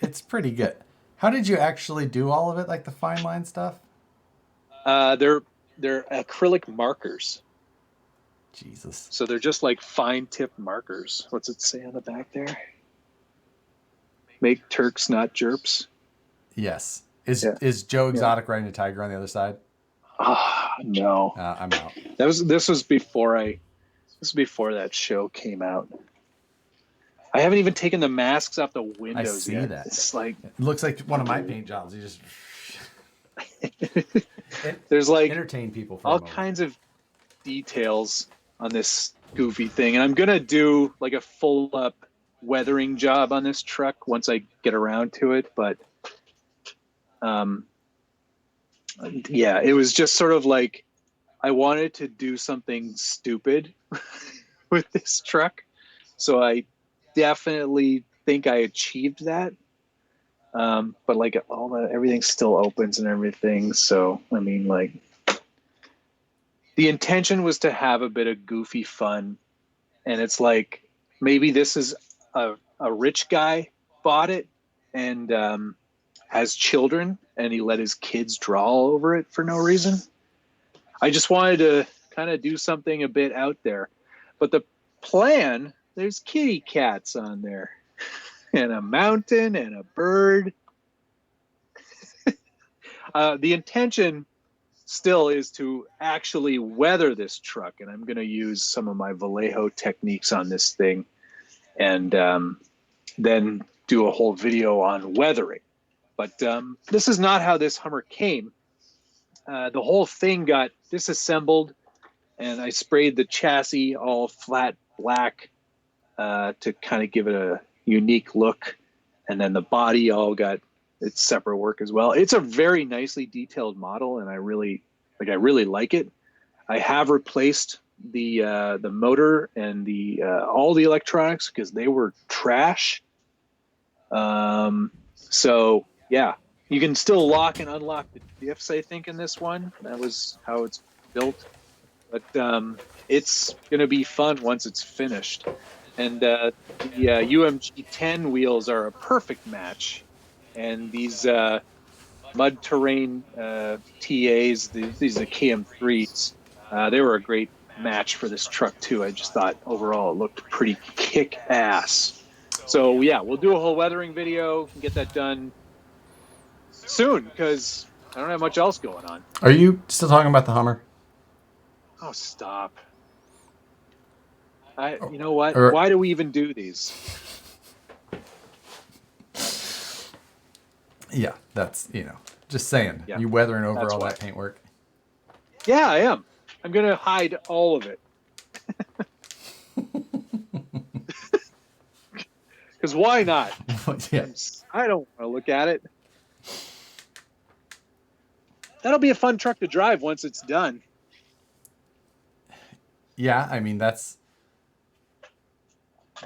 It's pretty good. How did you actually do all of it, like the fine line stuff? They're acrylic markers. Jesus. So they're just like fine tip markers. What's it say on the back there? Make Turks, not jerps. Yes. Is Joe Exotic riding a tiger on the other side? No. I'm out. This was before that show came out. I haven't even taken the masks off the windows I see yet. that. It's like It looks like one of my paint jobs. You just there's like entertain people for all a moment. kinds of details on this goofy thing, and I'm gonna do like a full up weathering job on this truck once I get around to it. But yeah, it was just sort of like I wanted to do something stupid with this truck, so I definitely think I achieved that. But like everything still opens and everything. So, I mean, like the intention was to have a bit of goofy fun. And it's like, maybe this is a rich guy bought it and has children and he let his kids draw all over it for no reason. I just wanted to kind of do something a bit out there. But the plan, there's kitty cats on there and a mountain and a bird. The intention still is to actually weather this truck, and I'm going to use some of my Vallejo techniques on this thing and then do a whole video on weathering. But this is not how this Hummer came. The whole thing got disassembled, and I sprayed the chassis all flat black to kind of give it a unique look. And then the body all got its separate work as well. It's a very nicely detailed model, and I really like it. I have replaced the motor and the all the electronics because they were trash. So yeah, you can still lock and unlock the diffs, I think, in this one. That was how it's built. But it's going to be fun once it's finished. And the UMG 10 wheels are a perfect match. And these mud terrain TAs, these are KM3s, they were a great match for this truck too. I just thought overall it looked pretty kick-ass. So yeah, we'll do a whole weathering video and get that done soon because I don't have much else going on. Are you still talking about the Hummer? Oh, stop. You know what? Why do we even do these? Yeah, that's, just saying. Yeah, you weathering over all why. that paintwork? Yeah, I am. I'm going to hide all of it. Because why not? Yeah. I don't want to look at it. That'll be a fun truck to drive once it's done. Yeah, I mean, I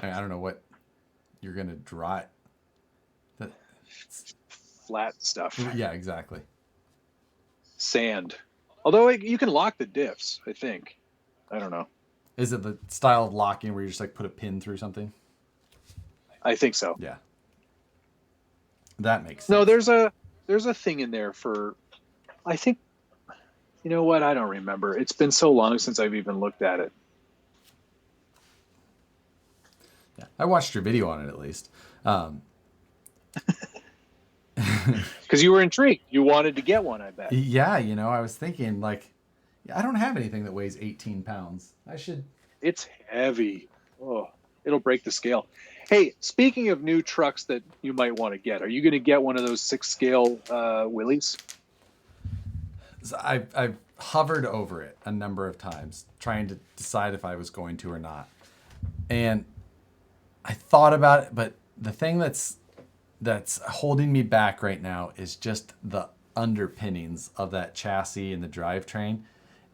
don't know what you're going to drive. Flat stuff. Yeah, exactly. Sand. Although you can lock the diffs, I think. I don't know. Is it the style of locking where you just like put a pin through something? I think so. Yeah. That makes sense. No, there's a thing in there for, I think, you know what? I don't remember. It's been so long since I've even looked at it. Yeah, I watched your video on it at least. Because you were intrigued. You wanted to get one, I bet. Yeah, I was thinking, like, I don't have anything that weighs 18 pounds. I should. It's heavy. Oh, it'll break the scale. Hey, speaking of new trucks that you might want to get, are you going to get one of those 6-scale Willys? So I've hovered over it a number of times, trying to decide if I was going to or not. And I thought about it, but the thing that's holding me back right now is just the underpinnings of that chassis and the drivetrain.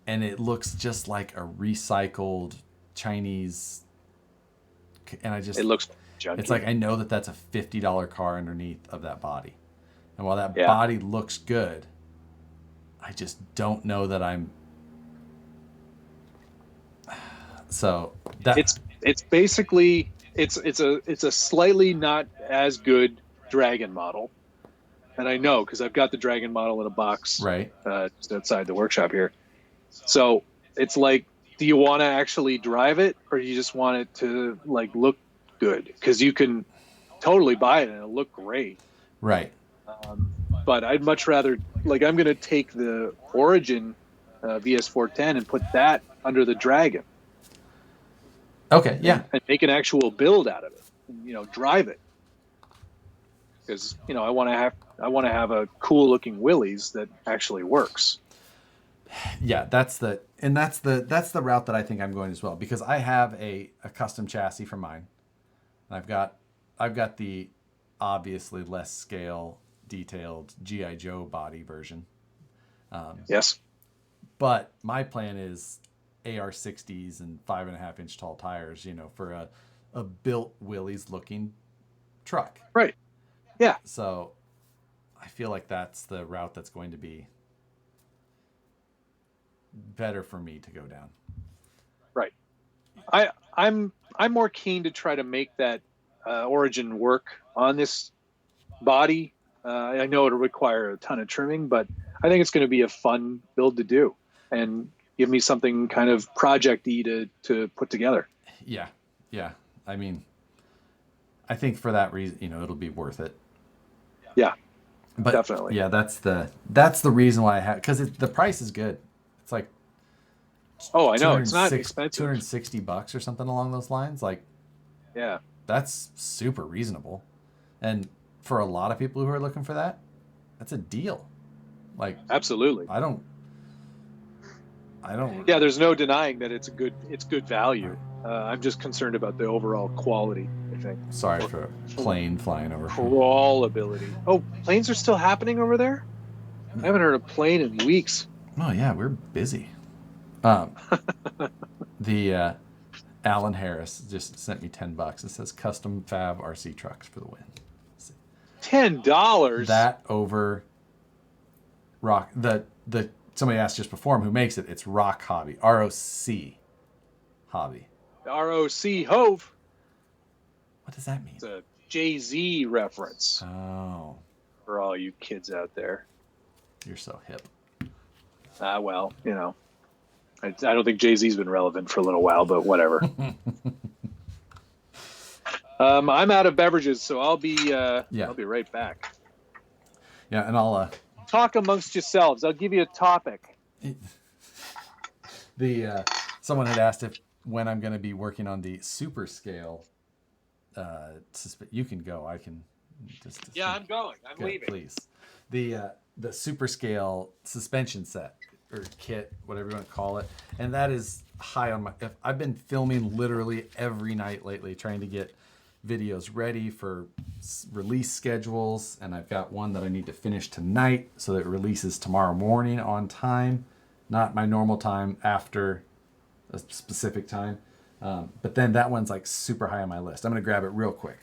And it looks just like a recycled Chinese. And it looks junky. It's like, I know that that's a $50 car underneath of that body. And while that body looks good, I just don't know that I'm. So that it's basically it's a slightly not as good Dragon model, and I know because I've got the Dragon model in a box right just outside the workshop here. So it's like, do you want to actually drive it, or do you just want it to like look good? Because you can totally buy it and it'll look great. Right. But I'd much rather, like, I'm going to take the Origin VS410 and put that under the Dragon. Okay, yeah. And make an actual build out of it. And, drive it. Because, I want to have a cool looking Willys that actually works. Yeah, that's the route that I think I'm going as well, because I have a custom chassis for mine. I've got the obviously less scale detailed G.I. Joe body version. Yes. But my plan is AR60s and 5.5 inch tall tires, for a built Willys looking truck. Right. Yeah. So I feel like that's the route that's going to be better for me to go down. Right. I'm more keen to try to make that Origin work on this body. I know it'll require a ton of trimming, but I think it's going to be a fun build to do and give me something kind of project-y to put together. Yeah. Yeah. I mean, I think for that reason, it'll be worth it. Yeah, but definitely. Yeah, that's the reason why I have, because the price is good. It's like, oh, I know, it's not expensive. $260 or something along those lines. Like, yeah, that's super reasonable, and for a lot of people who are looking for that, that's a deal. Like, absolutely. I don't. Yeah, there's no denying that it's good value. I'm just concerned about the overall quality, I think. Sorry for a plane flying over. Crawlability. Oh, planes are still happening over there? I haven't heard a plane in weeks. Oh yeah, we're busy. The Alan Harris just sent me $10. It says custom fab RC trucks for the win. $10. That over Rock. The somebody asked just before him who makes it. It's Rock Hobby. ROC Hobby. ROC Hove. What does that mean? It's a Jay-Z reference Oh, for all you kids out there. you're so hip. Well, you know, I don't think Jay-Z's been relevant for a little while, but whatever. I'm out of beverages, so I'll be right back. Yeah, and I'll Talk amongst yourselves. I'll give you a topic. Someone had asked when I'm going to be working on the super scale. You can go. I can just. Yeah, I'm going. I'm good, leaving. Please. The super scale suspension set or kit, whatever you want to call it, and that is high on my. I've been filming literally every night lately, trying to get videos ready for release schedules, and I've got one that I need to finish tonight so that it releases tomorrow morning on time, not my normal time after a specific time. But then that one's like super high on my list. I'm gonna grab it real quick.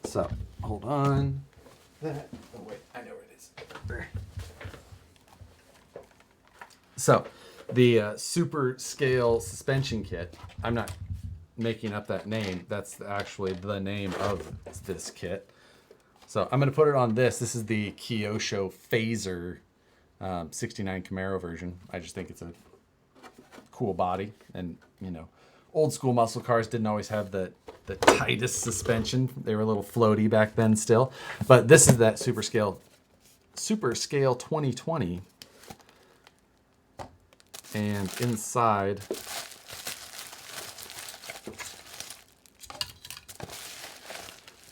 So hold on. Oh wait, I know where it is. So the super scale suspension kit, I'm not making up that name. That's actually the name of this kit. So I'm going to put it on this. This is the Kyosho Phaser 69 Camaro version. I just think it's a cool body. And, you know, old school muscle cars didn't always have the tightest suspension. They were a little floaty back then still. But this is that Super Scale 2020. And inside,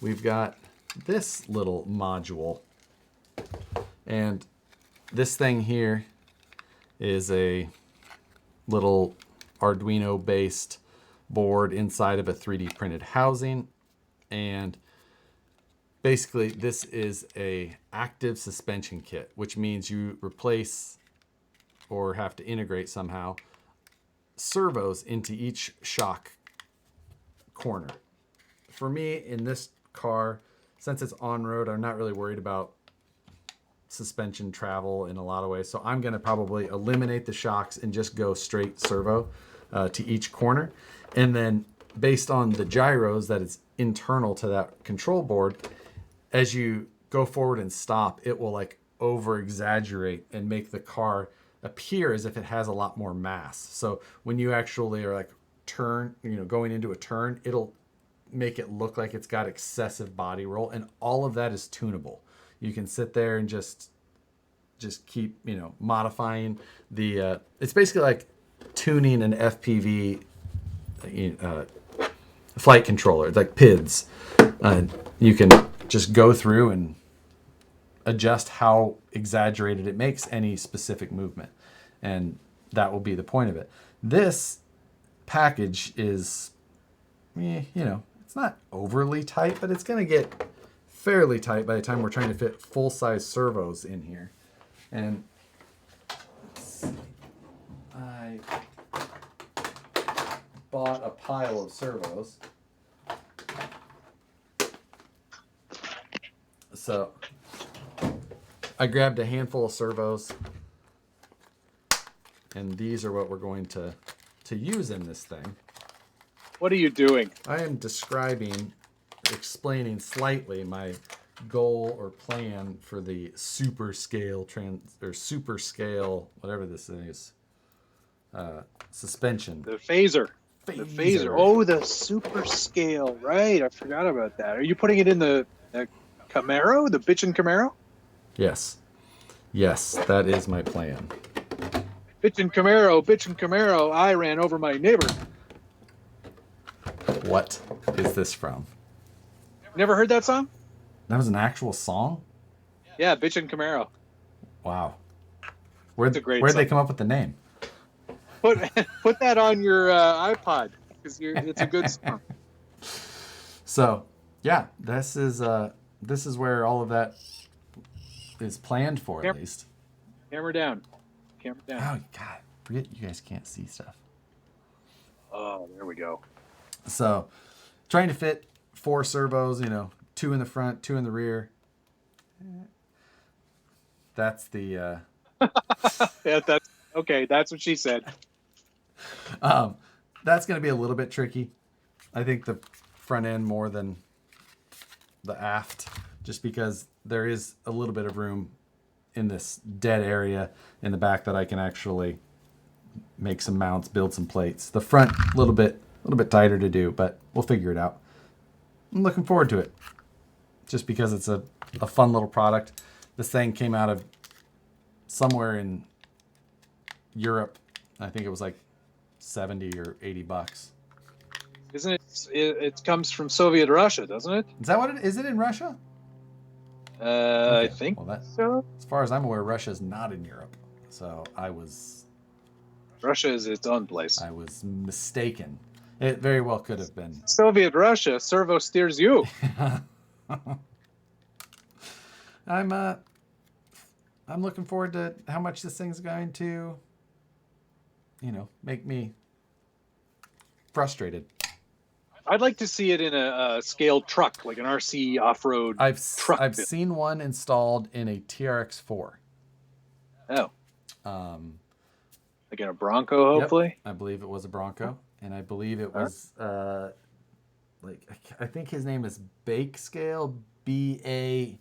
we've got this little module. And this thing here is a little Arduino based board inside of a 3D printed housing. And basically this is a active suspension kit, which means you replace or have to integrate somehow servos into each shock corner. For me, in this car, since it's on-road, I'm not really worried about suspension travel in a lot of ways. So I'm going to probably eliminate the shocks and just go straight servo to each corner. And then based on the gyros that is internal to that control board, as you go forward and stop, it will like over-exaggerate and make the car appear as if it has a lot more mass. So when you actually are like going into a turn, it'll make it look like it's got excessive body roll, and all of that is tunable. You can sit there and just keep, modifying the, it's basically like tuning an FPV flight controller. It's like PIDs. You can just go through and adjust how exaggerated it makes any specific movement. And that will be the point of it. This package is, it's not overly tight, but it's going to get fairly tight by the time we're trying to fit full-size servos in here. And I bought a pile of servos. So I grabbed a handful of servos, and these are what we're going to use in this thing. What are you doing? I am explaining slightly my goal or plan for the super scale whatever this is, suspension. The phaser. The phaser. Oh, the super scale. Right. I forgot about that. Are you putting it in the Camaro, the bitchin' Camaro? Yes, that is my plan. Bitchin' Camaro, I ran over my neighbor. What is this from? Never heard that song? That was an actual song? Yeah, Bitchin' Camaro. Wow. Where'd a great they song. come up with the name? Put that on your iPod because it's a good song. So, yeah, this is where all of that is planned for, at least. Camera down. Oh God, forget you guys can't see stuff. Oh, there we go. So, trying to fit 4 servos, 2 in the front, 2 in the rear. That's the. Yeah, that's okay. That's what she said. That's going to be a little bit tricky. I think the front end more than the aft, just because there is a little bit of room in this dead area in the back that I can actually make some mounts, build some plates. The front, a little bit tighter to do, but we'll figure it out. I'm looking forward to it, just because it's a fun little product. This thing came out of somewhere in Europe. I think it was like $70 or $80. Isn't it? It comes from Soviet Russia, doesn't it? Is that what it is? It in Russia? I think so. As far as I'm aware, Russia is not in Europe. So Russia is its own place. I was mistaken. It very well could have been. Soviet Russia, servo steers you. I'm looking forward to how much this thing's going to, make me frustrated. I'd like to see it in a scaled truck, like an RC off-road truck. I've seen one installed in a TRX4. Oh. Like in a Bronco, hopefully? Yep, I believe it was a Bronco. And I believe it was, I think his name is Bake Scale, Baek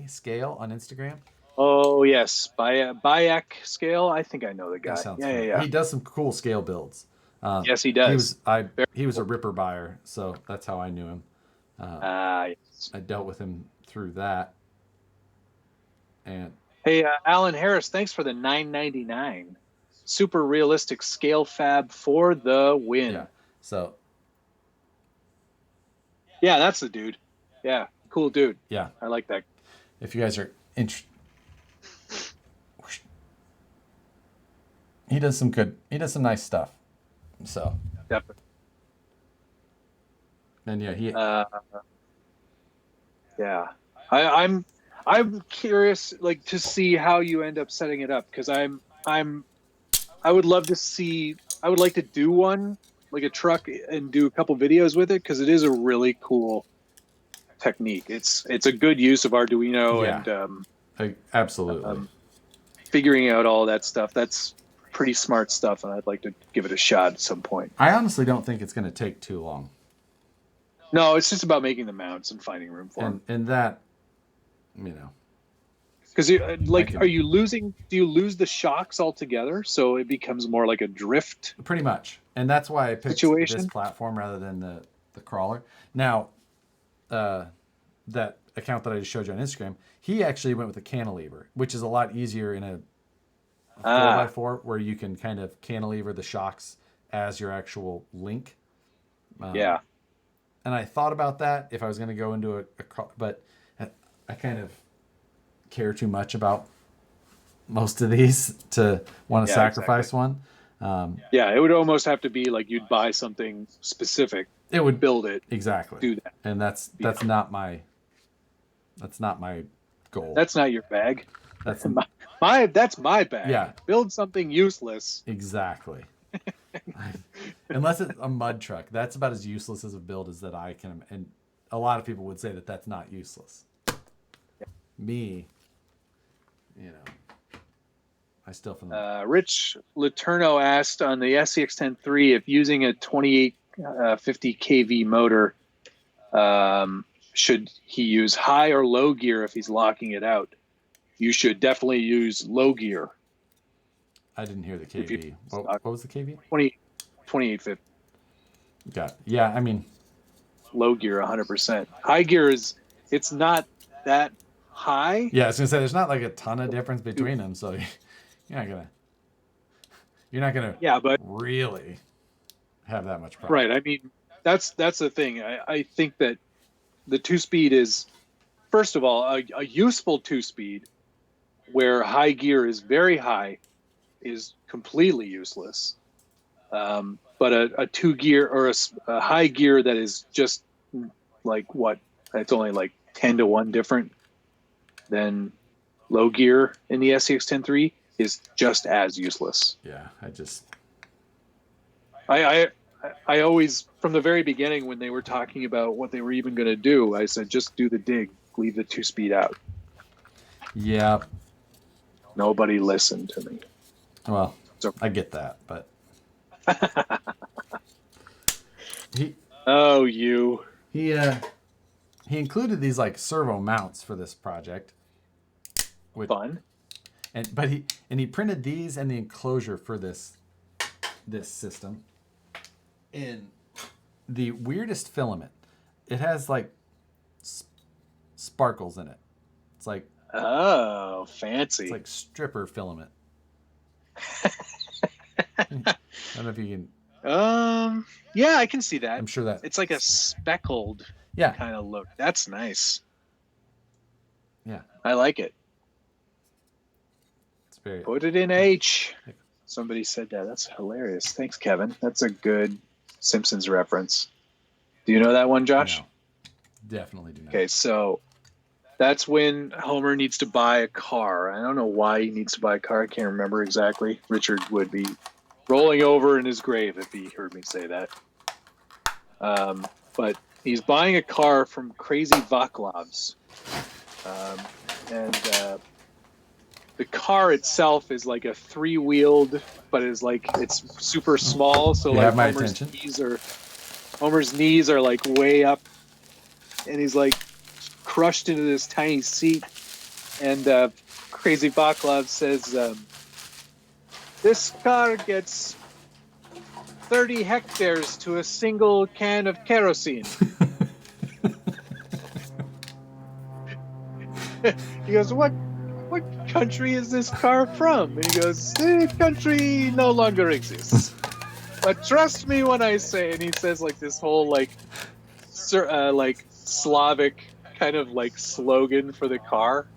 Scale on Instagram. Oh, yes. Baek Scale. I think I know the guy. Yeah. He does some cool scale builds. Yes, he does. He was a Ripper buyer, so that's how I knew him. Yes. I dealt with him through that. And hey, Alan Harris, thanks for the $9.99. Super realistic scale fab for the win. Yeah. So. Yeah, that's the dude. Yeah, cool dude. Yeah, I like that. If you guys are interested. He does some nice stuff. So definitely. And yeah, he. Yeah, I'm curious, like, to see how you end up setting it up, because I would love to see. I would like to do one, like a truck, and do a couple videos with it, because it is a really cool technique. It's a good use of Arduino and absolutely figuring out all that stuff. That's pretty smart stuff, and I'd like to give it a shot at some point. I honestly don't think it's going to take too long. No, it's just about making the mounts and finding room for them. And that, because do you lose the shocks altogether, so it becomes more like a drift? Pretty much, and that's why I picked this platform rather than the crawler. Now, that account that I just showed you on Instagram, he actually went with a cantilever, which is a lot easier in a 4x4, where you can kind of cantilever the shocks as your actual link. Yeah. And I thought about that if I was going to go into but I kind of care too much about most of these to want to sacrifice one. Yeah, it would almost have to be like you'd buy something specific. It would build it exactly. Do that, and that's not my goal. That's not your bag. That's that's my bag. Yeah, build something useless. Exactly. Unless it's a mud truck, that's about as useless as a build as that I can. And a lot of people would say that that's not useless. Me, I still feel. Rich Laterno asked on the SCX10 III if using a 2850 kV motor, should he use high or low gear if he's locking it out? You should definitely use low gear. I didn't hear the kV. What was the kV? 2850. Got it. Yeah, I mean, low gear 100%. High gear it's not that high. Yeah, I was gonna say there's not like a ton of difference between them, so you're not gonna but really have that much problem. Right. I mean, that's the thing. I think that the 2-speed is, first of all, a useful 2-speed where high gear is very high is completely useless. But a 2 gear or a high gear that is just like what? It's only like 10 to 1 different than low gear in the SCX10 III is just as useless. Yeah, I always, from the very beginning, when they were talking about what they were even going to do, I said, just do the dig, leave the 2-speed out. Yeah. Nobody listened to me. Well, So, I get that, but he included these like servo mounts for this project. Fun. But he printed these and the enclosure for this system in the weirdest filament. It has like sparkles in it. It's like, oh, fancy. It's like stripper filament. I don't know if you can. Yeah, I can see that. I'm sure that it's like a speckled kind of look. That's nice. Yeah, I like it. It's very. Put it in H. Somebody said that. That's hilarious. Thanks, Kevin. That's a good Simpsons reference. Do you know that one, Josh? No, definitely do not. Okay, so that's when Homer needs to buy a car. I don't know why he needs to buy a car. I can't remember exactly. Richard would be rolling over in his grave if he heard me say that. But he's buying a car from Crazy Vaclavs. And the car itself is like a 3-wheeled, but it's super small. So you like have my Homer's attention. Homer's knees are like way up, and he's like crushed into this tiny seat. And Crazy Vaclav says, this car gets 30 hectares to a single can of kerosene. He goes, what country is this car from? And he goes, the country no longer exists. But trust me when I say, and he says like this whole like Slavic kind of like slogan for the car.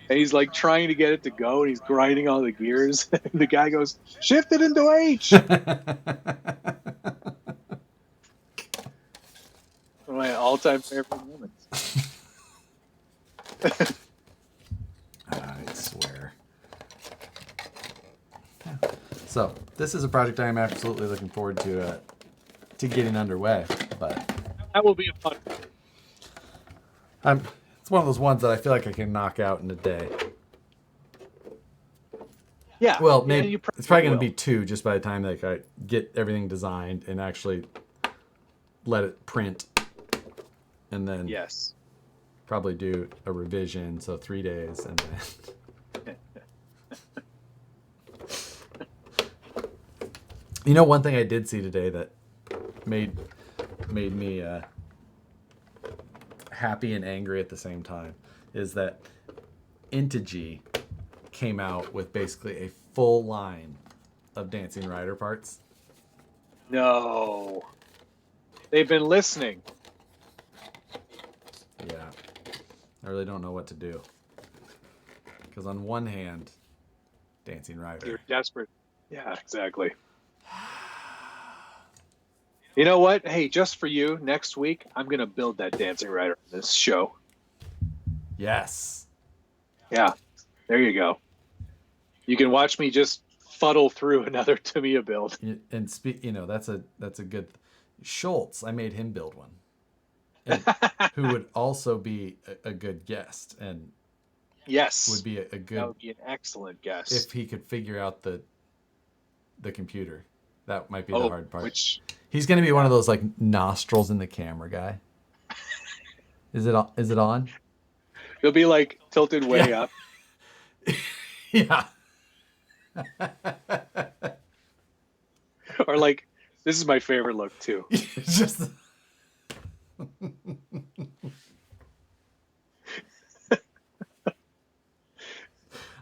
And he's like trying to get it to go, and he's grinding all the gears. And the guy goes, shift it into H. One of my all-time favorite moments. I swear. So this is a project I am absolutely looking forward to getting underway. But that will be a fun. It's one of those ones that I feel like I can knock out in a day. Yeah. Well, maybe it's probably going to be 2 just by the time like I get everything designed and actually let it print, and then probably do a revision. So 3 days, and then. You know, one thing I did see today that made me happy and angry at the same time is that Integy came out with basically a full line of Dancing Rider parts. No. They've been listening. Yeah. I really don't know what to do. Because on one hand, Dancing Rider. You're desperate. Yeah, exactly. You know what? Hey, just for you, next week, I'm going to build that Dancing Rider in this show. Yes. Yeah. There you go. You can watch me just fuddle through another Tamiya build. And that's a good. Schultz, I made him build one. And who would also be a good guest, and would be a good. That would be an excellent guest if he could figure out the computer. That might be the hard part. He's going to be one of those like nostrils in the camera guy. Is it on? He'll be like tilted way up. Yeah. Or like, this is my favorite look too. Just.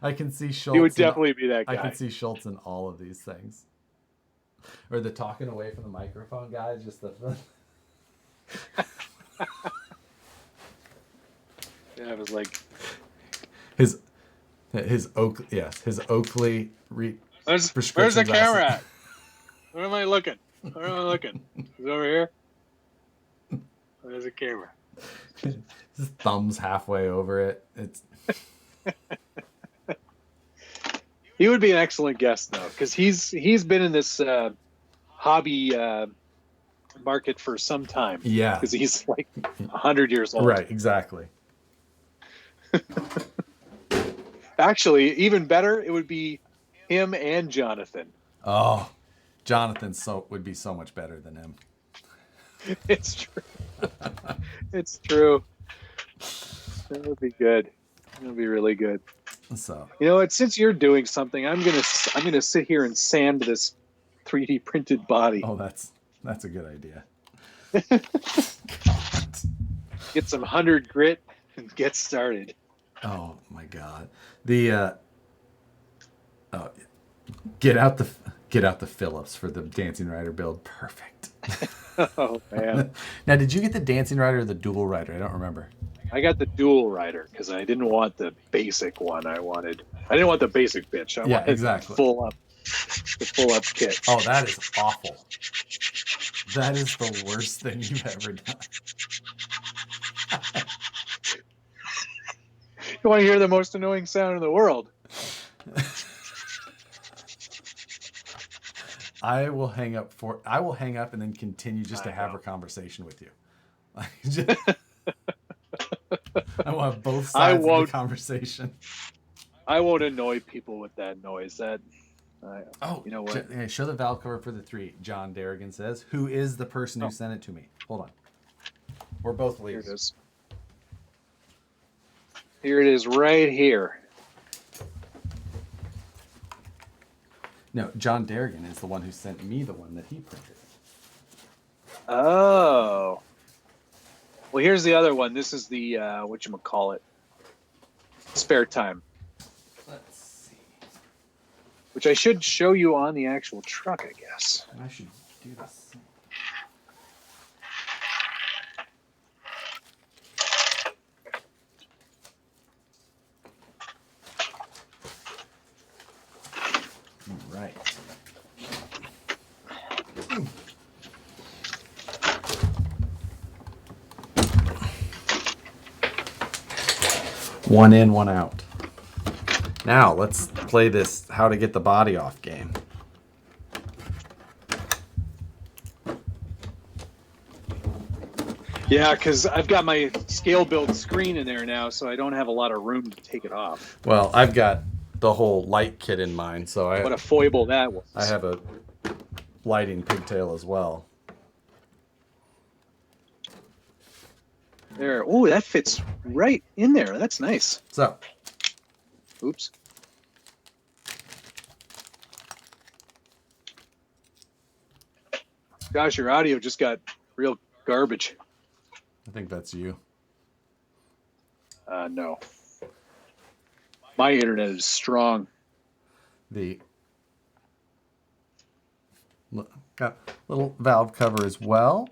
I can see Schultz. He would definitely be that guy. I can see Schultz in all of these things. Or the talking away from the microphone guy, just the. Yeah, it was like. His His Oakley Where's prescription the glasses. camera at? Where am I looking? Is it over here? Where's the camera? His thumb's halfway over it. It's He would be an excellent guest though, because he's been in this hobby market for some time. Yeah. Because he's like 100 years old. right, exactly. Actually, even better, it would be him and Jonathan. Oh, Jonathan would be so much better than him. It's true. It's true. That would be good. That would be really good. So You know what? Since you're doing something, I'm gonna sit here and sand this 3D printed body. oh, that's a good idea. Get some 100 grit and get started. Oh my God, the get out the Phillips for the Dancing Rider build. Perfect. Oh man, Now, did you get the Dancing Rider or the Dual Rider? I don't remember. I got the dual rider because I didn't want the basic one. I didn't want the basic bitch. I wanted exactly. the full up kit. Oh, that is awful. That is the worst thing you've ever done. You want to hear the most annoying sound in the world? I will hang up and then continue just to have a conversation with you. I want both sides of the conversation. I won't annoy people with that noise. You know what? Show the valve cover for the 3. John Darrigan says, "Who is the person who sent it to me?" Hold on. We're both Here leaves. it is. Here it is, right here. No, John Darrigan is the one who sent me the one that he printed. Oh. Well, here's the other one. This is the whatchamacallit. Spare time. Let's see. Which I should show you on the actual truck, I guess. I should do this. Right. One in, one out. Now let's play this how to get the body off game. Yeah, because I've got my scale build screen in there now, so I don't have a lot of room to take it off. Well, I've got the whole light kit in mind, so What a foible that was. I have a lighting pigtail as well. There. Oh, that fits right in there. That's nice. So, Oops. Gosh, your audio just got real garbage. I think that's you. No. My internet is strong. Got a little valve cover as well.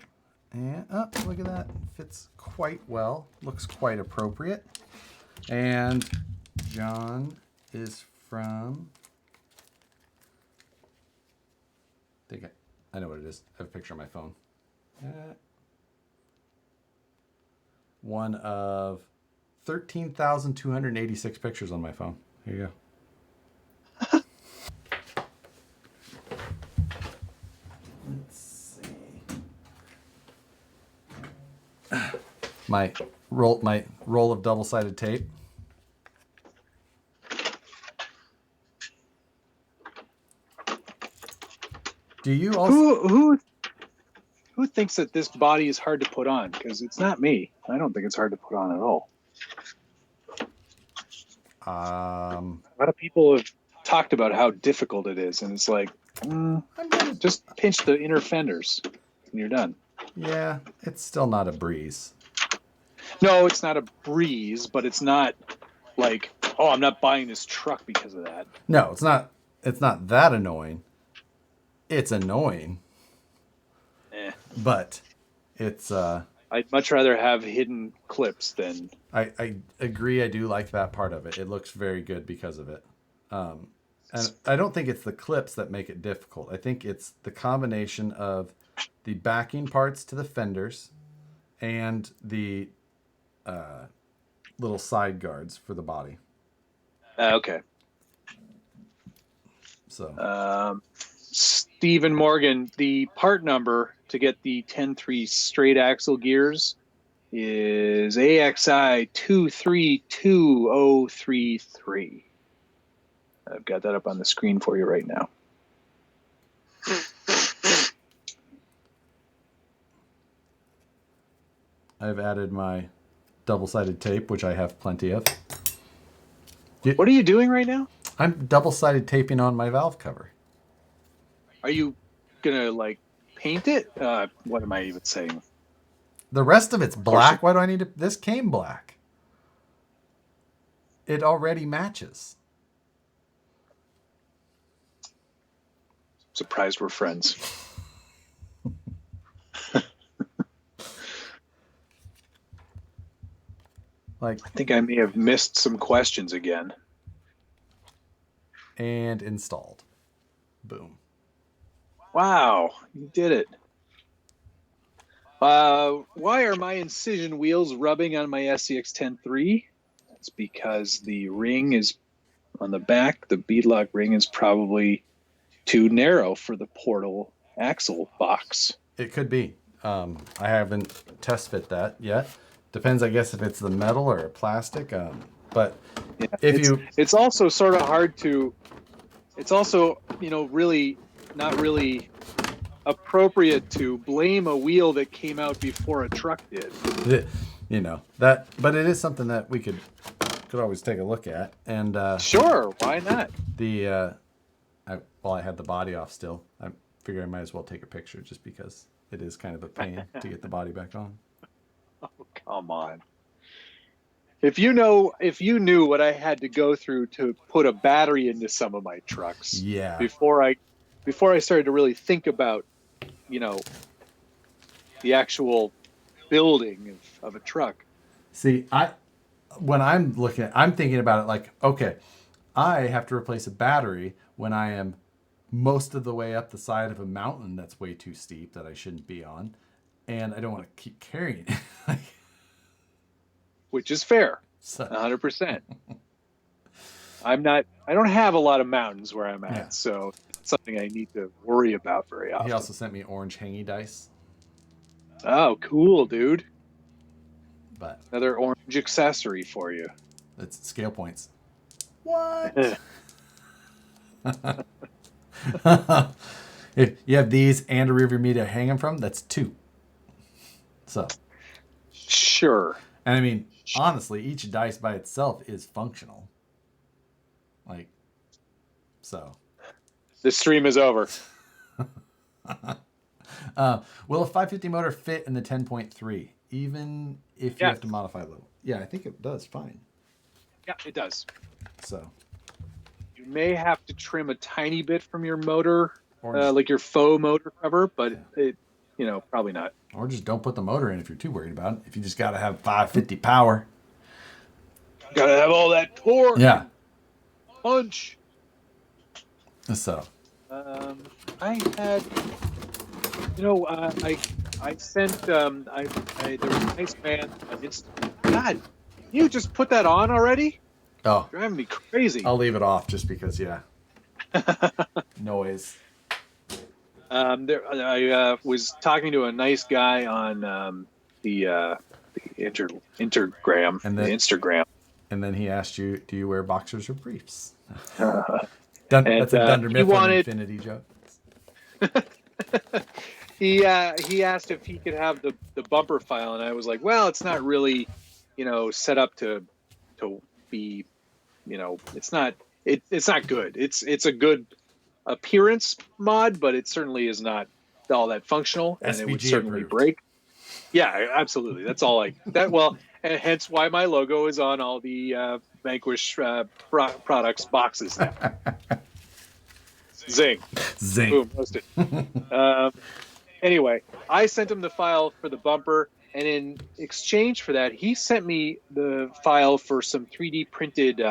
And look at that. Fits quite well. Looks quite appropriate. And John is from... I know what it is. I have a picture on my phone. One of 13,286 pictures on my phone. Here you go. Let's see. My roll of double-sided tape. Do you also Who thinks that this body is hard to put on? Because it's not me. I don't think it's hard to put on at all. A lot of people have talked about how difficult it is, and it's like, just pinch the inner fenders, and you're done. Yeah, it's still not a breeze. No, it's not a breeze, but it's not like, oh, I'm not buying this truck because of that. No, it's not. It's not that annoying. It's annoying, but it's. I I'd much rather have hidden clips than. I agree. I do like that part of it. It looks very good because of it. And I don't think it's the clips that make it difficult. I think it's the combination of the backing parts to the fenders and the little side guards for the body. Okay. So, Stephen Morgan, the part number to get the 10-3 straight axle gears is AXI232033. I've got that up on the screen for you right now. I've added my double-sided tape, which I have plenty of. What are you doing right now? I'm double-sided taping on my valve cover. Are you gonna like paint it? What am I even saying? The rest of it's black. Why do I need to? This came black. It already matches. Surprised we're friends. Like, I think I may have missed some questions again. And installed. Boom. Wow, you did it. Why are my incision wheels rubbing on my SCX10 III? That's because the ring is on the back. The beadlock ring is probably too narrow for the portal axle box. It could be. I haven't test fit that yet. Depends, I guess, if it's the metal or plastic. But Yeah, it's also sort of hard to. It's also, really not really appropriate to blame a wheel that came out before a truck did. That, but it is something that we could always take a look at. And sure, why not? While I had the body off still, I figured I might as well take a picture just because it is kind of a pain to get the body back on. Oh, come on. If you knew what I had to go through to put a battery into some of my trucks, yeah, before I started to really think about, the actual building of a truck. See, when I'm thinking about it like, okay, I have to replace a battery when I am most of the way up the side of a mountain that's way too steep that I shouldn't be on, and I don't want to keep carrying it. Which is fair, 100%. I don't have a lot of mountains where I'm at, so it's something I need to worry about very often. He also sent me orange hangy dice. Oh, cool, dude. But another orange accessory for you. It's scale points. What? If you have these and a rearview mirror to hang them from, that's 2. So. Sure. And I mean, honestly, each dice by itself is functional. Like, so. The stream is over. Will a 550 motor fit in the 10.3, even if you have to modify a little? Yeah, I think it does fine. Yeah, it does. So. You may have to trim a tiny bit from your motor, like your faux motor cover, but it, probably not. Or just don't put the motor in if you're too worried about it. If you just got to have 550 power. Got to have all that torque. Yeah. Punch. So. I had, I sent, there was a nice man on Instagram. God, you just put that on already? Oh. Driving me crazy. I'll leave it off just because, noise. I was talking to a nice guy on the Instagram. And then he asked you, do you wear boxers or briefs? That's a Dunder Mifflin infinity joke. He asked if he could have the bumper file, and I was like, well, it's not really, set up to be, it's not good. It's a good appearance mod, but it certainly is not all that functional, and SBG it would certainly approved. break. Yeah, absolutely. That's all well, and hence why my logo is on all the Vanquish products boxes now. Zing. Zing. Boom, roasted. Anyway, I sent him the file for the bumper, And in exchange for that, he sent me the file for some 3D printed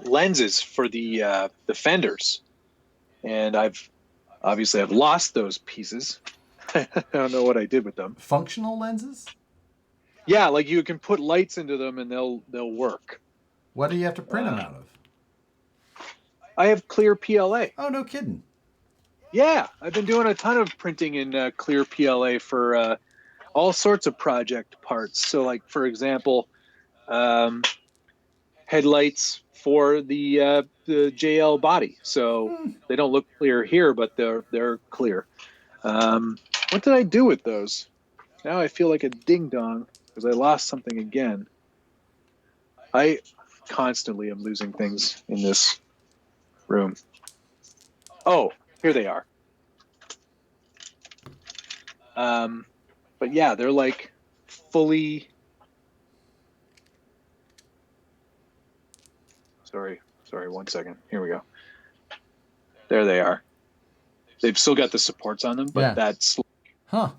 lenses for the fenders. And I've lost those pieces. I don't know what I did with them. Functional lenses? Yeah, like you can put lights into them and they'll work. What do you have to print them out of? I have clear PLA. Oh, no kidding. Yeah, I've been doing a ton of printing in clear PLA for all sorts of project parts. So, like for example, headlights for the JL body. So they don't look clear here, but they're clear. What did I do with those? Now I feel like a ding dong because I lost something again. I constantly am losing things in this room. Oh, here they are. But yeah, they're like fully. Sorry, 1 second. Here we go. There they are. They've still got the supports on them, but that's a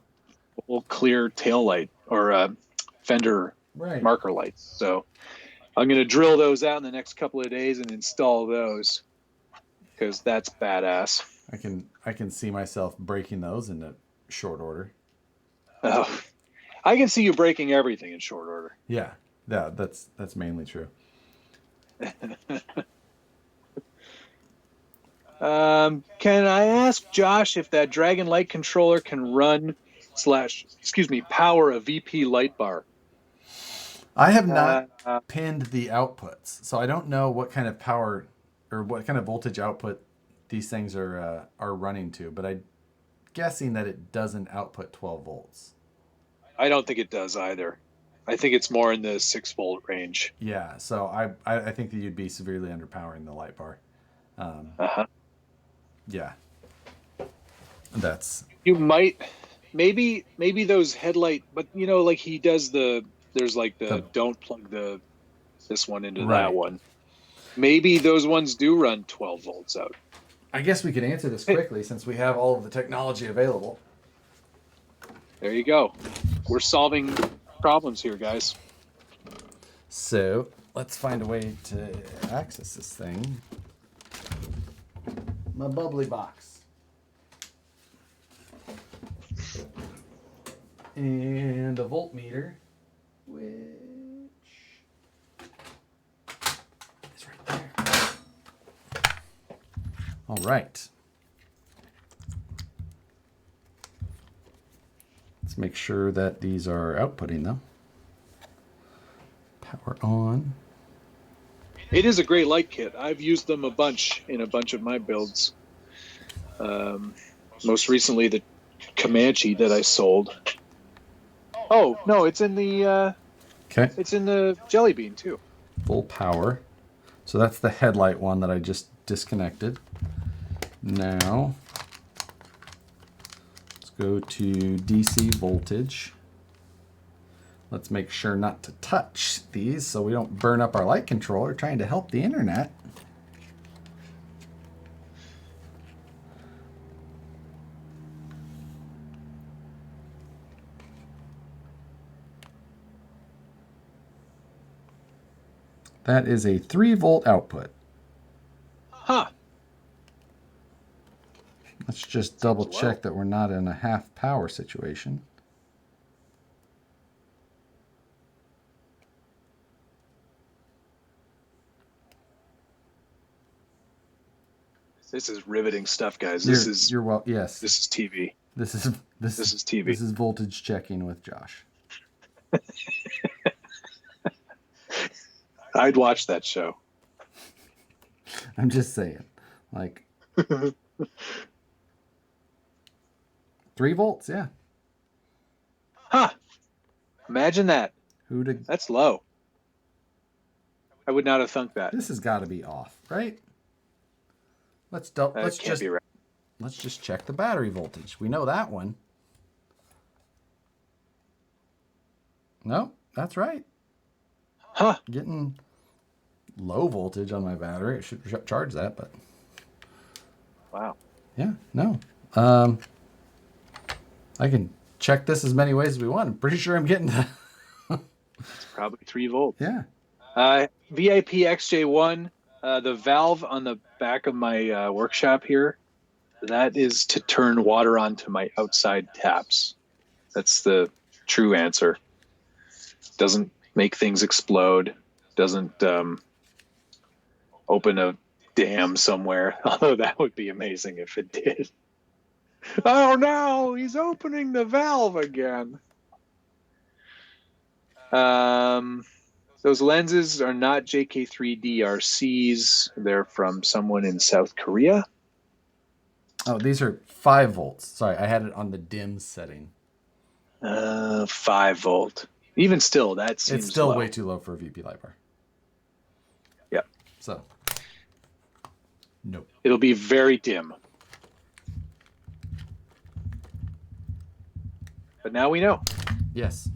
little clear tail light or fender marker lights. So I'm going to drill those out in the next couple of days and install those because that's badass. I can see myself breaking those in short order. Oh, I can see you breaking everything in short order. Yeah, that's mainly true. Can I ask Josh if that Dragon Light controller can run / power a VP light bar? I have not pinned the outputs, so I don't know what kind of power or what kind of voltage output these things are running to, but I'm guessing that it doesn't output 12 volts. I don't think it does either. I think it's more in the 6-volt range. Yeah, so I think that you'd be severely underpowering the light bar. Yeah, that's. You might, maybe those headlight, but you know, like he does there's like the don't plug this one into that one. Maybe those ones do run 12 volts out. I guess we could answer this quickly since we have all of the technology available. There you go. We're solving problems here, guys. So let's find a way to access this thing. My bubbly box. And a voltmeter, which is right there. All right. Let's make sure that these are outputting though. Power on. It is a great light kit. I've used them a bunch in a bunch of my builds. Most recently, the Comanche that I sold. Oh no, it's in the. It's in the Jelly Bean too. Full power. So that's the headlight one that I just disconnected. Now let's go to DC voltage. Let's make sure not to touch these so we don't burn up our light controller trying to help the internet. That is a 3-volt output. Huh. Let's just double check that we're not in a half power situation. This is riveting stuff, guys. Yes. This is TV. This is TV. This is voltage checking with Josh. I'd watch that show. I'm just saying, like 3 volts, yeah. Huh. Imagine that. That's low. I would not have thunk that. This has got to be off, right? Let's just check the battery voltage. We know that one. No, that's right. Huh. Getting low voltage on my battery. It should charge that, but wow. Yeah, no. I can check this as many ways as we want. I'm pretty sure I'm getting that. It's probably 3 volts. Yeah. VIP XJ1, the valve on the back of my workshop here, that is to turn water onto my outside taps. That's the true answer. Doesn't make things explode. Doesn't open a dam somewhere. Although that would be amazing if it did. Oh no, he's opening the valve again. Those lenses are not JK3 DRCs. They're from someone in South Korea. Oh, these are 5 volts. Sorry, I had it on the dim setting. 5 volt. Even still, that seems It's still low. way too low for a VP light bar. Yeah. So, nope. It'll be very dim. But now we know. Yes.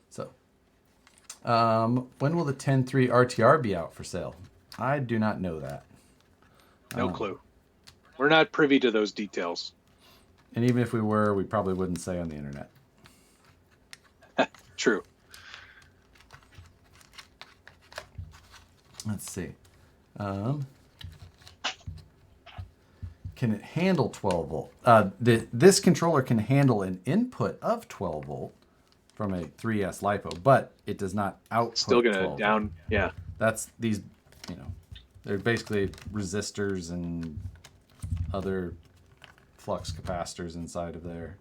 So, when will the 10.3 RTR be out for sale? I do not know that. No clue. We're not privy to those details. And even if we were, we probably wouldn't say on the internet. True. Let's see. Can it handle 12 volt? This controller can handle an input of 12 volt from a 3S LiPo, but it does not output. Still gonna 12 down. volt. Yeah. That's these, they're basically resistors and other flux capacitors inside of there.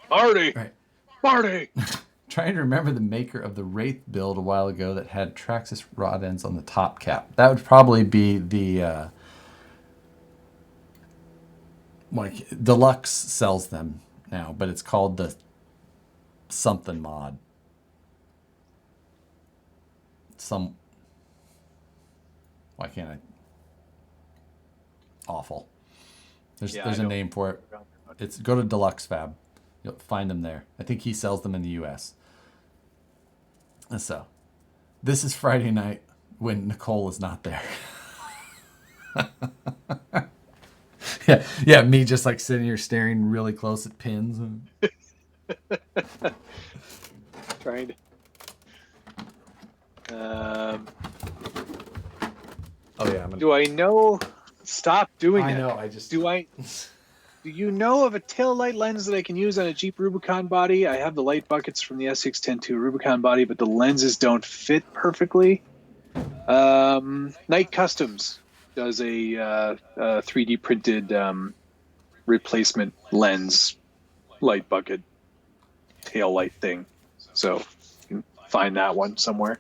Marty. Right. Marty. Trying to remember the maker of the Wraith build a while ago that had Traxxas rod ends on the top cap. That would probably be the Deluxe sells them now, but it's called the something mod. Why can't I? Awful. There's a name for it. It's go to Deluxe Fab. You'll find them there. I think he sells them in the U.S. So, this is Friday night when Nicole is not there. yeah, me just like sitting here staring really close at pins. Trying to. Oh yeah. Do I know? Stop doing I it. know. I just. Do you know of a tail light lens that I can use on a Jeep Rubicon body? I have the light buckets from the SCX10 II Rubicon body, but the lenses don't fit perfectly. Night Customs does a 3D printed replacement lens light bucket tail light thing. So you can find that one somewhere.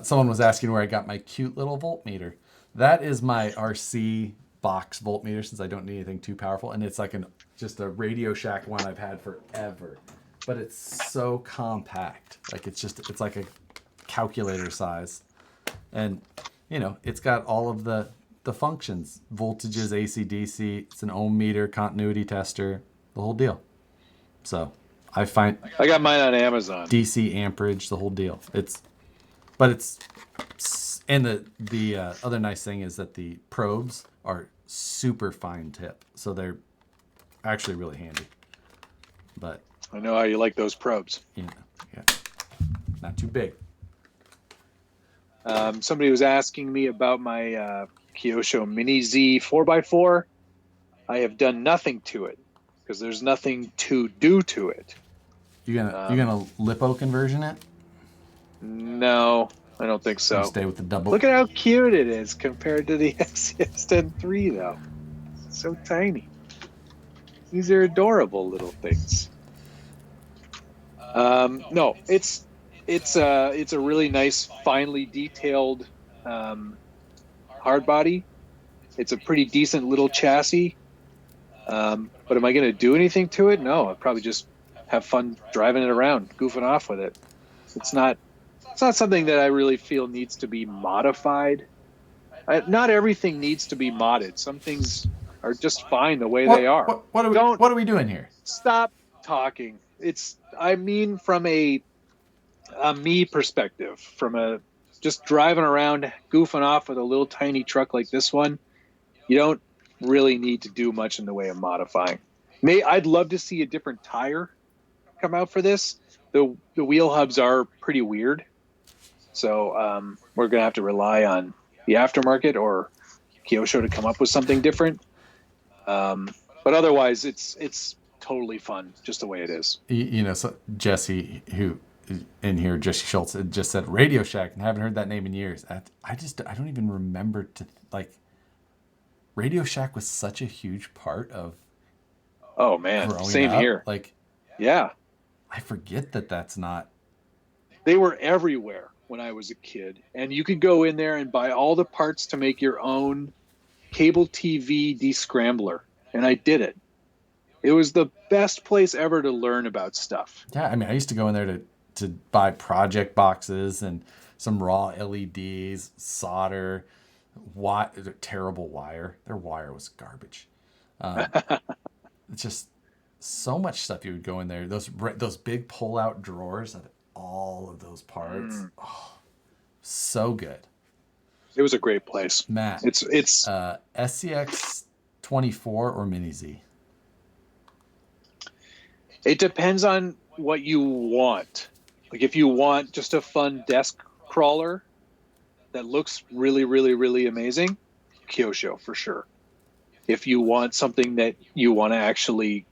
Someone was asking where I got my cute little voltmeter. That is my RC box voltmeter, since I don't need anything too powerful, and it's like just a RadioShack one I've had forever, but it's so compact. Like it's like a calculator size, and it's got all of the functions: voltages, AC, DC. It's an ohm meter, continuity tester, the whole deal. So I got mine on Amazon. DC amperage, the whole deal. And the other nice thing is that the probes are super fine tip, so they're actually really handy. But I know how you like those probes. Yeah, not too big. Somebody was asking me about my Kyosho Mini Z 4x4. I have done nothing to it because there's nothing to do to it. You gonna lipo conversion it? No, I don't think so. Stay with the double. Look at how cute it is compared to the SCX10 III, though. It's so tiny. These are adorable little things. No, it's a really nice, finely detailed hard body. It's a pretty decent little chassis. But am I going to do anything to it? No, I'll probably just have fun driving it around, goofing off with it. It's not something that I really feel needs to be modified. Not everything needs to be modded. Some things are just fine the way they are. What are we doing here? Stop talking. I mean from a me perspective, from just driving around, goofing off with a little tiny truck like this one. You don't really need to do much in the way of modifying. I'd love to see a different tire come out for this. The wheel hubs are pretty weird, so we're gonna have to rely on the aftermarket or Kyosho to come up with something different. But otherwise, it's totally fun just the way it is. You know, so Jesse, who is in here, Jesse Schultz, just said RadioShack, and haven't heard that name in years. I don't even remember like. RadioShack was such a huge part of. Oh man, same up. here. Like, yeah, I forget that's not. They were everywhere when I was a kid, and you could go in there and buy all the parts to make your own cable TV descrambler, and I did it. It was the best place ever to learn about stuff. Yeah, I mean, I used to go in there to buy project boxes and some raw LEDs, solder, terrible wire. Their wire was garbage. It's just so much stuff. You would go in there. Those big pull-out drawers of all of those parts. Oh, so good. It was a great place. Matt, it's SCX24 or Mini Z? It depends on what you want. Like if you want just a fun desk crawler that looks really, really, really amazing, Kyosho for sure. If you want something that you want to actually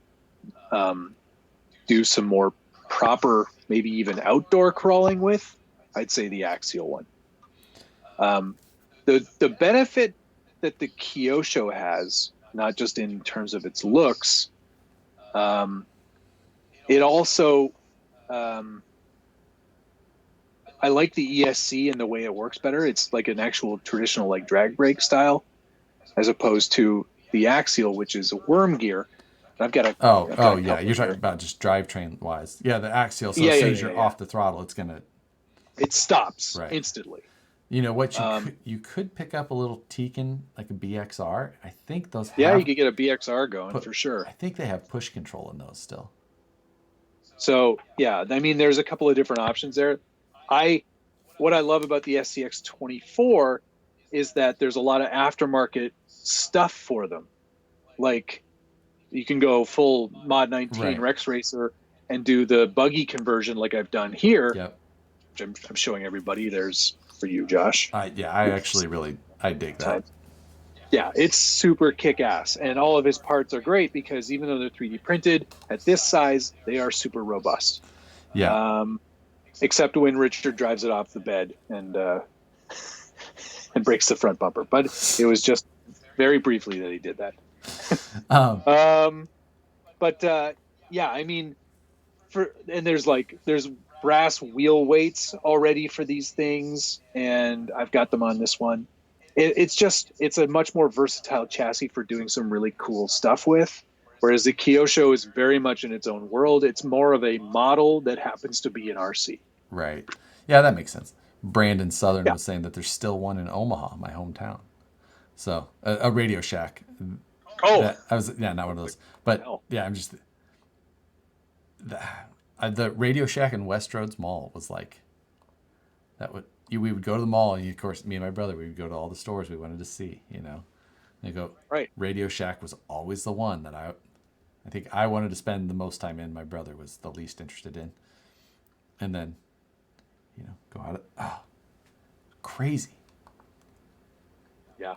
do some more proper, maybe even outdoor crawling with, I'd say the Axial one. The benefit that the Kyosho has, not just in terms of its looks, it also, I like the ESC and the way it works better. It's like an actual traditional like drag brake style, as opposed to the Axial, which is a worm gear. And I've got a yeah, you're talking about just drivetrain wise. Yeah, the Axial. So as soon as you're off the throttle, it stops instantly. You know what? You could pick up a little Tekin, like a BXR. I think those. Yeah, you could get a BXR going for sure. I think they have push control in those still. So yeah, I mean, there's a couple of different options there. What I love about the SCX24 is that there's a lot of aftermarket stuff for them. Like you can go full Mod 19 Rex Racer and do the buggy conversion like I've done here. Yep. Which I'm showing everybody. There's for you, Josh. I actually I dig that. Yeah, it's super kick-ass. And all of his parts are great because even though they're 3D printed, at this size, they are super robust. Yeah. Except when Richard drives it off the bed and breaks the front bumper. But it was just very briefly that he did that. Yeah, I mean, there's brass wheel weights already for these things, and I've got them on this one. It's a much more versatile chassis for doing some really cool stuff with. Whereas the Kyosho is very much in its own world. It's more of a model that happens to be an RC. Right. Yeah, that makes sense. Brandon Southern was saying that there's still one in Omaha, my hometown. So a RadioShack. Oh, not one of those. But yeah, I'm just the RadioShack in Westroads Mall was like that. We would go to the mall, and of course, me and my brother, we would go to all the stores we wanted to see. You know, and go right. RadioShack was always the one that I think I wanted to spend the most time in. My brother was the least interested in, and then, go out. Crazy. Yeah.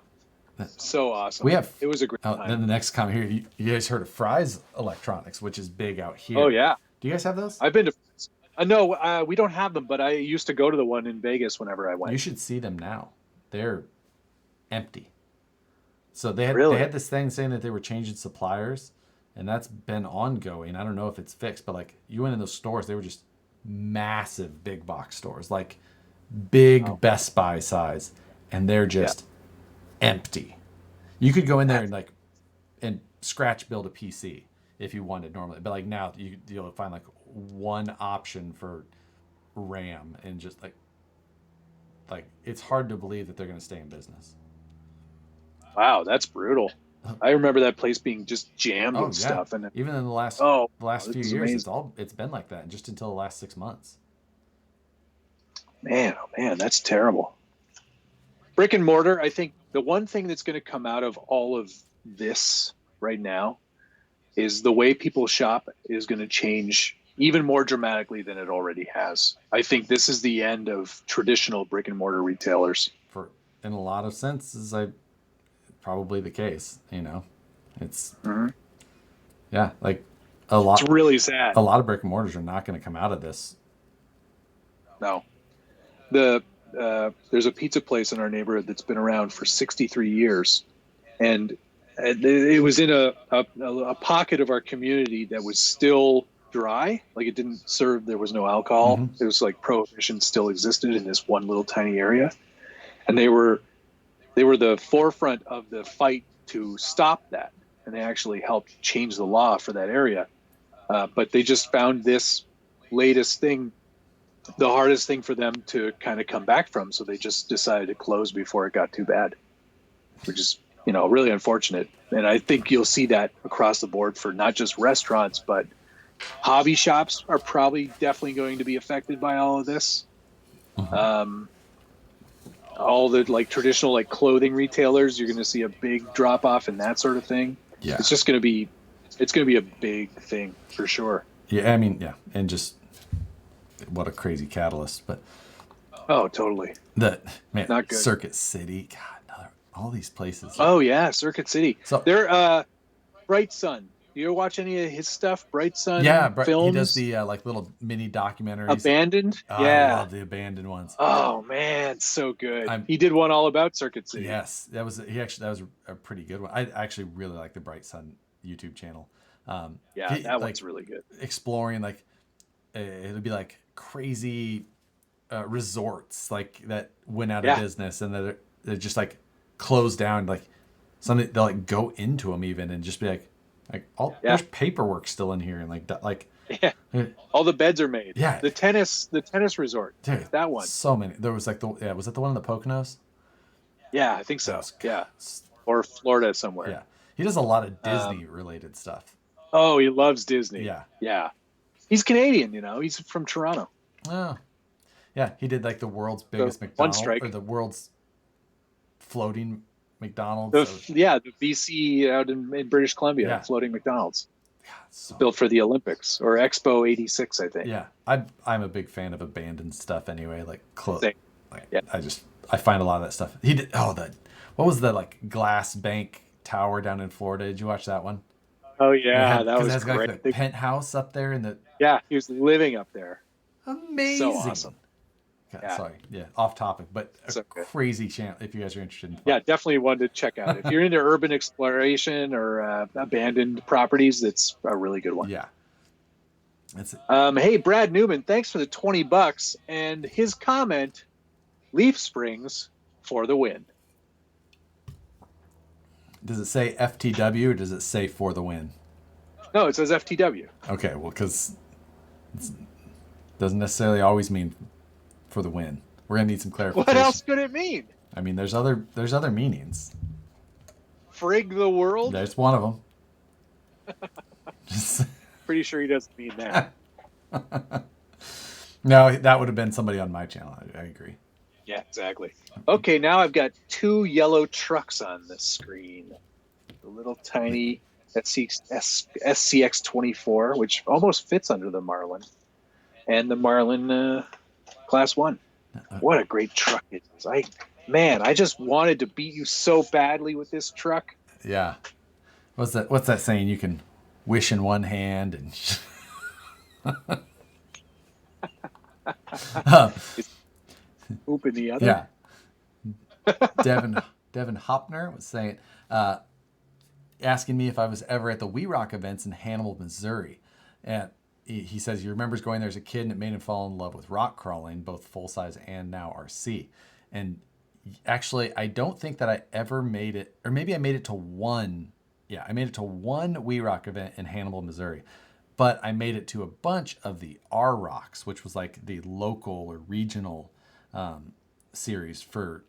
So awesome. It was a great time. Then the next comment here, you guys heard of Fry's Electronics, which is big out here. Oh yeah. Do you guys have those? I've been to. No, we don't have them, but I used to go to the one in Vegas whenever I went. You should see them now. They're empty. So they had this thing saying that they were changing suppliers, and that's been ongoing. I don't know if it's fixed, but like you went in those stores, they were just massive big box stores, like big Best Buy size, and they're just empty. You could go in there and scratch build a PC if you wanted normally, but like now you'll find like one option for RAM, and just like it's hard to believe that they're going to stay in business. Wow, that's brutal. I remember that place being just jammed with stuff, and even in the last few years, it's been like that, just until the last 6 months. Man, oh man, that's terrible. Brick and mortar. I think the one thing that's going to come out of all of this right now is the way people shop is going to change even more dramatically than it already has. I think this is the end of traditional brick and mortar retailers. In a lot of senses, probably the case. It's yeah, like It's really sad. A lot of brick and mortars are not going to come out of this. No, there's a pizza place in our neighborhood that's been around for 63 years, and it was in a pocket of our community that was still dry. Like it didn't serve. There was no alcohol. Mm-hmm. It was like prohibition still existed in this one little tiny area, and they were the forefront of the fight to stop that, and they actually helped change the law for that area. But they just found this latest thing the hardest thing for them to kind of come back from, so they just decided to close before it got too bad, which is really unfortunate. And I think you'll see that across the board for not just restaurants, but hobby shops are probably definitely going to be affected by all of this. All the traditional traditional retailers, you're going to see a big drop off in that sort of thing. Yeah, it's just going to be a big thing for sure. Yeah, I mean, yeah, and just what a crazy catalyst. But oh, totally. Not good. Circuit City, God, all these places. Oh yeah, Circuit City. So they're Bright Sun. You ever watch any of his stuff? Bright Sun. Yeah, films. He does the little mini documentaries. Abandoned. Oh, yeah, I love the Abandoned ones. Oh man, so good. He did one all about Circuit City. Yes, that was a pretty good one. I actually really like the Bright Sun YouTube channel. That one's really good. Exploring it'll be crazy resorts that went out of business and they're just closed down. They'll go into them even and just be there's paperwork still in here and all the beds are made. Yeah, the tennis resort. Dude, that one. So many. There was was it the one in the Poconos? Yeah, I think so. Yeah, or Florida somewhere. Yeah, he does a lot of Disney related stuff. Oh, he loves Disney. Yeah. He's Canadian, He's from Toronto. Oh, yeah. He did the world's biggest McDonald's or the world's floating McDonald's. The BC out in British Columbia, floating McDonald's. God, built for the Olympics or Expo '86, I think. Yeah, I'm a big fan of abandoned stuff anyway. I find a lot of that stuff. He did. Oh, what was the glass bank tower down in Florida? Did you watch that one? Oh yeah, that was great. The penthouse up there in the. Yeah, he was living up there. Amazing. So awesome. God, sorry. Yeah, off topic, but crazy channel if you guys are interested in. Yeah, definitely one to check out. If you're into urban exploration or abandoned properties, it's a really good one. Yeah. That's it. Hey, Brad Newman, thanks for the $20 and his comment: Leaf Springs for the win. Does it say FTW or does it say for the win? No, it says FTW. Okay, well, because it doesn't necessarily always mean for the win. We're gonna need some clarification. What else could it mean? I mean, there's other meanings. Frig the world? There's one of them. Pretty sure he doesn't mean that. No, that would have been somebody on my channel. I agree. Yeah, exactly. Okay, now I've got two yellow trucks on the screen. The little tiny SCX10 which almost fits under the Marlin, and the Marlin Class 1. What a great truck it is. I just wanted to beat you so badly with this truck. Yeah. What's that saying? You can wish in one hand and Oop in the other. Yeah. Devin Hopner was saying, asking me if I was ever at the We Rock events in Hannibal, Missouri. And he says he remembers going there as a kid and it made him fall in love with rock crawling, both full size and now RC. And actually, I don't think that I ever made it, or maybe I made it to one. Yeah, I made it to one We Rock event in Hannibal, Missouri. But I made it to a bunch of the R Rocks, which was the local or regional series for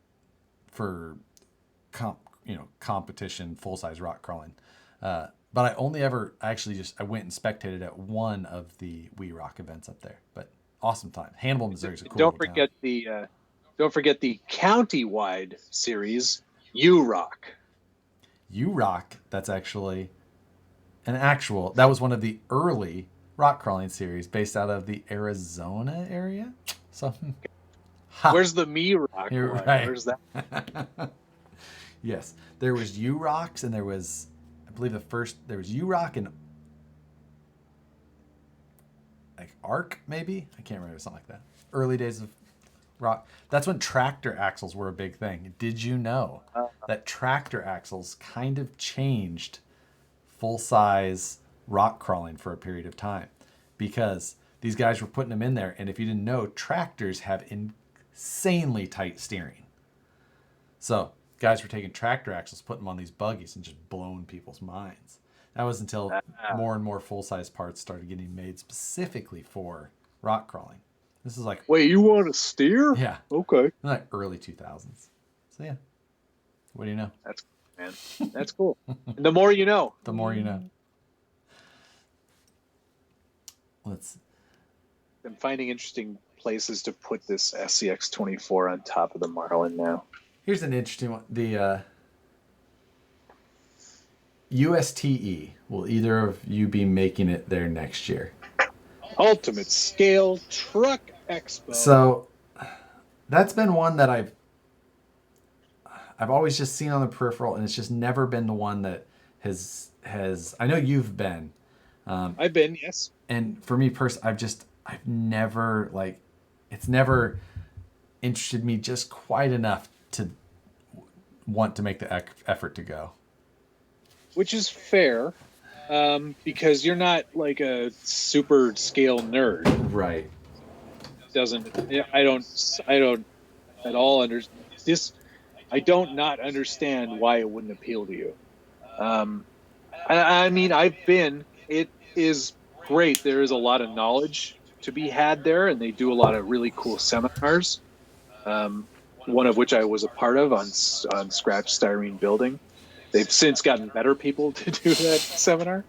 competition full size rock crawling. But I only ever I went and spectated at one of the We Rock events up there. But awesome time. Hannibal, Missouri is a cool. Don't forget the county-wide series, U Rock. U-Rock that's actually that was one of the early rock crawling series based out of the Arizona area. So, Where's the me rock You're one? right. Where's that? Yes, there was U-Rocks, and there was, I believe there was U-Rock and like Arc, maybe? I can't remember, something like that. Early days of rock. That's when tractor axles were a big thing. Did you know that tractor axles kind of changed full-size rock crawling for a period of time? Because these guys were putting them in there, and if you didn't know, tractors have insanely tight steering. So guys were taking tractor axles, putting them on these buggies, and just blowing people's minds. That was until more and more full-size parts started getting made specifically for rock crawling. This is like, Wait, you want to steer? yeah, Okay. like early 2000s. So yeah, what do you know? That's cool, man. That's cool. And the more you know. The more you know. I'm finding interesting places to put this SCX24 on top of the Marlin now. Here's an interesting one. The USTE. Will either of you be making it there next year? Ultimate Scale Truck Expo. So that's been one that I've always just seen on the peripheral, and it's just never been the one that has. I know you've been. I've been, yes. And for me personally, I've never, like, it's never interested me just quite enough to want to make the effort to go. Which is fair, because you're not like a super scale nerd. Right. I don't at all I don't not understand why it wouldn't appeal to you. I mean, it is great. There is a lot of knowledge to be had there, and they do a lot of really cool seminars. One of which I was a part of on scratch styrene building. They've since gotten better people to do that seminar,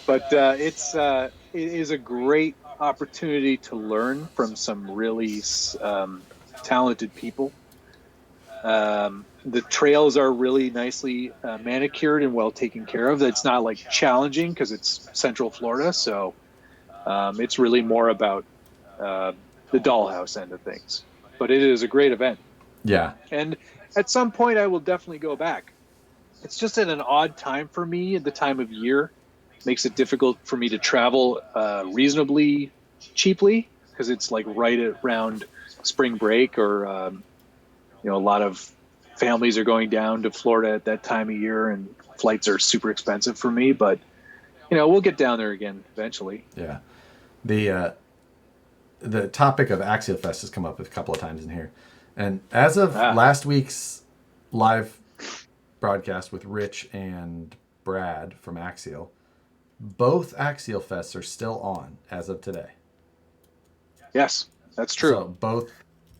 but it is a great opportunity to learn from some really talented people. The trails are really nicely manicured and well taken care of. It's not like challenging because it's Central Florida, so it's really more about the dollhouse end of things. But it is a great event. Yeah. And at some point, I will definitely go back. It's just at an odd time for me at the time of year. Makes it difficult for me to travel reasonably cheaply because it's like right around spring break, or a lot of families are going down to Florida at that time of year, and flights are super expensive for me. But we'll get down there again eventually. Yeah. The topic of AxialFest has come up a couple of times in here. And as of last week's live broadcast with Rich and Brad from Axial, both AxialFests are still on as of today. Yes, that's true. So both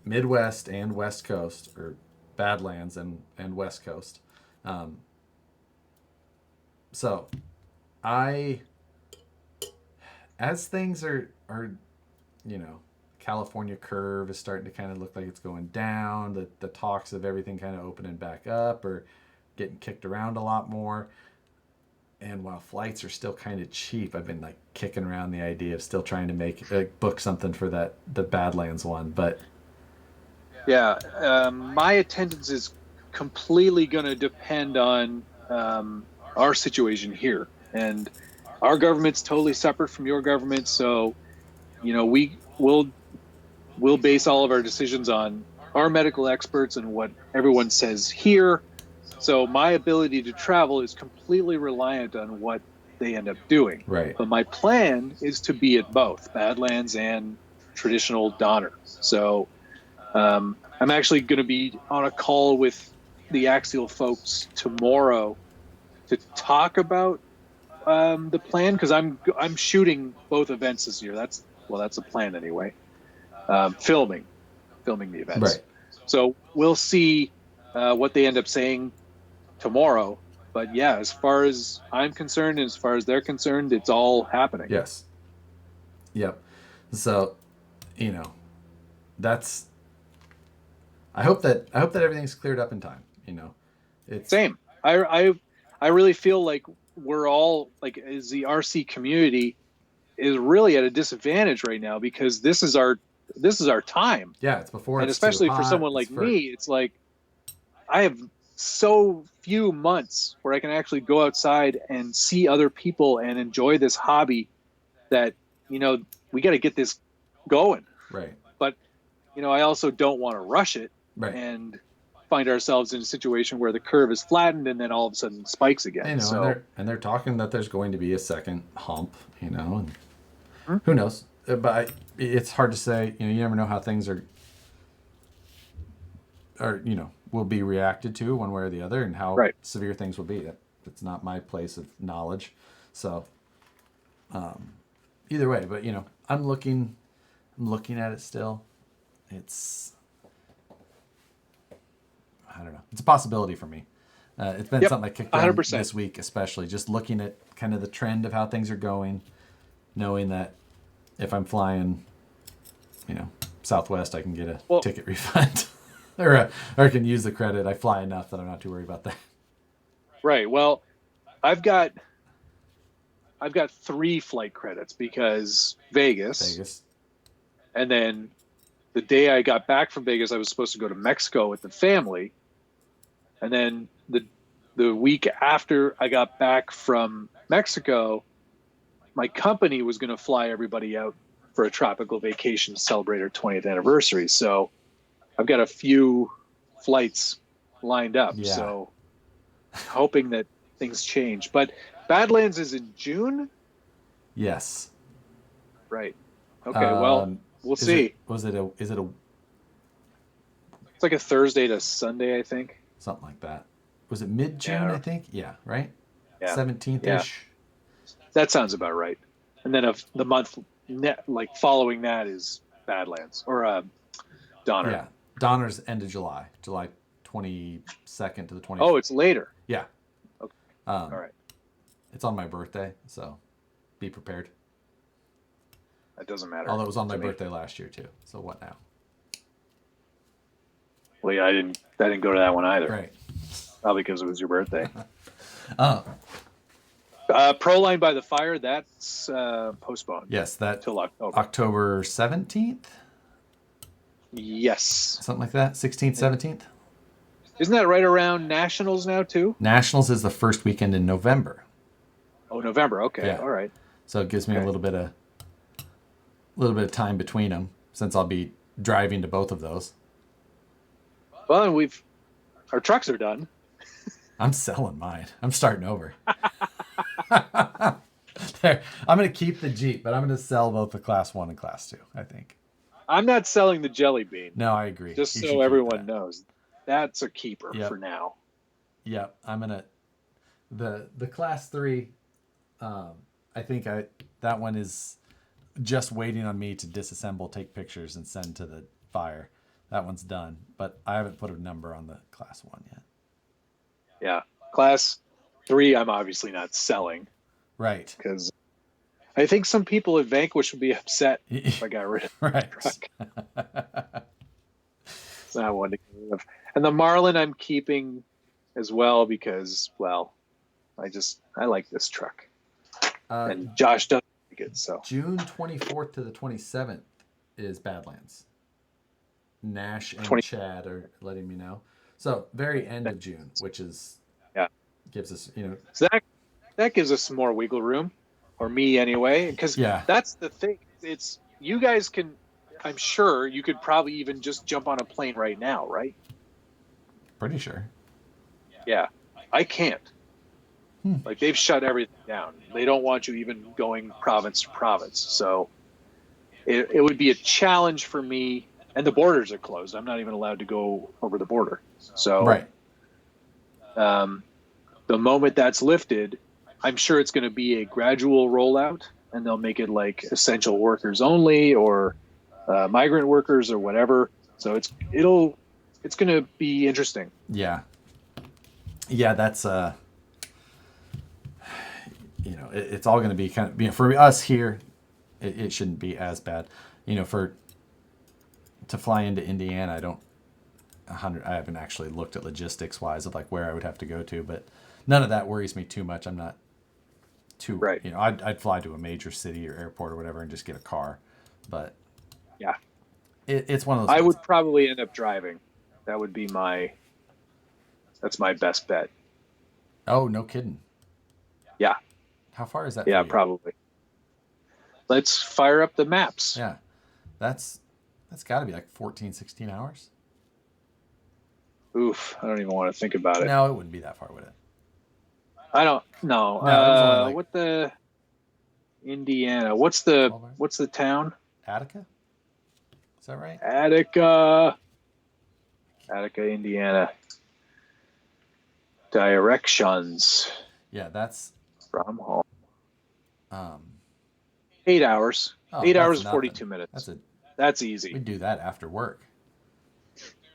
Midwest and West Coast, or Badlands and West Coast. So as things are California curve is starting to kind of look like it's going down. The talks of everything kind of opening back up or getting kicked around a lot more. And while flights are still kind of cheap, I've been like kicking around the idea of still trying to book something for the Badlands one. But yeah, my attendance is completely going to depend on our situation here, and our government's totally separate from your government. So, we'll base all of our decisions on our medical experts and what everyone says here. So my ability to travel is completely reliant on what they end up doing. Right. But my plan is to be at both Badlands and traditional Donner. So I'm actually going to be on a call with the Axial folks tomorrow to talk about the plan, because I'm shooting both events this year. That's the plan anyway. Filming the events. Right. So we'll see what they end up saying tomorrow. But yeah, as far as I'm concerned, and as far as they're concerned, it's all happening. Yes. Yep. So, that's. I hope that everything's cleared up in time. Same. I really feel like we're all like, as the RC community is really at a disadvantage right now, because this is our time. Yeah, it's before And it's especially too for hot. someone like me, it's like I have so few months where I can actually go outside and see other people and enjoy this hobby that, you know, we got to get this going. Right. But, you know, I also don't want to rush it Right. and find ourselves in a situation where the curve is flattened and then all of a sudden spikes again. I know, so, and they're talking that there's going to be a second hump, you know, and Hmm? who knows? But it's hard to say. You know, you never know how things are, you know, will be reacted to one way or the other, and how Right. severe things will be. It's not my place of knowledge, so either way. But you know, I'm looking at it still. It's, I don't know. It's a possibility for me. It's been something I kicked around 100%. this week, especially just looking at kind of the trend of how things are going, knowing that if I'm flying, you know, Southwest, I can get a ticket refund, or I can use the credit. I fly enough that I'm not too worried about that. Right. Well, I've got 3 flight credits because Vegas, and then the day I got back from Vegas, I was supposed to go to Mexico with the family, and then the week after I got back from Mexico, my company was going to fly everybody out for a tropical vacation to celebrate our 20th anniversary. So I've got a few flights lined up. Yeah. So hoping that things change. But Badlands is in June? Yes. Right. Okay, well, we'll see. Is it a It's like a Thursday to Sunday, I think. something like that? Was it mid-June, Yeah. I think? Yeah, right? Yeah. 17th-ish. That sounds about right. And then the month like following that is Badlands or Donner. Yeah. Donner's end of July. July 22nd to the 20th. Oh, it's later. Yeah. Okay. All right. It's on my birthday, so be prepared. That doesn't matter. Although it was on my to me. birthday last year too. So what now? Well, yeah, I didn't go to that one either. Right. Probably because it was your birthday. Oh. Proline by the Fire, that's postponed. Yes, that till October. October 17th, Yes. something like that. 16th, 17th. Isn't that right around Nationals now too? Nationals is the first weekend in November. Oh, November. Okay. Yeah. All right. So it gives me a little bit of time between them, since I'll be driving to both of those. Well, and our trucks are done. I'm selling mine. I'm starting over. There, I'm going to keep the Jeep, but I'm going to sell both the Class 1 and Class 2, I think. I'm not selling the Jelly Bean. No, I agree. Just You should so keep everyone that. knows. That's a keeper Yep. for now. Yeah, I'm going to... The Class 3, I think that one is just waiting on me to disassemble, take pictures, and send to the buyer. That one's done, but I haven't put a number on the Class 1 yet. Yeah. Class 3, I'm obviously not selling Right. because I think some people at Vanquish would be upset if I got rid of Right. the truck. It's not one to get rid of. And the Marlin I'm keeping as well because, well, I like this truck. And Josh doesn't like it, so. June 24th to the 27th is Badlands. Nash and 20 Chad are letting me know. So very end of June, which is gives us, you know. So that gives us some more wiggle room, or me anyway, because that's the thing. It's you guys can. I'm sure you could probably even just jump on a plane right now, right? Pretty sure. Yeah, I can't. Like they've shut everything down. They don't want you even going province to province. So it would be a challenge for me. And the borders are closed. I'm not even allowed to go over the border. So right. The moment that's lifted, I'm sure it's going to be a gradual rollout, and they'll make it like essential workers only, or migrant workers, or whatever. So it's going to be interesting. Yeah. Yeah, that's you know, it's all going to be kind of, you know, for us here, it shouldn't be as bad. You know, to fly into Indiana, 100. I haven't actually looked at logistics wise of like where I would have to go to, but none of that worries me too much. I'm not too, Right. I'd fly to a major city or airport or whatever and just get a car, but Yeah. it's one of those I things. would probably end up driving. That would be that's my best bet. Oh, no kidding. Yeah. How far is that? Yeah, for you? probably. Let's fire up the maps. Yeah. That's got to be like 14, 16 hours. Oof. I don't even want to think about it. No, it wouldn't be that far, would it? I don't know. No, it was only like What the Indiana? What's 12 hours? the town? Attica? Is that right? Attica, Indiana. Directions Yeah, that's from home. um 8 hours. oh, 8 that's hours, nothing. 42 minutes. That's That's easy. we'd do that after work.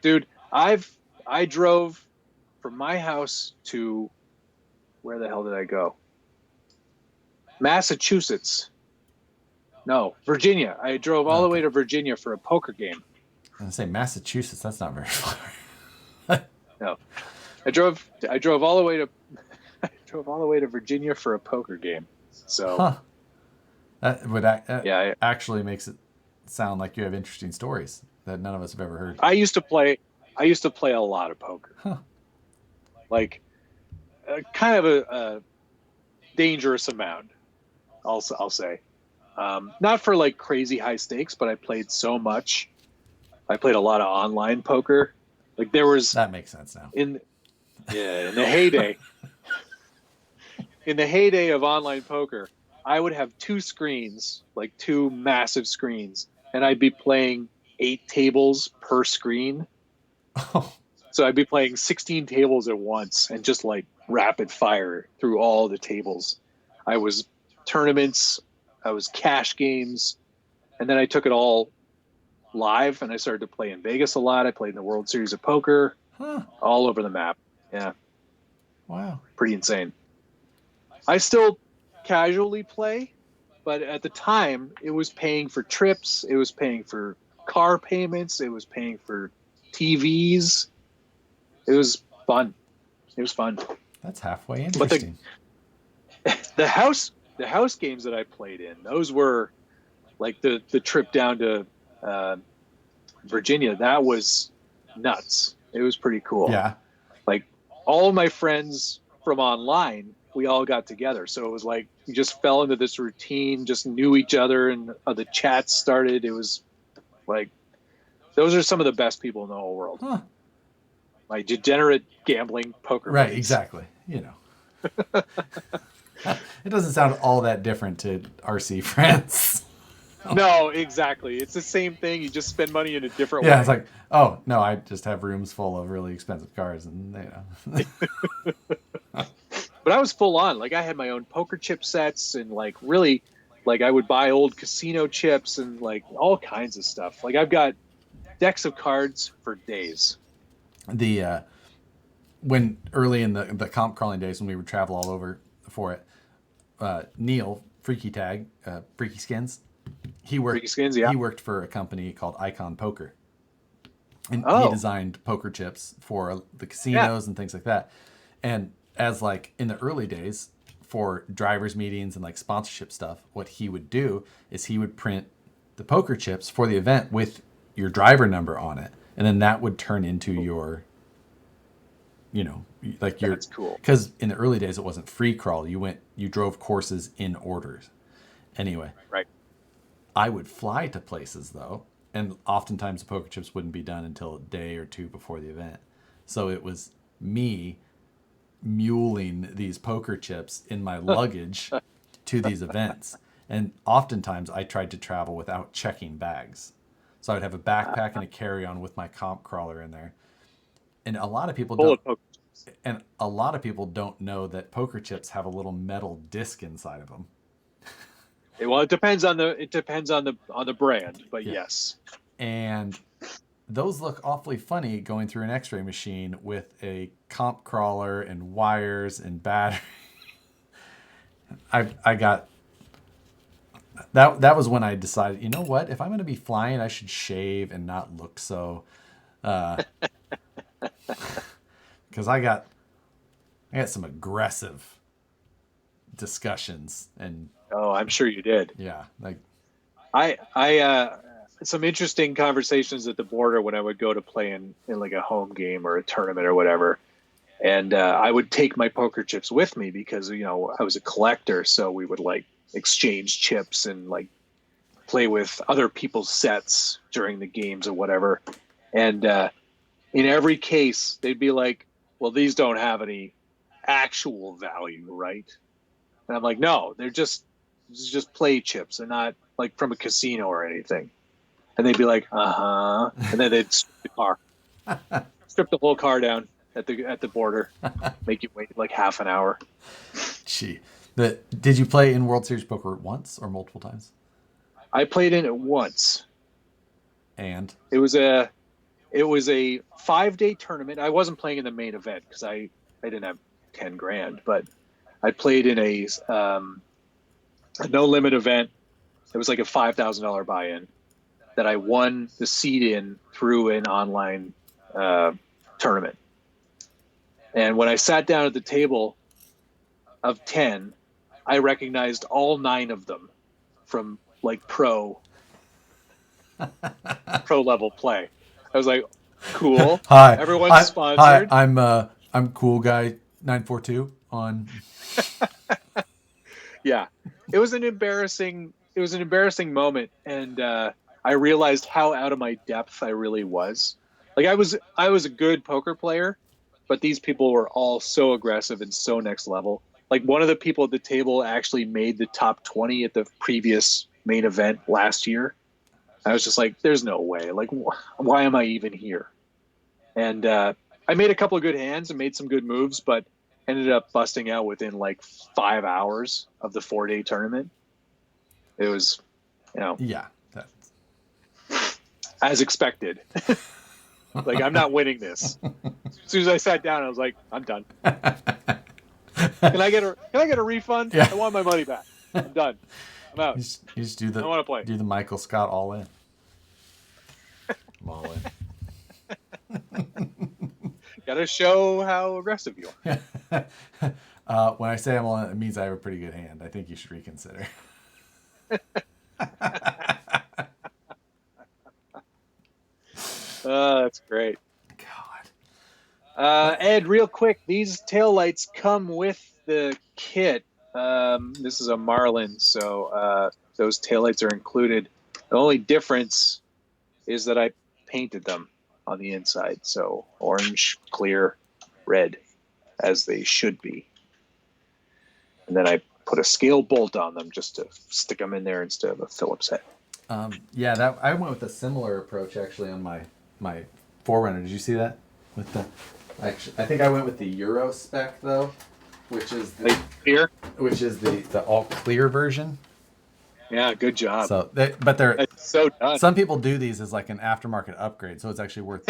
Dude, I drove from my house to, where the hell did I go? Massachusetts. No, Virginia. I drove all the way to Virginia for a poker game. I'm gonna say Massachusetts, that's not very far. No. I drove all the way to Virginia for a poker game. So Huh. That would yeah, actually makes it sound like you have interesting stories that none of us have ever heard. I used to play a lot of poker. Huh. Like kind of a dangerous amount. I'll say. Not for like crazy high stakes, but I played so much. I played a lot of online poker. Like there was That makes sense now. in the heyday. In the heyday of online poker, I would have two screens, like two massive screens, and I'd be playing 8 tables per screen. Oh, So I'd be playing 16 tables at once and just like rapid fire through all the tables. I was tournaments, I was cash games, and then I took it all live and I started to play in Vegas a lot. I played in the World Series of Poker, huh. all over the map. Yeah, Wow. pretty insane. I still casually play, but at the time it was paying for trips, it was paying for car payments, it was paying for TVs. It was fun. That's halfway But interesting. the house games that I played in, those were like the trip down to Virginia. That was nuts. It was pretty cool. Yeah. Like all of my friends from online, we all got together. So it was like we just fell into this routine, just knew each other, and the chats started. It was like those are some of the best people in the whole world. Huh. My degenerate gambling poker Right, buddies. exactly. You know. It doesn't sound all that different to RC friends. No, exactly. It's the same thing. You just spend money in a different way. Yeah, it's like, oh no, I just have rooms full of really expensive cars, and you know. But I was full on. Like I had my own poker chip sets, and like really, like I would buy old casino chips and like all kinds of stuff. Like I've got decks of cards for days. The when early in the comp crawling days when we would travel all over for it, Neil Freaky Tag, Freaky Skins, he worked Freaky Skins, yeah. he worked for a company called Icon Poker, and he Oh. designed poker chips for the casinos and things like that. And as like in the early days for drivers meetings and like sponsorship stuff, what he would do is he would print the poker chips for the event with your driver number on it, and then that would turn into your, you know, like your. That's cool. Because in the early days it wasn't free crawl. You drove courses in orders. Anyway. Right. I would fly to places though, and oftentimes the poker chips wouldn't be done until a day or two before the event. So it was me muling these poker chips in my luggage to these events. And oftentimes I tried to travel without checking bags. So I would have a backpack and a carry-on with my comp crawler in there. And a lot of people Full of don't, poker chips. and a lot of people don't know that poker chips have a little metal disc inside of them. Well, it depends on the brand, but Yeah. yes. And those look awfully funny going through an x-ray machine with a comp crawler and wires and battery. I got that was when I decided, you know what, if I'm going to be flying, I should shave and not look so Because I got some aggressive discussions, and Oh, I'm sure you did. yeah, like I some interesting conversations at the border when I would go to play in like a home game or a tournament or whatever. And I would take my poker chips with me because, I was a collector. So we would like exchange chips and like play with other people's sets during the games or whatever. And in every case, they'd be like, well, these don't have any actual value, right? And I'm like, no, this is just play chips. They're not like from a casino or anything. And they'd be like, uh-huh. And then they'd strip the whole car down at the border, make you wait like half an hour. gee. Did you play in World Series Poker once or multiple times? I played in it once. And It was a 5-day tournament. I wasn't playing in the main event because I didn't have 10 grand, but I played in a no limit event. It was like a $5,000 buy-in that I won the seed in through an online tournament. And when I sat down at the table of 10, I recognized all 9 of them from like pro level play. I was like, cool. hi, Everyone's sponsored. Hi, I'm cool guy 942 on. Yeah, it was an embarrassing moment, and I realized how out of my depth I really was. Like I was a good poker player, but these people were all so aggressive and so next level. Like one of the people at the table actually made the top 20 at the previous main event last year. I was just like, there's no way. Like, why am I even here? And I made a couple of good hands and made some good moves, but ended up busting out within like 5 hours of the 4-day tournament. It was, Yeah, that's... as expected. Like, I'm not winning this. As soon as I sat down, I was like, I'm done. Can I get a refund? Yeah. I want my money back. I'm done. I'm out. You just do the I want to play. Do the Michael Scott all in. I'm all in. Gotta show how aggressive you are. When I say I'm all in, it means I have a pretty good hand. I think you should reconsider. That's great. God. Ed, real quick, these taillights come with the kit. This is a Marlin, so those taillights are included. The only difference is that I painted them on the inside, so orange, clear, red, as they should be. And then I put a scale bolt on them just to stick them in there instead of a Phillips head. Yeah, I went with a similar approach actually on my Forerunner. Did you see that? With the I think I went with the Euro spec though, which is the all clear version. Yeah, good job. So, they're so done. Some people do these as like an aftermarket upgrade, so it's actually worth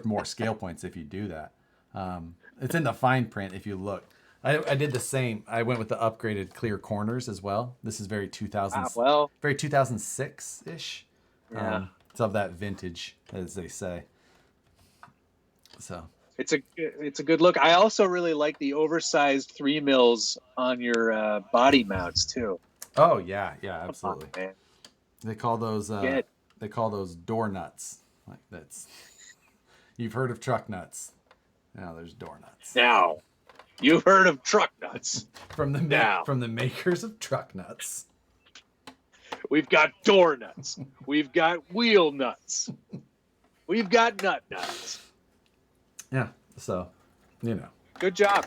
more scale points if you do that. It's in the fine print if you look. I did the same. I went with the upgraded clear corners as well. This is very 2006 ish. Yeah. It's of that vintage, as they say. So it's a good look. I also really like the oversized 3 mils on your body mounts too. Oh yeah, absolutely. Man. They call those door nuts. Like that's you've heard of truck nuts. Now there's door nuts. Now you've heard of truck nuts. from the makers of truck nuts. We've got door nuts. We've got wheel nuts. We've got nut nuts. Yeah. So, Good job.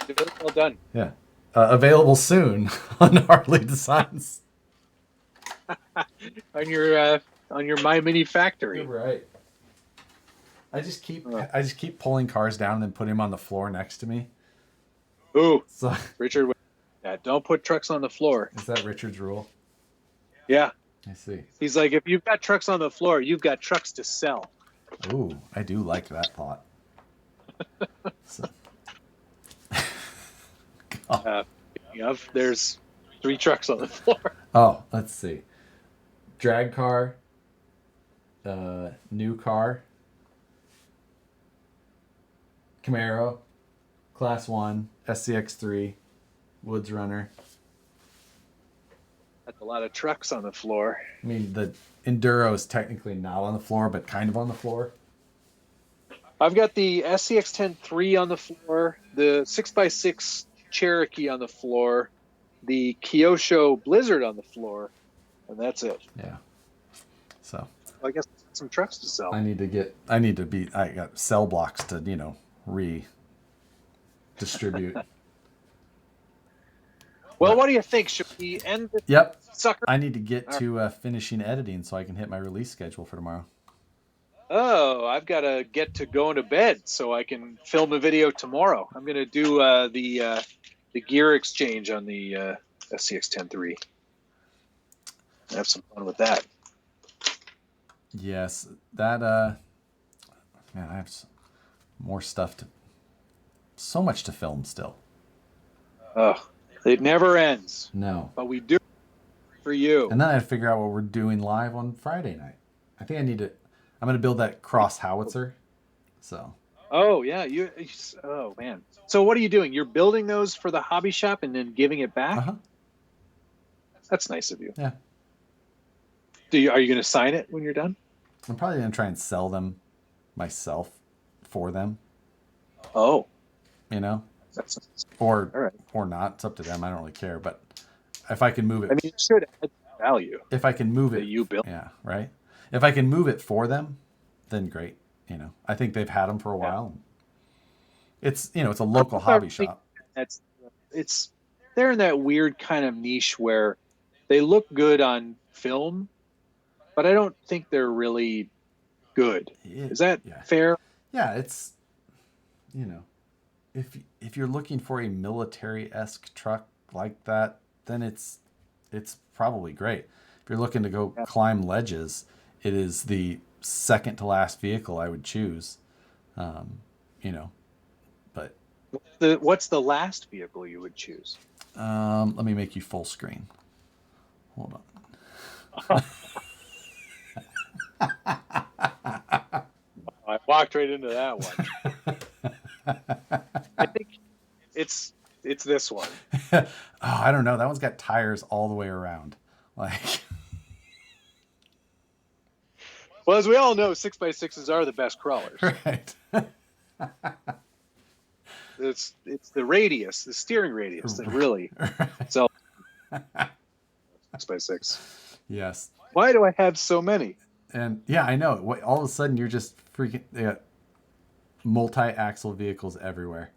Well done. Yeah. Available soon on Harley Designs. on your My Mini Factory. You're right. I just keep pulling cars down and then putting them on the floor next to me. Ooh. So Richard, don't put trucks on the floor. Is that Richard's rule? Yeah. I see. He's like, if you've got trucks on the floor, you've got trucks to sell. Ooh, I do like that thought. So. Speaking of, there's 3 trucks on the floor. Oh, let's see. Drag car, new car, Camaro, Class 1, SCX3, Woods Runner. That's a lot of trucks on the floor. I mean, the Enduro is technically not on the floor, but kind of on the floor. I've got the SCX10 III on the floor, the 6x6 Cherokee on the floor, the Kyosho Blizzard on the floor, and that's it. Yeah. So I guess some trucks to sell. I got cell blocks to, redistribute. Well, what do you think? Should we end this Yep. sucker? I need to get to finishing editing so I can hit my release schedule for tomorrow. Oh, I've got to get to going to bed so I can film a video tomorrow. I'm going to do the gear exchange on the SCX10 III. Have some fun with that. Yes, that man, I have more stuff so much to film still. Oh, it never ends. No. But we do it for you. And then I have to figure out what we're doing live on Friday night. I think I'm going to build that cross howitzer. So. Oh, yeah. Oh, man. So what are you doing? You're building those for the hobby shop and then giving it back? Uh-huh. That's nice of you. Yeah. Are you going to sign it when you're done? I'm probably going to try and sell them myself for them. Oh. That's nice. Or not. It's up to them. I don't really care. But if I can move it. I mean, it should add value. If I can move it. You build. Yeah, right? If I can move it for them, then great. I think they've had them for a while. It's, it's a local hobby shop. They're in that weird kind of niche where they look good on film, but I don't think they're really good. Is that fair? Yeah, it's, if you're looking for a military-esque truck like that, then it's probably great. If you're looking to go climb ledges, it is the second to last vehicle I would choose. But what's the last vehicle you would choose? Let me make you full screen. Hold on. I walked right into that one. I think it's this one. I don't know. That one's got tires all the way around. Well, as we all know, 6x6s are the best crawlers. Right. It's the radius, the steering radius that really sells 6x6. Yes. Why do I have so many? And yeah, I know. All of a sudden, you're just freaking. They got multi-axle vehicles everywhere.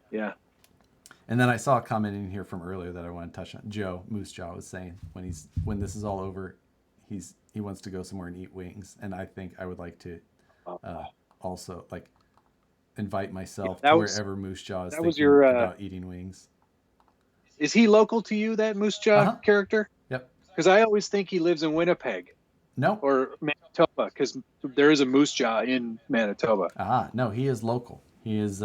Yeah. And then I saw a comment in here from earlier that I want to touch on. Moose Jaw was saying when this is all over, he wants to go somewhere and eat wings, and I think I would like to also invite myself to wherever Moose Jaw is thinking about eating wings. Is he local to you, that Moose Jaw character? Yep. Because I always think he lives in Winnipeg. No. Or Manitoba, because there is a Moose Jaw in Manitoba. No, he is local. He is.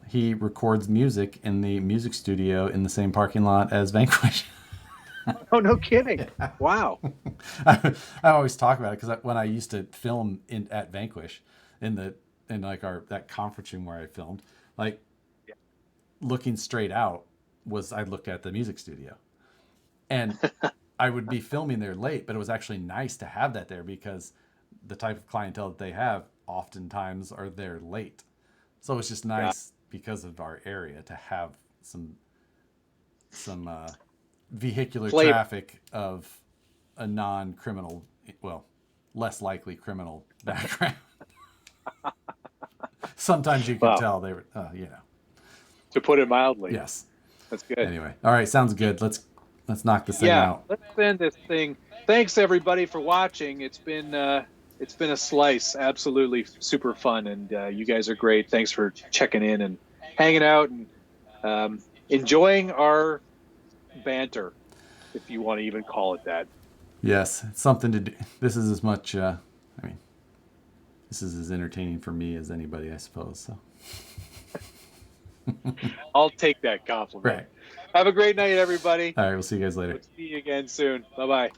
He records music in the music studio in the same parking lot as Vanquish. Oh, no kidding! Yeah. Wow. I always talk about it because when I used to film at Vanquish in that conference room where I filmed, looking straight out I looked at the music studio, and I would be filming there late, but it was actually nice to have that there because the type of clientele that they have oftentimes are there late, so it's just nice because of our area to have some vehicular traffic of a non-criminal, less likely criminal background. Sometimes you can tell they were, To put it mildly. Yes. That's good. Anyway, all right, sounds good. Let's knock this thing out. Let's end this thing. Thanks everybody for watching. It's been a slice, absolutely super fun, and you guys are great. Thanks for checking in and hanging out and enjoying our banter, if you want to even call it that. Yes, it's something to do. This is as much. This is as entertaining for me as anybody, I suppose. So. I'll take that compliment. Right. Have a great night, everybody. All right, we'll see you guys later. We'll see you again soon. Bye-bye.